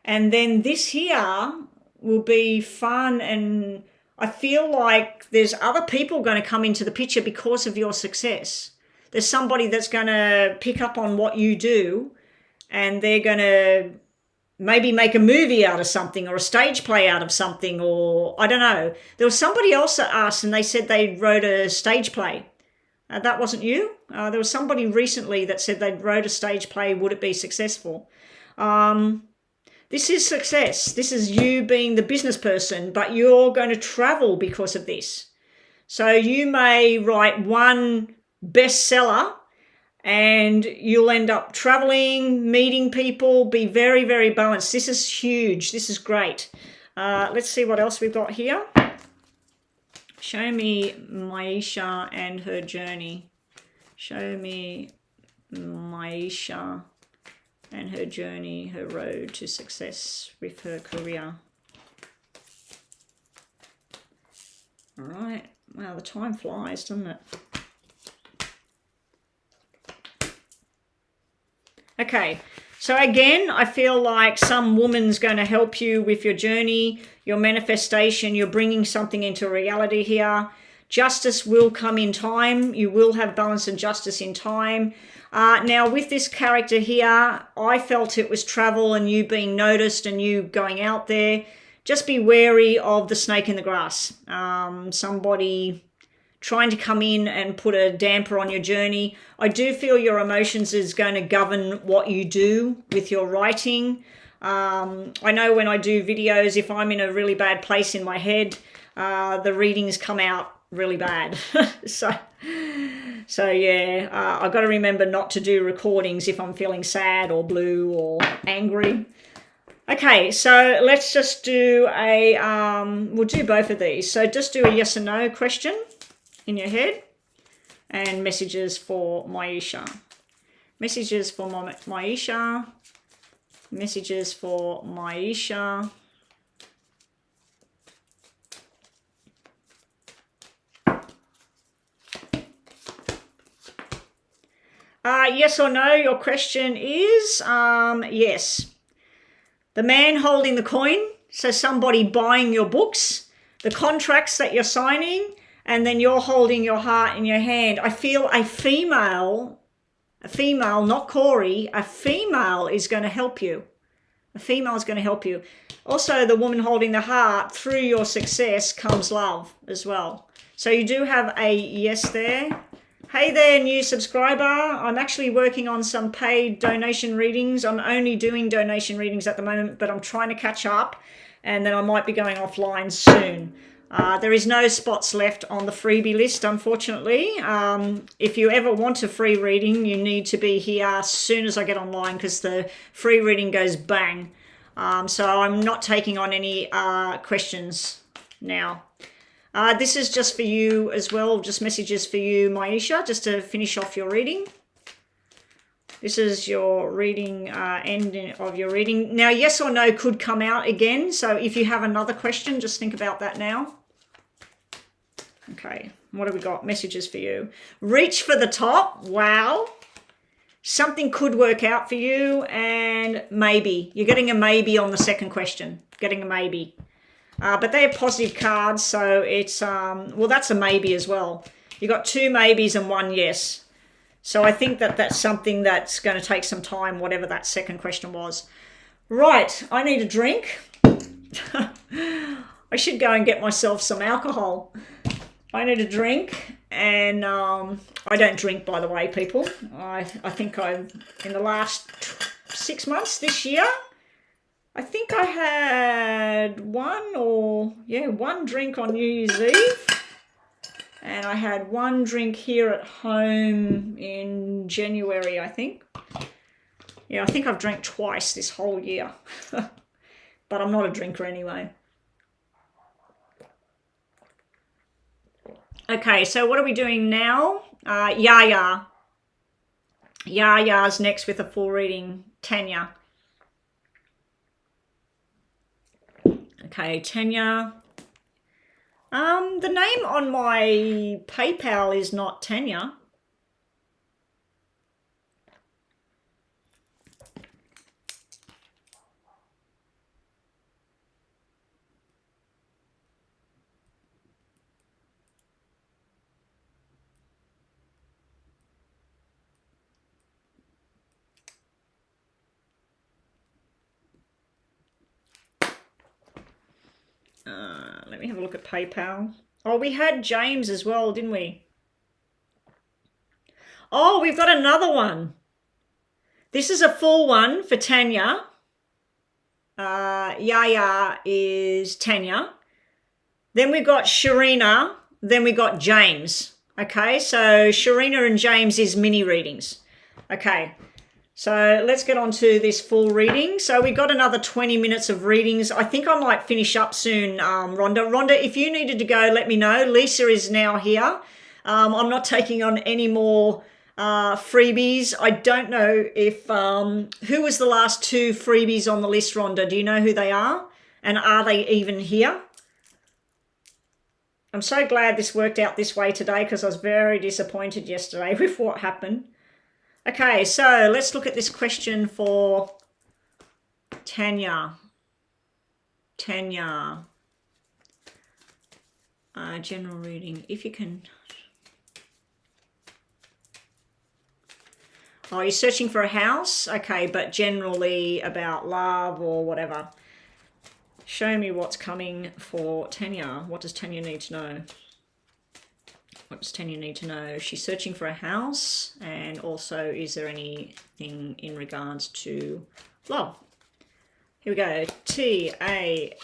And then this here will be fun, and I feel like there's other people going to come into the picture because of your success. There's somebody that's going to pick up on what you do, and they're going to maybe make a movie out of something or a stage play out of something, or I don't know. There was somebody else that asked and they said they wrote a stage play. That wasn't you. There was somebody recently that said they wrote a stage play. Would it be successful? This is success. This is you being the business person, but you're going to travel because of this. So you may write one bestseller and you'll end up traveling, meeting people, be very, very balanced. This is huge. This is great. Let's see what else we've got here. Show me Maisha and her journey. Show me Maisha and her journey, her road to success with her career. All right, Wow, the time flies, doesn't it? Okay, so again, I feel like some woman's going to help you with your journey, your manifestation. You're bringing something into reality here. Justice will come in time. You will have balance and justice in time. Now, with this character here, I felt it was travel and you being noticed and you going out there. Just be wary of the snake in the grass. Somebody trying to come in and put a damper on your journey. I do feel your emotions is going to govern what you do with your writing. I know when I do videos, if I'm in a really bad place in my head, the readings come out really bad. so yeah, I've got to remember not to do recordings if I'm feeling sad or blue or angry. Okay, so let's just do a, we'll do both of these. So just do a yes or no question in your head and messages for Maisha. Messages for Maisha. Messages for Maisha. Yes or no, your question is yes. The man holding the coin, so somebody buying your books, the contracts that you're signing, and then you're holding your heart in your hand. I feel a female, not Corey, a female is going to help you. A female is going to help you. Also, the woman holding the heart, through your success comes love as well. So you do have a yes there. Hey there, new subscriber. I'm actually working on some paid donation readings. I'm only doing donation readings at the moment, but I'm trying to catch up, and then I might be going offline soon. There is no spots left on the freebie list, unfortunately. If you ever want a free reading, you need to be here as soon as I get online, because the free reading goes bang. So I'm not taking on any questions now. This is just for you as well, just messages for you, Maisha, just to finish off your reading. This is your reading, end of your reading. Now, yes or no could come out again. So if you have another question, just think about that now. Okay, what have we got? Messages for you. Reach for the top. Wow. Something could work out for you, and maybe. You're getting a maybe on the second question. Getting a maybe. But they're positive cards, so it's, well, that's a maybe as well. You got two maybes and one yes. So I think that that's something that's going to take some time, whatever that second question was. Right, I need a drink. I should go and get myself some alcohol. I need a drink, and I don't drink, by the way, people. I think in the last 6 months this year, I think I had one drink on New Year's Eve, and I had one drink here at home in January, I think. Yeah, I think I've drank twice this whole year, but I'm not a drinker anyway. Okay, so what are we doing now? Yaya. Yaya's next with a full reading. Tanya. Okay, Tanya. The name on my PayPal is not Tanya. Let me have a look at PayPal. Oh, we had James as well, didn't we? Oh, we've got another one. This is a full one for Tanya. Yaya is Tanya. Then we got Sharina. Then we got James. Okay, so Sharina and James is mini readings. Okay. So let's get on to this full reading. So we got another 20 minutes of readings. I think I might finish up soon, Rhonda. Rhonda, if you needed to go, let me know. Lisa is now here. I'm not taking on any more freebies. I don't know if, who was the last two freebies on the list, Rhonda? Do you know who they are? And are they even here? I'm so glad this worked out this way today because I was very disappointed yesterday with what happened. Okay, so let's look at this question for Tanya. General reading, if you can. Oh, you're searching for a house? Okay, but generally about love or whatever. Show me what's coming for Tanya. What does Tanya need to know? What does Tanya need to know? She's searching for a house, and also is there anything in regards to love? Here we go. T-A-N-Y-A.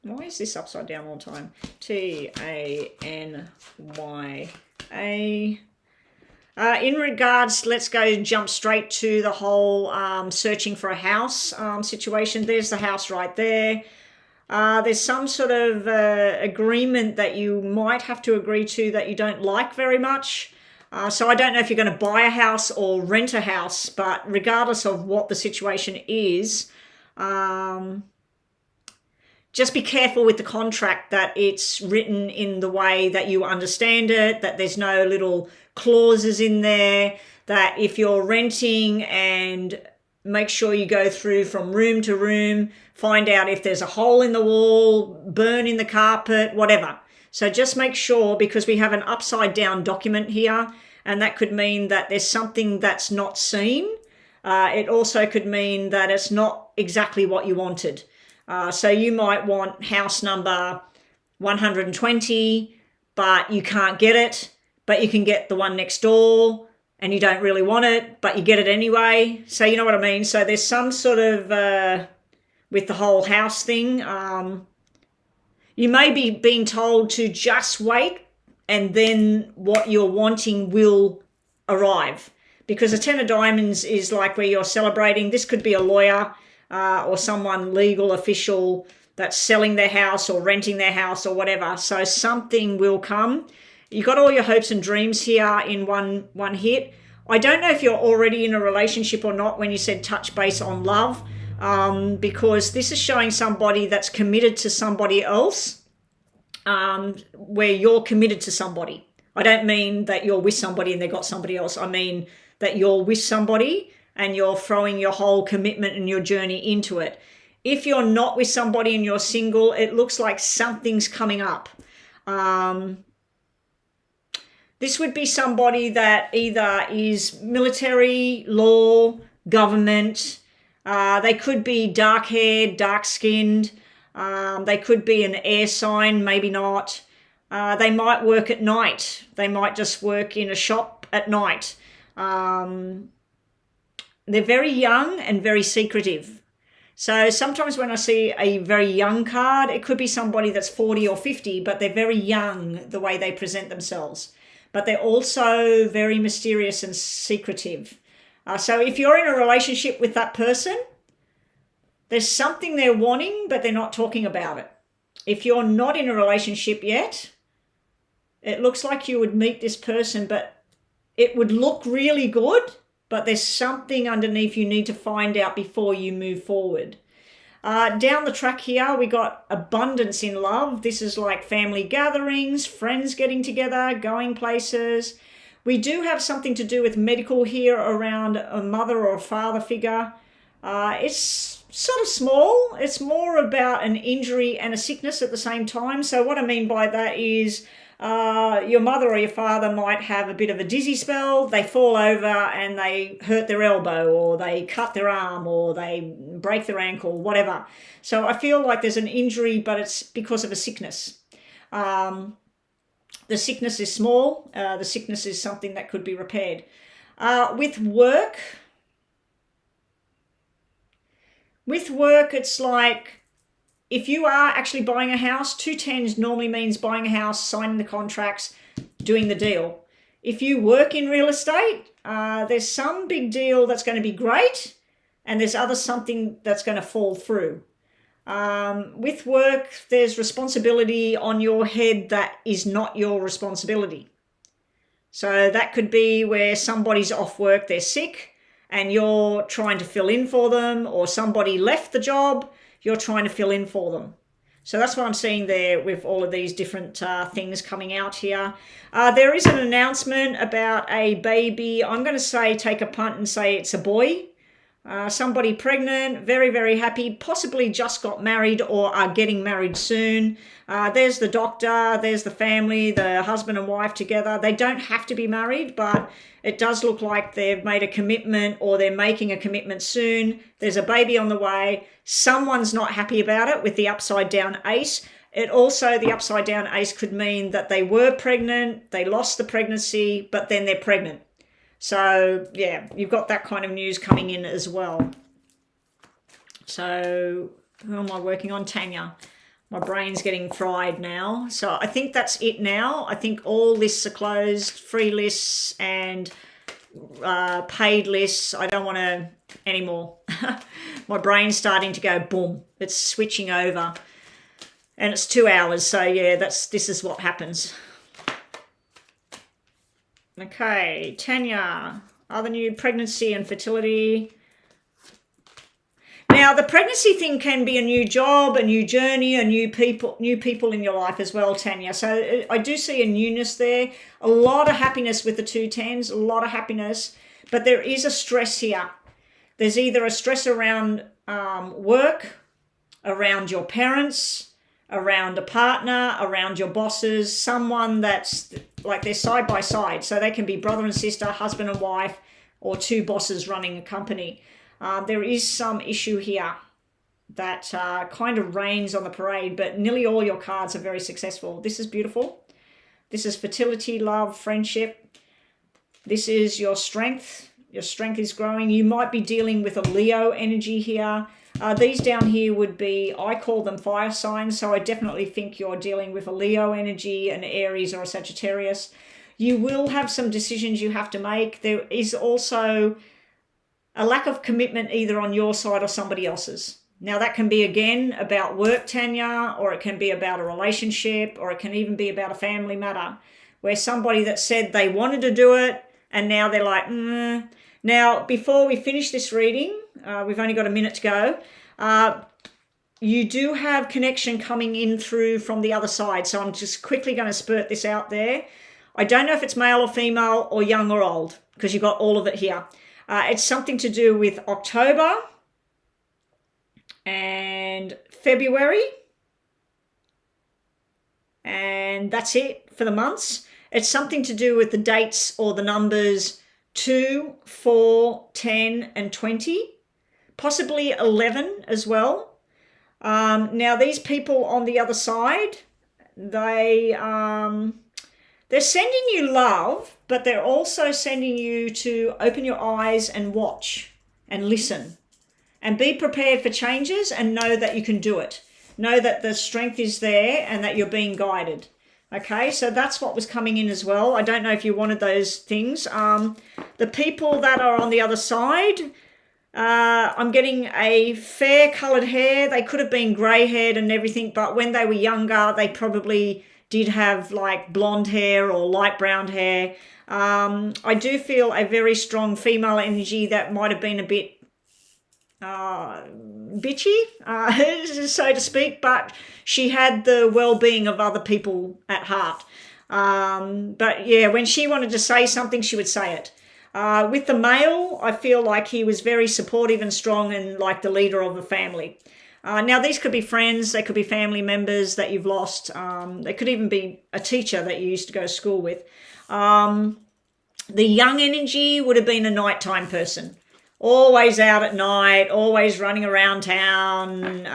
Why is this upside down all the time? T-A-N-Y-A. In regards, let's jump straight to the whole searching for a house situation. There's the house right there. There's some sort of agreement that you might have to agree to that you don't like very much. So I don't know if you're going to buy a house or rent a house, but regardless of what the situation is, just be careful with the contract that it's written in the way that you understand it, that there's no little clauses in there, that if you're renting, and make sure you go through from room to room, find out if there's a hole in the wall, burn in the carpet, whatever. So just make sure, because we have an upside down document here, and that could mean that there's something that's not seen. It also could mean that it's not exactly what you wanted. So you might want house number 120, but you can't get it, but you can get the one next door, and you don't really want it, but you get it anyway. So you know what I mean? So there's some sort of, with the whole house thing, you may be being told to just wait, and then what you're wanting will arrive. Because a 10 of diamonds is like where you're celebrating. This could be a lawyer or someone legal official that's selling their house or renting their house or whatever. So something will come. You got all your hopes and dreams here in one hit. I don't know if you're already in a relationship or not when you said touch base on love, because this is showing somebody that's committed to somebody else, where you're committed to somebody. I don't mean that you're with somebody and they've got somebody else. I mean that you're with somebody and you're throwing your whole commitment and your journey into it. If you're not with somebody and you're single, it looks like something's coming up. This would be somebody that either is military, law, government. They could be dark-haired, dark-skinned. They could be an air sign, maybe not. They might work at night. They might just work in a shop at night. They're very young and very secretive. So sometimes when I see a very young card, it could be somebody that's 40 or 50, but they're very young the way they present themselves. But they're also very mysterious and secretive. So if you're in a relationship with that person, there's something they're wanting, but they're not talking about it. If you're not in a relationship yet, it looks like you would meet this person, but it would look really good, but there's something underneath you need to find out before you move forward. Down the track here, we got abundance in love. This is like family gatherings, friends getting together, going places. We do have something to do with medical here around a mother or a father figure. It's sort of small. It's more about an injury and a sickness at the same time. So what I mean by that is your mother or your father might have a bit of a dizzy spell. They fall over and they hurt their elbow, or they cut their arm, or they break their ankle, whatever. So I feel like there's an injury, but it's because of a sickness. The sickness is small. The sickness is something that could be repaired. With work, it's like, if you are actually buying a house, 210s normally means buying a house, signing the contracts, doing the deal. If you work in real estate, there's some big deal that's going to be great, and there's other something that's going to fall through. With work, there's responsibility on your head that is not your responsibility. So that could be where somebody's off work, they're sick, and you're trying to fill in for them, or somebody left the job, you're trying to fill in for them. So that's what I'm seeing there with all of these different things coming out here. There is an announcement about a baby. I'm going to say, take a punt and say it's a boy. Somebody pregnant, very, very happy, possibly just got married or are getting married soon. There's the doctor, there's the family, the husband and wife together. They don't have to be married, but it does look like they've made a commitment or they're making a commitment soon. There's a baby on the way. Someone's not happy about it with the upside down ace. It also, the upside down ace could mean that they were pregnant, they lost the pregnancy, but then they're pregnant. So, yeah, you've got that kind of news coming in as well. So, who am I working on? Tanya. My brain's getting fried now. So, I think that's it now. I think all lists are closed, free lists and paid lists. I don't want to anymore. My brain's starting to go boom. It's switching over. And it's 2 hours. So, yeah, this is what happens. Okay, Tanya, other new pregnancy and fertility. Now, the pregnancy thing can be a new job, a new journey, a new people in your life as well, Tanya. So I do see a newness there. A lot of happiness with the 210s, a lot of happiness. But there is a stress here. There's either a stress around work, around your parents, around a partner, around your bosses, someone that's like they're side by side. So they can be brother and sister, husband and wife, or two bosses running a company. There is some issue here that kind of rains on the parade, but nearly all your cards are very successful. This is beautiful. This is fertility, love, friendship. This is your strength. Your strength is growing. You might be dealing with a Leo energy here. These down here would be, I call them fire signs, so I definitely think you're dealing with a Leo energy, an Aries or a Sagittarius. You will have some decisions you have to make. There is also a lack of commitment either on your side or somebody else's. Now that can be again about work, Tanya, or it can be about a relationship, or it can even be about a family matter where somebody that said they wanted to do it and now they're like, Now, before we finish this reading, we've only got a minute to go. You do have connection coming in through from the other side. So I'm just quickly going to spurt this out there. I don't know if it's male or female or young or old because you've got all of it here. It's something to do with October and February. And that's it for the months. It's something to do with the dates or the numbers 2, 4, 10, and 20. Possibly 11 as well. Now, these people on the other side, they're sending you love, but they're also sending you to open your eyes and watch and listen and be prepared for changes and know that you can do it. Know that the strength is there and that you're being guided. Okay, so that's what was coming in as well. I don't know if you wanted those things. The people that are on the other side, I'm getting a fair coloured hair. They could have been grey haired and everything, but when they were younger, they probably did have like blonde hair or light brown hair. I do feel a very strong female energy that might have been a bit bitchy, so to speak, but she had the well-being of other people at heart. But yeah, when she wanted to say something, she would say it. With the male, I feel like he was very supportive and strong and like the leader of the family. Now, these could be friends, they could be family members that you've lost. They could even be a teacher that you used to go to school with. The young energy would have been a nighttime person. Always out at night, always running around town,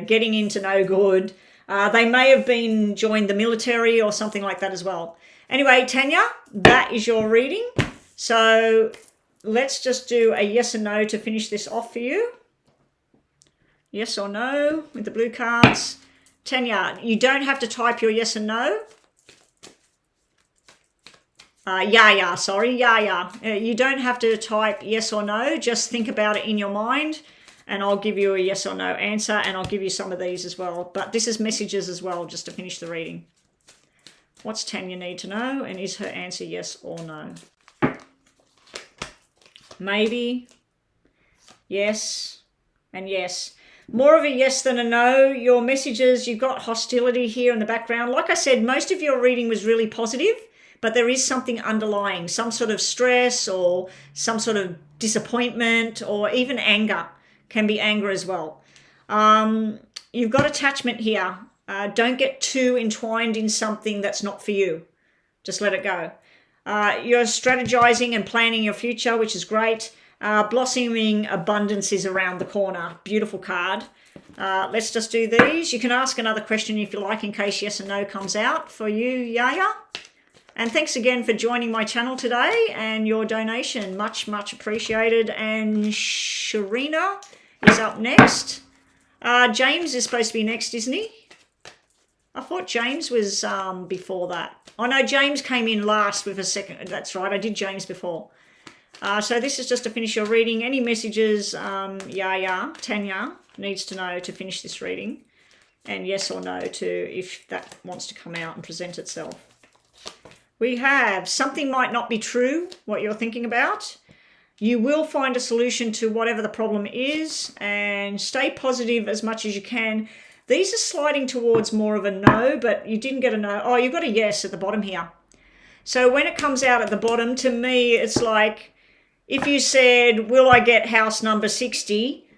getting into no good. They may have been joined the military or something like that as well. Anyway, Tanya, that is your reading. So let's just do a yes and no to finish this off for you. Yes or no with the blue cards. Tanya, you don't have to type your yes and no. You don't have to type yes or no. Just think about it in your mind and I'll give you a yes or no answer and I'll give you some of these as well. But this is messages as well, just to finish the reading. What's Tanya need to know? And is her answer yes or no? Maybe, yes, and yes. More of a yes than a no. Your messages, you've got hostility here in the background. Like I said, most of your reading was really positive, but there is something underlying, some sort of stress or some sort of disappointment or even anger. Can be anger as well. You've got attachment here. Don't get too entwined in something that's not for you. Just let it go. You're strategizing and planning your future, which is great. Blossoming abundance is around the corner. Beautiful card. Let's just do these. You can ask another question if you like in case yes and no comes out for you, Yaya. And thanks again for joining my channel today and your donation. Much, much appreciated. And Sharina is up next. James is supposed to be next, isn't he? I thought James was before that. Oh no, James came in last with a second. That's right, I did James before. So this is just to finish your reading. Any messages Tanya needs to know to finish this reading. And yes or no to if that wants to come out and present itself. We have something might not be true, what you're thinking about. You will find a solution to whatever the problem is and stay positive as much as you can. These are sliding towards more of a no, but you didn't get a no. Oh, you got a yes at the bottom here. So when it comes out at the bottom, to me, it's like if you said, will I get house number 60?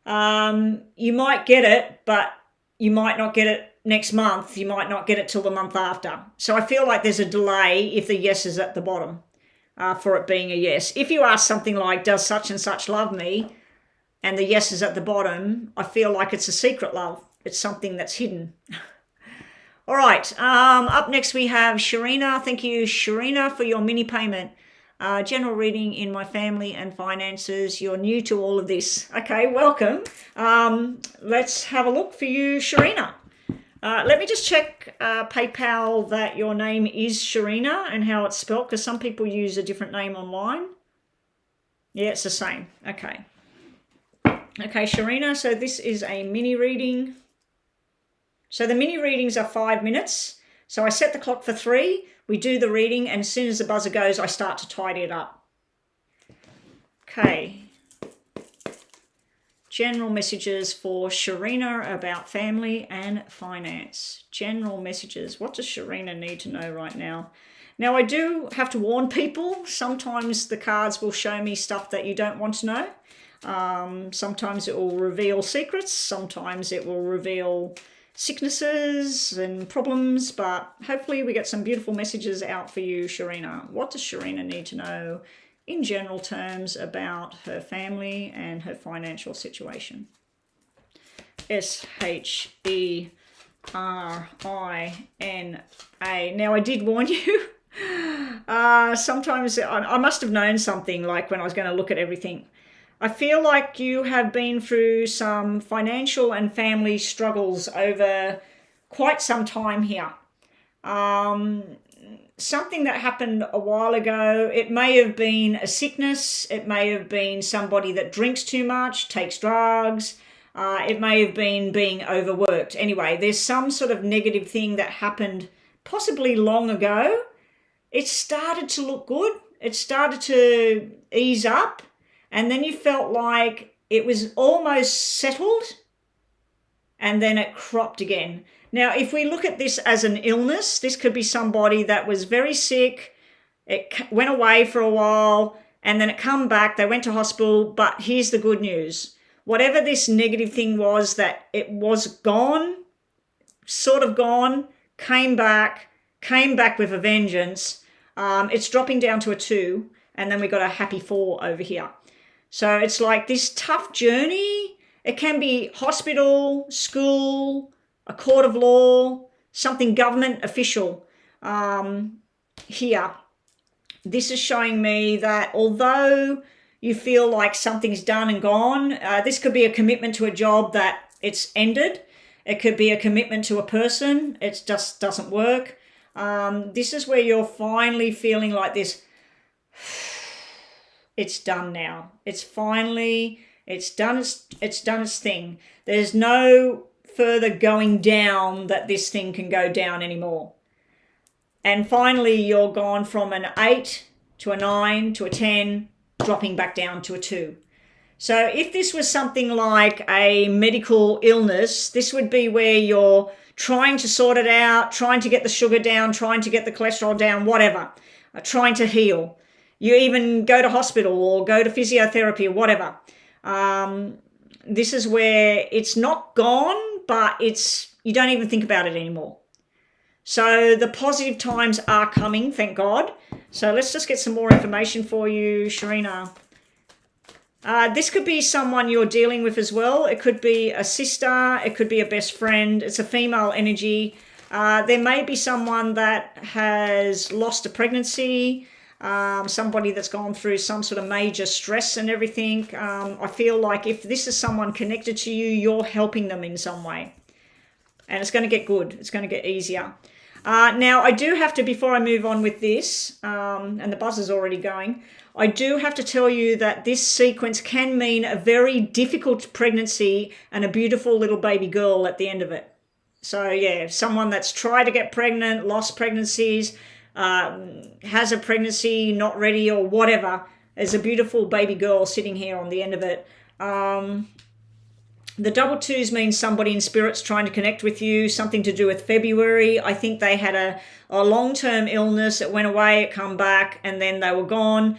You might get it, but you might not get it next month. You might not get it till the month after. So I feel like there's a delay if the yes is at the bottom for it being a yes. If you ask something like, does such and such love me? And the yes is at the bottom, I feel like it's a secret love. It's something that's hidden. All right, up next we have Sharina. Thank you, Sharina, for your mini payment. General reading in my family and finances. You're new to all of this. Okay, welcome. Let's have a look for you, Sharina. Let me just check PayPal that your name is Sharina and how it's spelled, because some people use a different name online. Yeah, it's the same. Okay. Okay, Sharina, so this is a mini reading. So the mini readings are 5 minutes. So I set the clock for 3. We do the reading, and as soon as the buzzer goes, I start to tidy it up. Okay. General messages for Sharina about family and finance. General messages. What does Sharina need to know right now? Now, I do have to warn people. Sometimes the cards will show me stuff that you don't want to know. Sometimes it will reveal secrets. Sometimes it will reveal sicknesses and problems, but hopefully we get some beautiful messages out for you, Sharina. What does Sharina need to know in general terms about her family and her financial situation? Sherina. Now, I did warn you. Sometimes I must have known something, like when I was going to look at everything. I feel like you have been through some financial and family struggles over quite some time here. Something that happened a while ago. It may have been a sickness. It may have been somebody that drinks too much, takes drugs. It may have been being overworked. Anyway, there's some sort of negative thing that happened possibly long ago. It started to look good. It started to ease up. And then you felt like it was almost settled, and then it cropped again. Now, if we look at this as an illness, this could be somebody that was very sick. It went away for a while, and then it come back. They went to hospital, but here's the good news. Whatever this negative thing was, that it was gone, sort of gone, came back with a vengeance. It's dropping down to a 2, and then we got a happy 4 over here. So it's like this tough journey. It can be hospital, school, a court of law, something government official here. This is showing me that although you feel like something's done and gone, this could be a commitment to a job that it's ended. It could be a commitment to a person. It just doesn't work. This is where you're finally feeling like this. It's done now. It's finally, it's done its thing. There's no further going down that this thing can go down anymore. And finally, you're gone from an 8 to a 9 to a 10, dropping back down to a 2. So if this was something like a medical illness, this would be where you're trying to sort it out, trying to get the sugar down, trying to get the cholesterol down, whatever, trying to heal. You even go to hospital or go to physiotherapy or whatever. This is where it's not gone, but you don't even think about it anymore. So the positive times are coming, thank God. So let's just get some more information for you, Sharina. This could be someone you're dealing with as well. It could be a sister. It could be a best friend. It's a female energy. There may be someone that has lost a pregnancy, somebody that's gone through some sort of major stress and everything. I feel like if this is someone connected to you, you're helping them in some way. And it's going to get good. It's going to get easier. Now, I do have to, before I move on with this, and the buzz is already going, I do have to tell you that this sequence can mean a very difficult pregnancy and a beautiful little baby girl at the end of it. So, yeah, someone that's tried to get pregnant, lost pregnancies, has a pregnancy, not ready or whatever, there's a beautiful baby girl sitting here on the end of it. The double twos means somebody in spirit's trying to connect with you, something to do with February. I think they had a long-term illness. It went away, it come back, and then they were gone.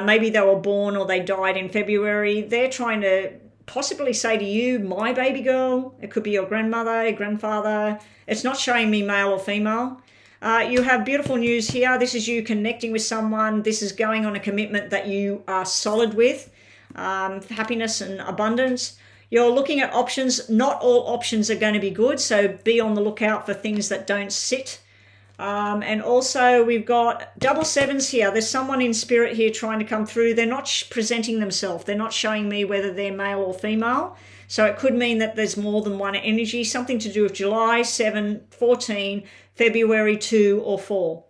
Maybe they were born or they died in February. They're trying to possibly say to you, my baby girl. It could be your grandmother, your grandfather. It's not showing me male or female. You have beautiful news here. This is you connecting with someone. This is going on a commitment that you are solid with. Happiness and abundance. You're looking at options. Not all options are going to be good, so be on the lookout for things that don't sit. And also we've got double sevens here. There's someone in spirit here trying to come through. They're not presenting themselves. They're not showing me whether they're male or female. So it could mean that there's more than one energy, something to do with July 7, 14, February 2 or 4.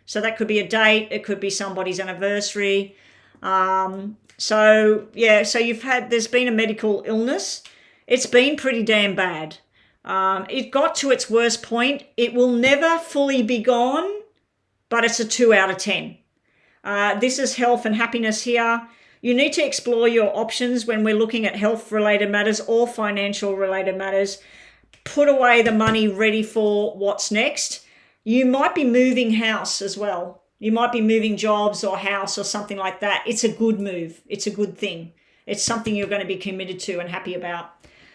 So that could be a date. It could be somebody's anniversary. So there's been a medical illness. It's been pretty damn bad. It got to its worst point. It will never fully be gone, but it's a 2 out of 10. This is health and happiness here. You need to explore your options when we're looking at health-related matters or financial-related matters. Put away the money ready for what's next. You might be moving house as well. You might be moving jobs or house or something like that. It's a good move. It's a good thing. It's something you're going to be committed to and happy about.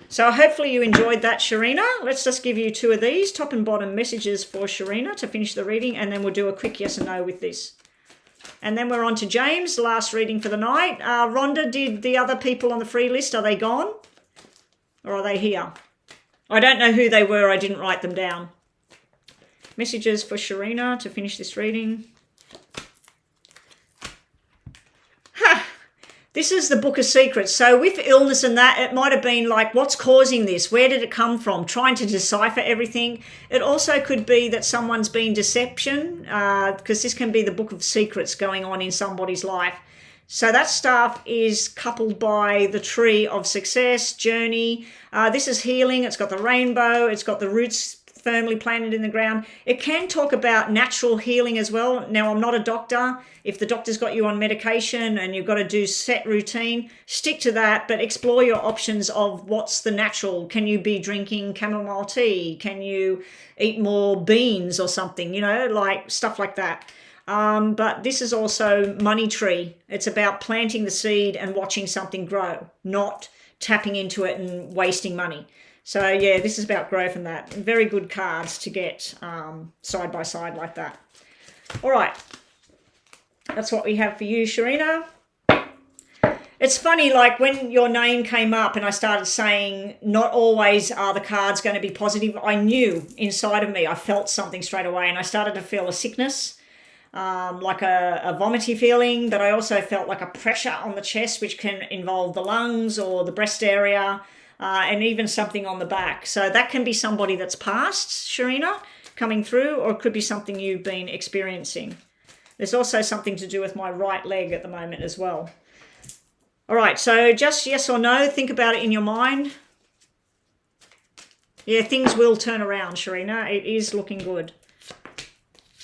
So hopefully you enjoyed that, Sharina. Let's just give you 2 of these, top and bottom messages for Sharina to finish the reading, and then we'll do a quick yes and no with this. And then we're on to James, last reading for the night. Rhonda, did the other people on the free list, are they gone? Or are they here? I don't know who they were. I didn't write them down. Messages for Sharina to finish this reading. This is the Book of Secrets. So with illness and that, it might have been like, what's causing this? Where did it come from? Trying to decipher everything. It also could be that someone's been deception, because this can be the Book of Secrets going on in somebody's life. So that stuff is coupled by the tree of success, journey. This is healing. It's got the rainbow. It's got the roots firmly planted in the ground. It can talk about natural healing as well. Now, I'm not a doctor. If the doctor's got you on medication and you've got to do set routine, stick to that, but explore your options of what's the natural. Can you be drinking chamomile tea? Can you eat more beans or something? You know, like stuff like that. But this is also money tree. It's about planting the seed and watching something grow, not tapping into it and wasting money. So yeah, this is about growth and that. Very good cards to get side by side like that. All right. That's what we have for you, Sharina. It's funny, like when your name came up and I started saying not always are the cards going to be positive, I knew inside of me, I felt something straight away, and I started to feel a sickness, like a vomity feeling, but I also felt like a pressure on the chest, which can involve the lungs or the breast area, and even something on the back. So that can be somebody that's passed, Sharina, coming through, or it could be something you've been experiencing. There's also something to do with my right leg at the moment as well. All right, so just yes or no, think about it in your mind. Yeah, things will turn around, Sharina. It is looking good.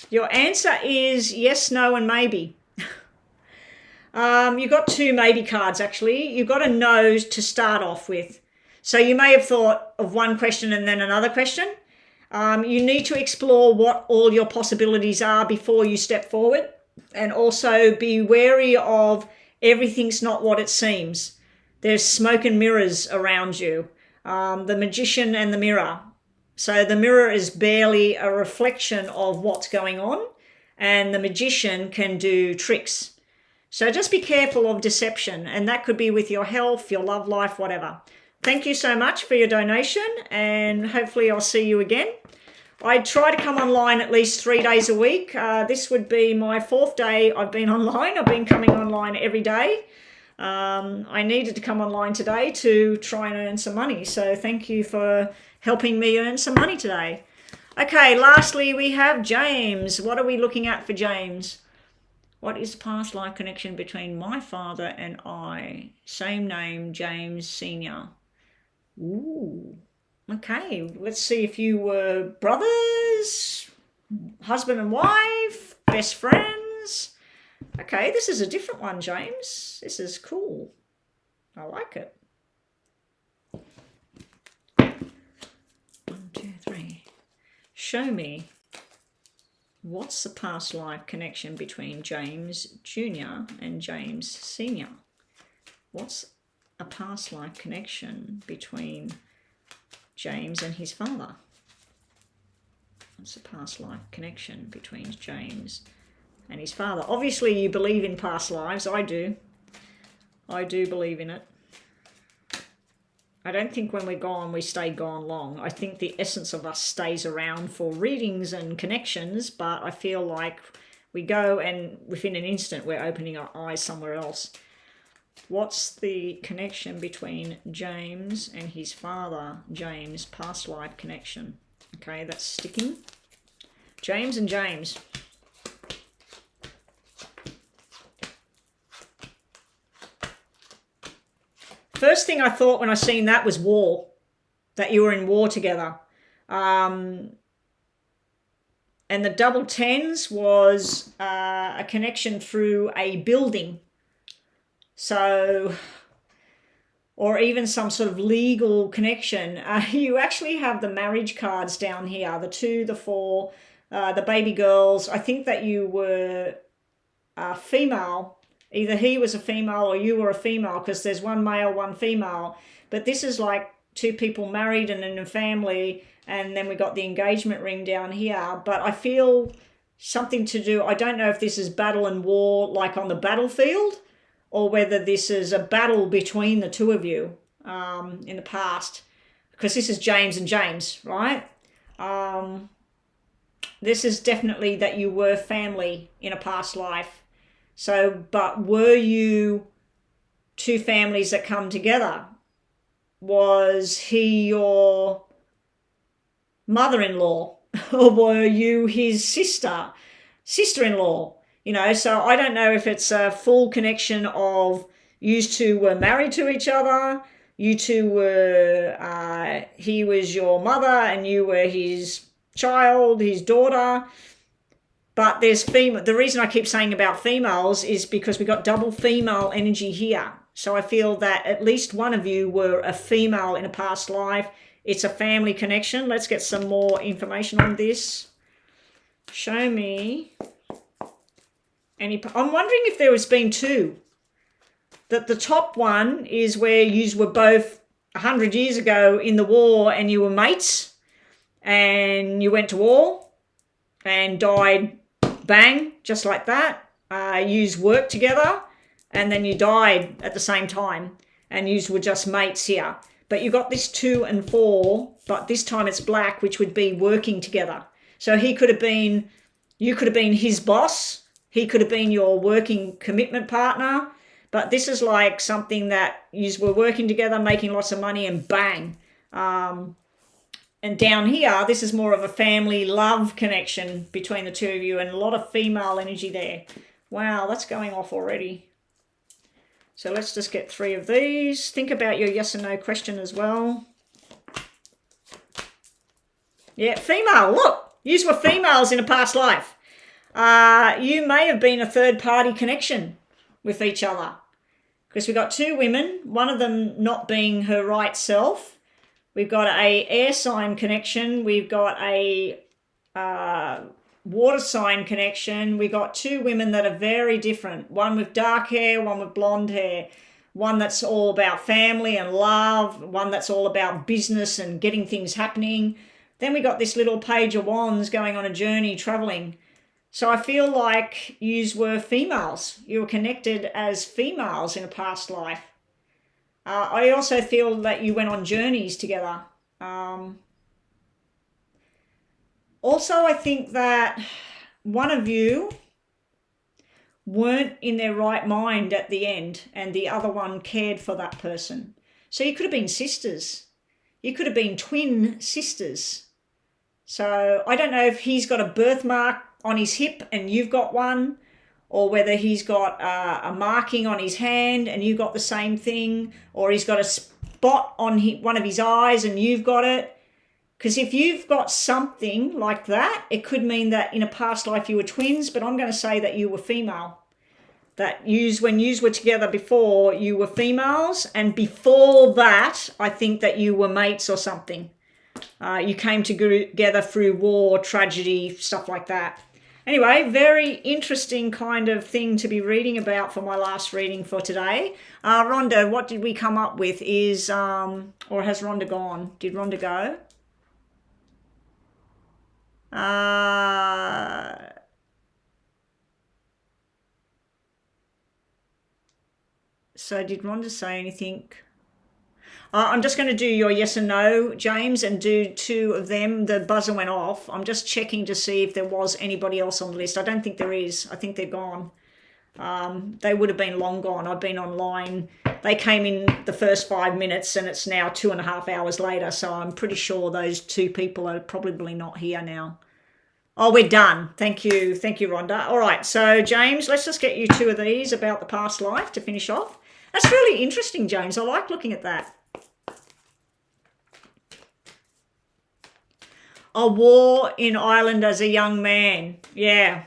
Your answer is yes, no, and maybe. You got two maybe cards, actually. You got a no to start off with. So you may have thought of one question and then another question. You need to explore what all your possibilities are before you step forward, and also be wary of everything's not what it seems. There's smoke and mirrors around you. The magician and the mirror. So the mirror is barely a reflection of what's going on, and the magician can do tricks. So just be careful of deception, and that could be with your health, your love life, whatever. Thank you so much for your donation, and hopefully I'll see you again. I try to come online at least 3 days a week. This would be my 4th day I've been online. I've been coming online every day. I needed to come online today to try and earn some money. So thank you for helping me earn some money today. Okay, lastly we have James. What are we looking at for James? What is the past life connection between my father and I? Same name, James Sr. Ooh. Okay, let's see if you were brothers, husband and wife, best friends. Okay, this is a different one, James. This is cool. I like it. 1, 2, 3. Show me. What's the past life connection between James Jr. and James Sr.? What's a past life connection between James and his father? What's the past life connection between James and his father? Obviously you believe in past lives. I do. I do believe in it. I don't think when we're gone, we stay gone long. I think the essence of us stays around for readings and connections, but I feel like we go and within an instant, we're opening our eyes somewhere else. What's the connection between James and his father? James, past life connection. Okay, that's sticking. James and James. First thing I thought when I seen that was war, that you were in war together. And the double tens was a connection through a building. So, or even some sort of legal connection. You actually have the marriage cards down here, the 2, the 4, the baby girls. I think that you were female. Either he was a female or you were a female, because there's one male, one female. But this is like 2 people married and in a family, and then we got the engagement ring down here. But I feel something to do, I don't know if this is battle and war like on the battlefield, or whether this is a battle between the 2 of you in the past. Because this is James and James, right? This is definitely that you were family in a past life. So, but were you 2 families that come together? Was he your mother-in-law? Or were you his sister-in-law? You know, so I don't know if it's a full connection of you 2 were married to each other, you 2 were, he was your mother and you were his child, his daughter. But there's female. The reason I keep saying about females is because we got double female energy here. So I feel that at least one of you were a female in a past life. It's a family connection. Let's get some more information on this. Show me any. I'm wondering if there has been 2. That the top one is where you were both 100 years ago in the war and you were mates and you went to war and died. Bang, just like that. You worked together and then you died at the same time and you were just mates here. But you got this 2 and 4, but this time it's black, which would be working together. So he could have been, you could have been his boss. He could have been your working commitment partner. But this is like something that you were working together, making lots of money, and bang. And down here, this is more of a family love connection between the 2 of you, and a lot of female energy there. Wow, that's going off already. So let's just get 3 of these. Think about your yes and no question as well. Yeah, female. Look, you were females in a past life. You may have been a third party connection. with each other. Because we've got two women, one of them not being her right self. We've got a air sign connection. We've got a water sign connection. We've got two women that are very different. One with dark hair, one with blonde hair. One that's all about family and love. One that's all about business and getting things happening. Then we got this little page of wands going on a journey, traveling. So I feel like yous were females. You were connected as females in a past life. I also feel that you went on journeys together. Also, I think that one of you weren't in their right mind at the end and the other one cared for that person. So you could have been sisters. You could have been twin sisters. So I don't know if he's got a birthmark on his hip and you've got one, or whether he's got a marking on his hand and you've got the same thing, or he's got a spot on one of his eyes and you've got it. Because if you've got something like that, it could mean that in a past life you were twins, but I'm going to say that you were female. That when yous were together before, you were females, and before that, I think that you were mates or something. You came together through war, tragedy, stuff like that. Anyway, very interesting kind of thing to be reading about for my last reading for today. Rhonda, what did we come up with is, or has Rhonda gone? Did Rhonda go? So did Rhonda say anything? I'm just going to do your yes and no, James, and do two of them. The buzzer went off. I'm just checking to see if there was anybody else on the list. I don't think there is. I think they're gone. They would have been long gone. I've been online. They came in the first 5 minutes and it's now 2.5 hours later. So I'm pretty sure those two people are probably not here now. Oh, we're done. Thank you. Thank you, Rhonda. All right. So, James, let's just get you two of these about the past life to finish off. That's really interesting, James. I like looking at that. A war in Ireland as a young man. Yeah.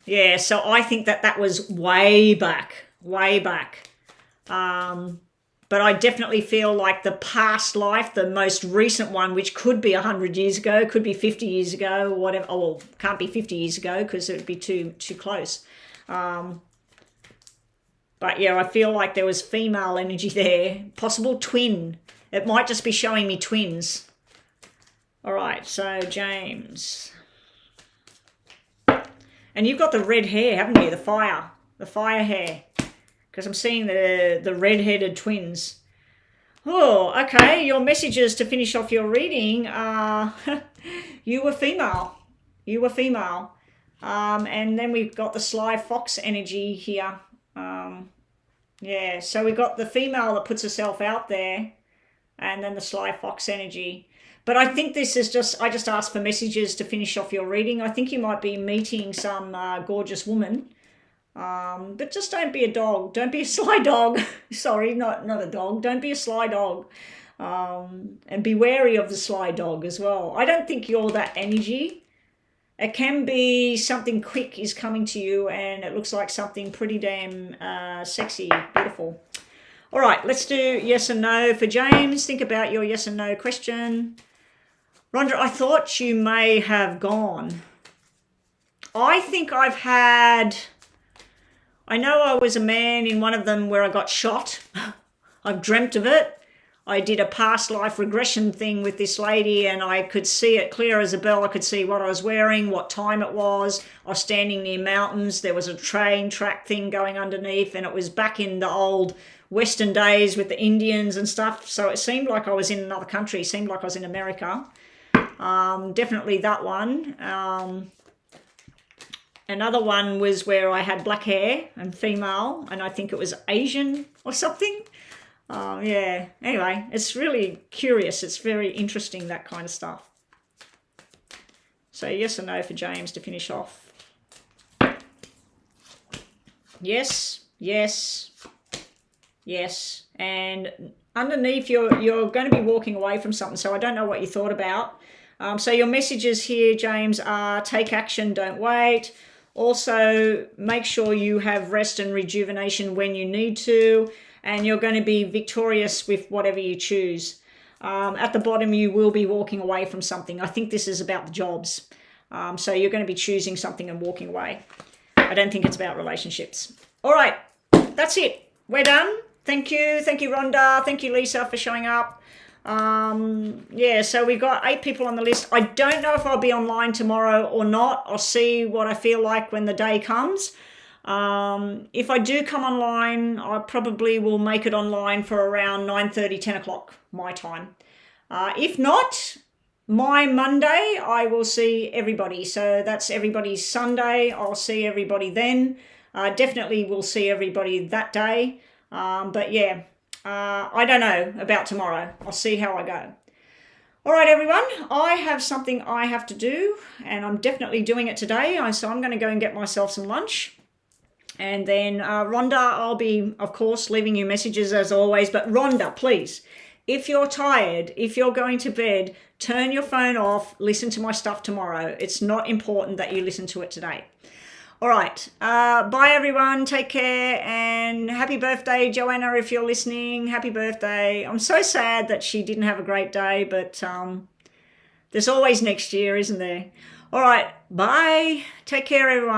Yeah, so I think that was way back. But I definitely feel like the past life, the most recent one, which could be 100 years ago, could be 50 years ago, or whatever. Oh, well, can't be 50 years ago because it would be too close. But yeah, I feel like there was female energy there. Possible twin. It might just be showing me twins. All right, so James. And you've got the red hair, haven't you? The fire hair. Because I'm seeing the red-headed twins. Oh, okay. Your messages to finish off your reading are you were female. You were female. And then we've got the sly fox energy here. Yeah, so we've got the female that puts herself out there, and then the sly fox energy. But I think this is I just asked for messages to finish off your reading. I think you might be meeting some gorgeous woman. But just don't be a dog. Don't be a sly dog. Sorry, not a dog. Don't be a sly dog. And be wary of the sly dog as well. I don't think you're that energy. It can be something quick is coming to you, and it looks like something pretty damn sexy, beautiful. All right, let's do yes and no for James. Think about your yes and no question. Rhonda, I thought you may have gone. I think I know I was a man in one of them where I got shot. I've dreamt of it. I did a past life regression thing with this lady, and I could see it clear as a bell. I could see what I was wearing, what time it was. I was standing near mountains. There was a train track thing going underneath, and it was back in the old Western days with the Indians and stuff. So it seemed like I was in another country. It seemed like I was in America. Definitely that one. Another one was where I had black hair and female, and I think it was Asian or something. Yeah, anyway, it's really curious. It's very interesting, that kind of stuff. So yes or no for James to finish off. Yes, yes, yes. And underneath, you're going to be walking away from something, so I don't know what you thought about. So your messages here, James, are take action, don't wait. Also, make sure you have rest and rejuvenation when you need to, and you're going to be victorious with whatever you choose. At the bottom, you will be walking away from something. I think this is about the jobs. So you're going to be choosing something and walking away. I don't think it's about relationships. All right, that's it. We're done. Thank you. Thank you, Rhonda. Thank you, Lisa, for showing up. Yeah, so we've got 8 people on the list. I don't know if I'll be online tomorrow or not. I'll see what I feel like when the day comes. If I do come online, I probably will make it online for around 9:30, 10 o'clock my time. If not, my Monday, I will see everybody. So that's everybody's Sunday. I'll see everybody then. Definitely will see everybody that day. But yeah, I don't know about tomorrow. I'll see how I go. All right, everyone, I have something I have to do, and I'm definitely doing it today. So I'm going to go and get myself some lunch. And then Rhonda, I'll be, of course, leaving you messages as always. But Rhonda, please, if you're tired, if you're going to bed, turn your phone off, listen to my stuff tomorrow. It's not important that you listen to it today. All right. Bye, everyone. Take care. And happy birthday, Joanna, if you're listening. Happy birthday. I'm so sad that she didn't have a great day, but there's always next year, isn't there? All right. Bye. Take care, everyone.